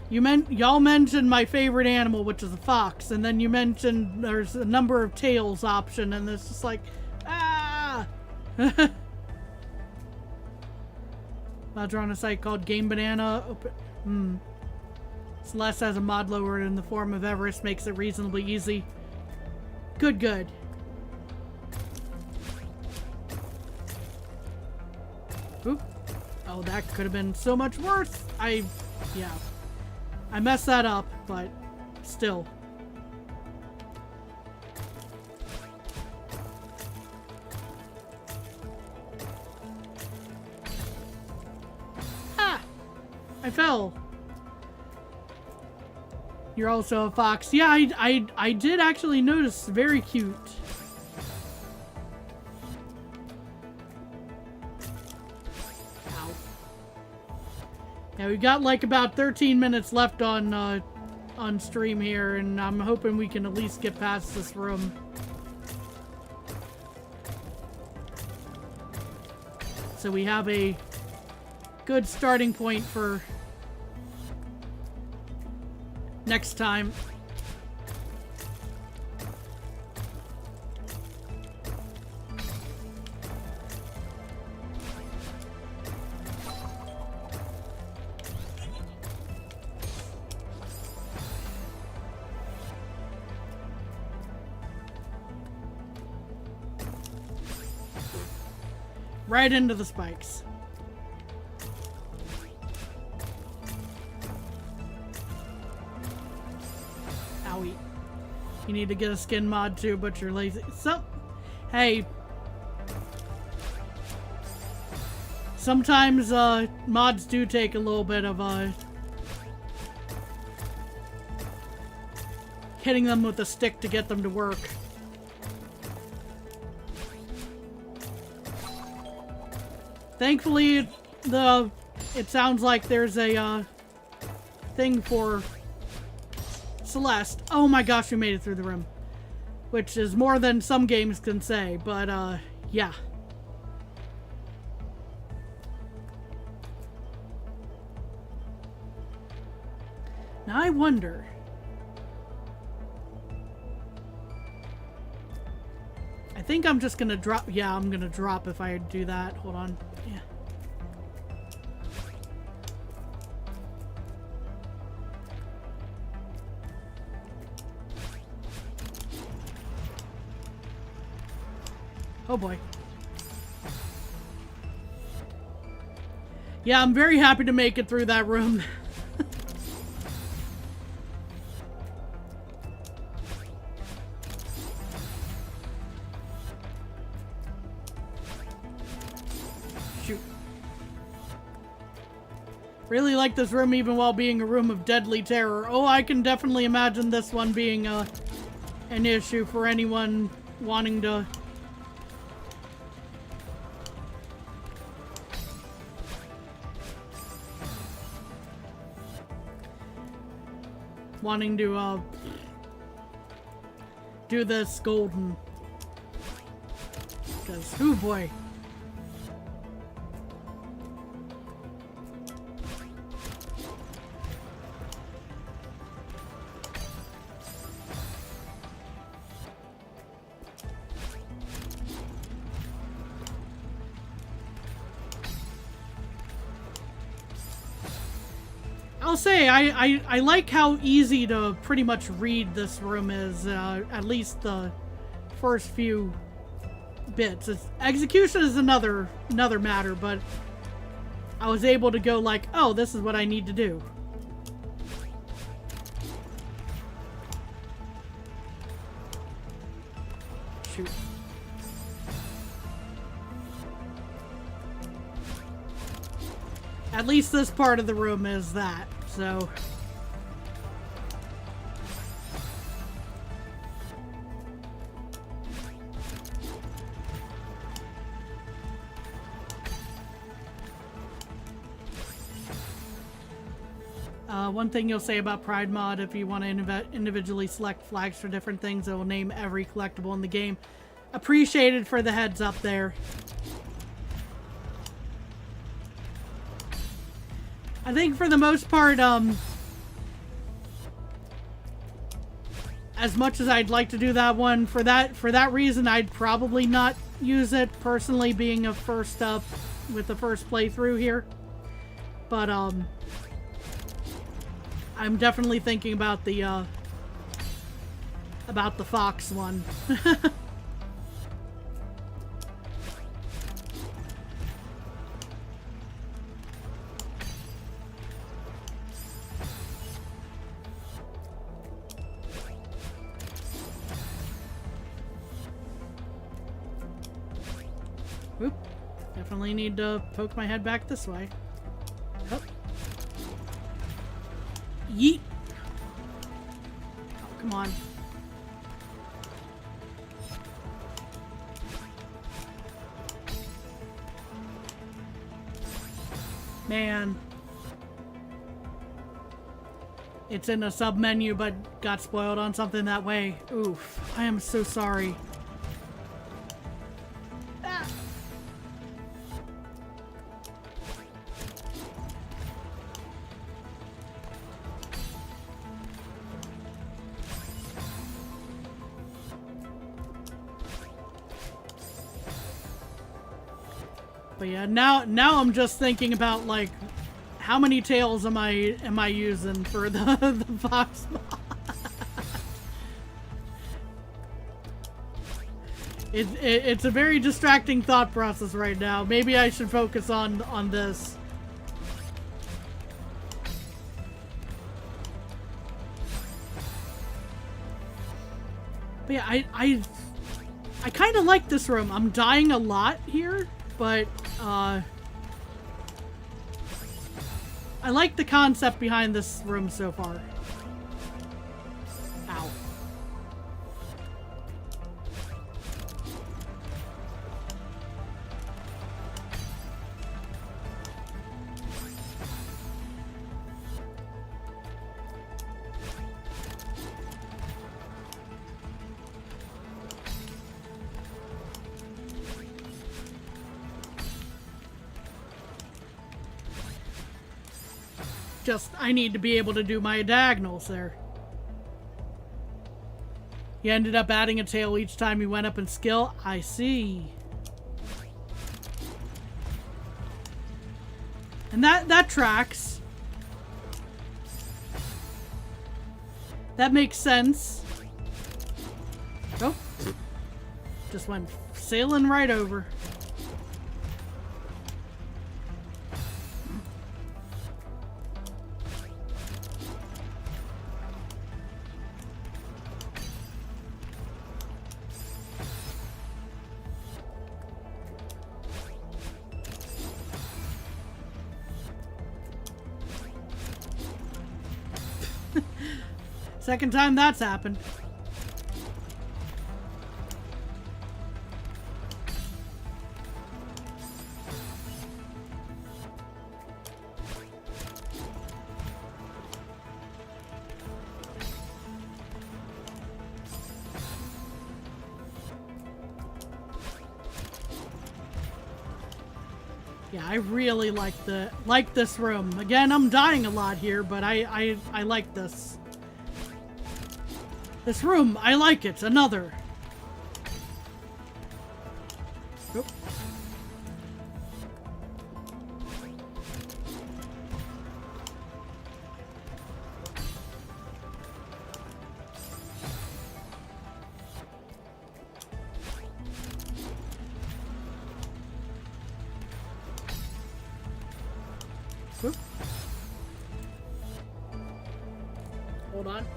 Y'all mentioned my favorite animal, which is a fox, and then you mentioned there's a number of tails option, and it's just like, ah. Mods are on a site called Game Banana. Celeste has a mod lowered in the form of Everest, makes it reasonably easy. Good. Oop. Oh, that could have been so much worse. Yeah. I messed that up, but still. Ah! I fell. You're also a fox. Yeah, I did actually notice. Very cute. Yeah, we got like about 13 minutes left on stream here, and I'm hoping we can at least get past this room. So we have a good starting point for next time. Right into the spikes. Owie. You need to get a skin mod too, but you're lazy. So, hey. Sometimes mods do take a little bit of hitting them with a stick to get them to work. Thankfully, it sounds like there's a thing for Celeste. Oh my gosh, we made it through the room. Which is more than some games can say, but yeah. Now I wonder. I think I'm just gonna drop. Yeah, I'm gonna drop if I do that. Hold on. Yeah. Oh boy. Yeah, I'm very happy to make it through that room. Really like this room even while being a room of deadly terror. Oh, I can definitely imagine this one being an issue for anyone wanting to... do this golden. Because, oh boy. I'll say I like how easy to pretty much read this room is, at least the first few bits. Execution is another matter, but I was able to go like, oh, this is what I need to do. Shoot. At least this part of the room is that, so. One thing you'll say about Pride Mod, if you want to individually select flags for different things, it will name every collectible in the game. Appreciated for the heads up there. I think for the most part, as much as I'd like to do that one, for that reason, I'd probably not use it personally, being a first up with the first playthrough here. But I'm definitely thinking about the Fox one. Oop. Definitely need to poke my head back this way. Oh. Yeet. Oh, come on. Man. It's in a sub menu, but got spoiled on something that way. Oof. I am so sorry. Ah. But yeah, now I'm just thinking about like how many tails am I using for the Fox mod? It's a very distracting thought process right now. Maybe I should focus on this. But yeah, I kind of like this room. I'm dying a lot here, but I like the concept behind this room so far. Ow. Just, I need to be able to do my diagonals there. He ended up adding a tail each time he went up in skill. I see. And that tracks. That makes sense. Oh. Just went sailing right over. Second time that's happened. Yeah, I really like this room. Again, I'm dying a lot here, but I like this. This room, I like it. Another. Oop.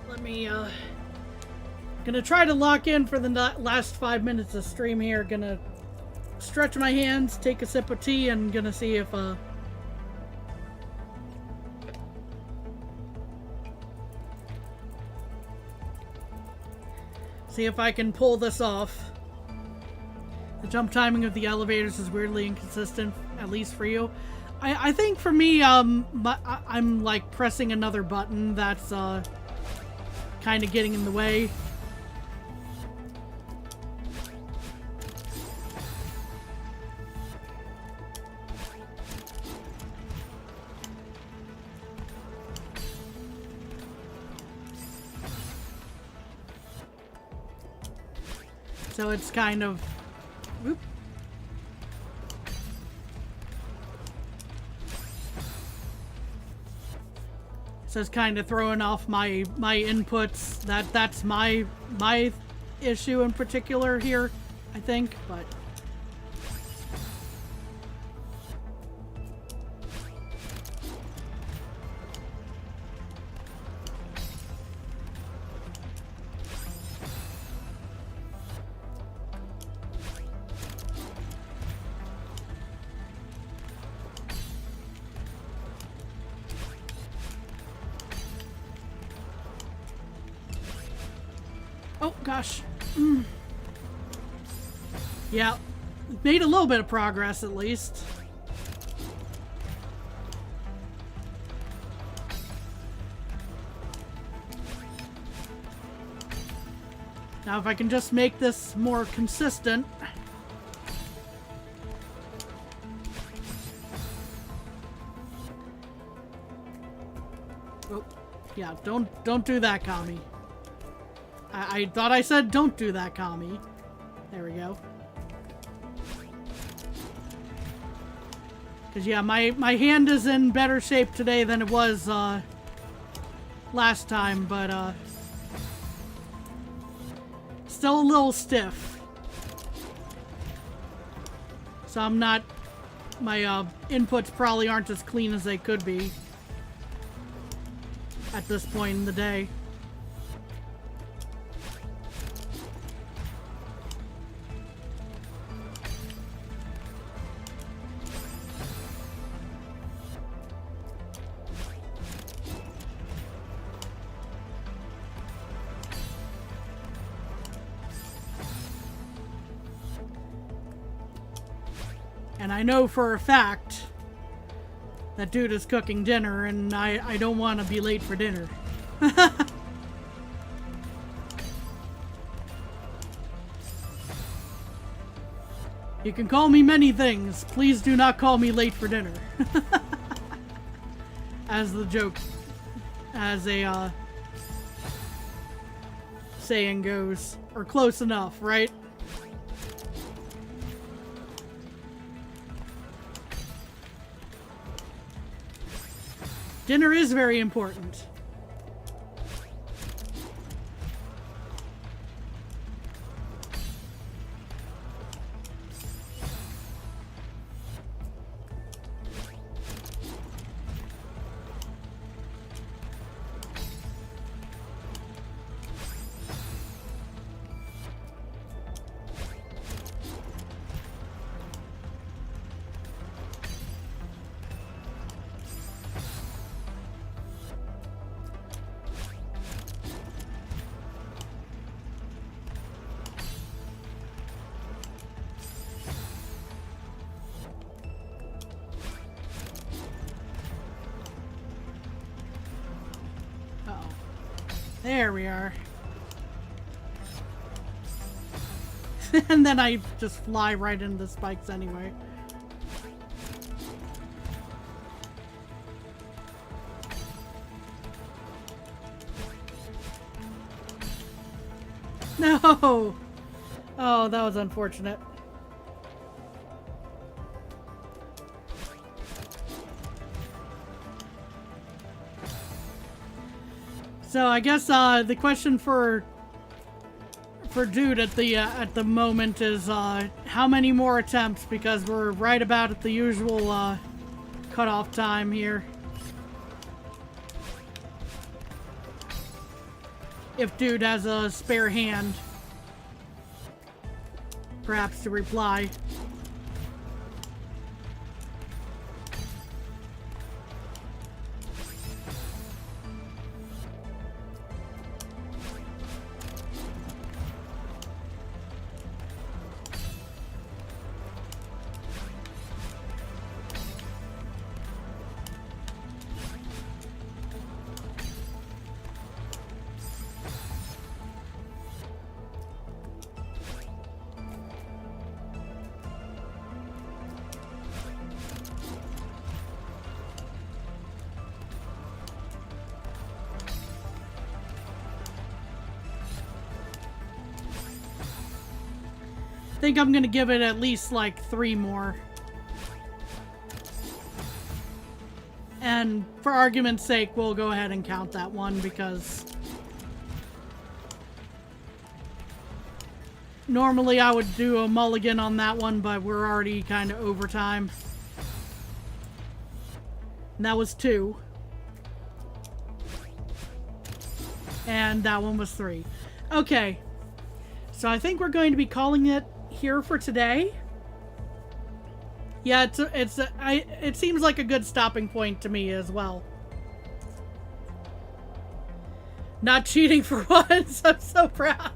Let me, gonna try to lock in for the last 5 minutes of stream here. Gonna stretch my hands, take a sip of tea, and gonna see if, see if I can pull this off. The jump timing of the elevators is weirdly inconsistent, at least for you. I think for me, I'm like pressing another button that's kind of getting in the way. So it's kind of... Whoop. So it's kind of throwing off my inputs. That's my issue in particular here, I think, but... Oh, gosh. Yeah, made a little bit of progress, at least. Now, if I can just make this more consistent... Oh, yeah, don't do that, Kami. I thought I said don't do that, Kami. There we go. Because, yeah, my hand is in better shape today than it was last time, but still a little stiff. So I'm not... My inputs probably aren't as clean as they could be at this point in the day. And I know for a fact that dude is cooking dinner, and I don't want to be late for dinner. You can call me many things. Please do not call me late for dinner. As the joke, as a saying goes. Or close enough, right? Dinner is very important. There we are. And then I just fly right into the spikes anyway. No! Oh, that was unfortunate. So I guess the question for Dude at the moment is how many more attempts, because we're right about at the usual cutoff time here. if dude has a spare hand, perhaps to reply. I think I'm gonna give it at least like 3 more. And for argument's sake, we'll go ahead and count that one because normally I would do a mulligan on that one, but we're already kind of over time. And that was 2. And that one was 3. Okay. So I think we're going to be calling it here for today. Yeah, it seems like a good stopping point to me as well. Not cheating for once. I'm so proud.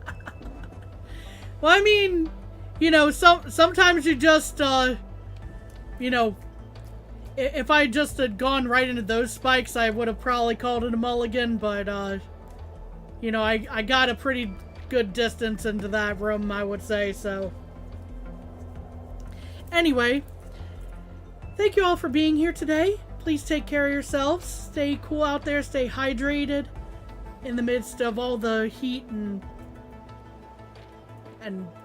Well, I mean, you know, sometimes you just, you know, if I just had gone right into those spikes, I would have probably called it a mulligan, but, you know, I got a pretty good distance into that room, I would say, so. Anyway, thank you all for being here today. Please take care of yourselves. Stay cool out there. Stay hydrated in the midst of all the heat and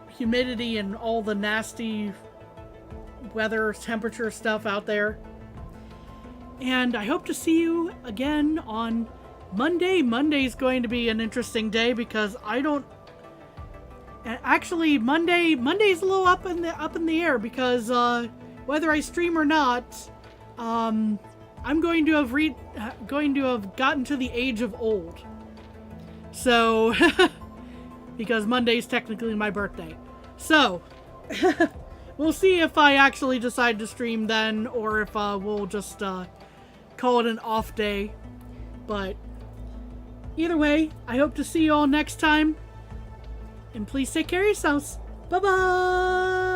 humidity and all the nasty weather, temperature stuff out there. And I hope to see you again on Monday. Monday's going to be an interesting day because I don't... Actually, Monday's a little up in the air because whether I stream or not, I'm going to have gotten to the age of old. So, because Monday's technically my birthday. So, we'll see if I actually decide to stream then, or if we'll just call it an off day. But either way, I hope to see you all next time. And please take care of yourselves. Bye-bye!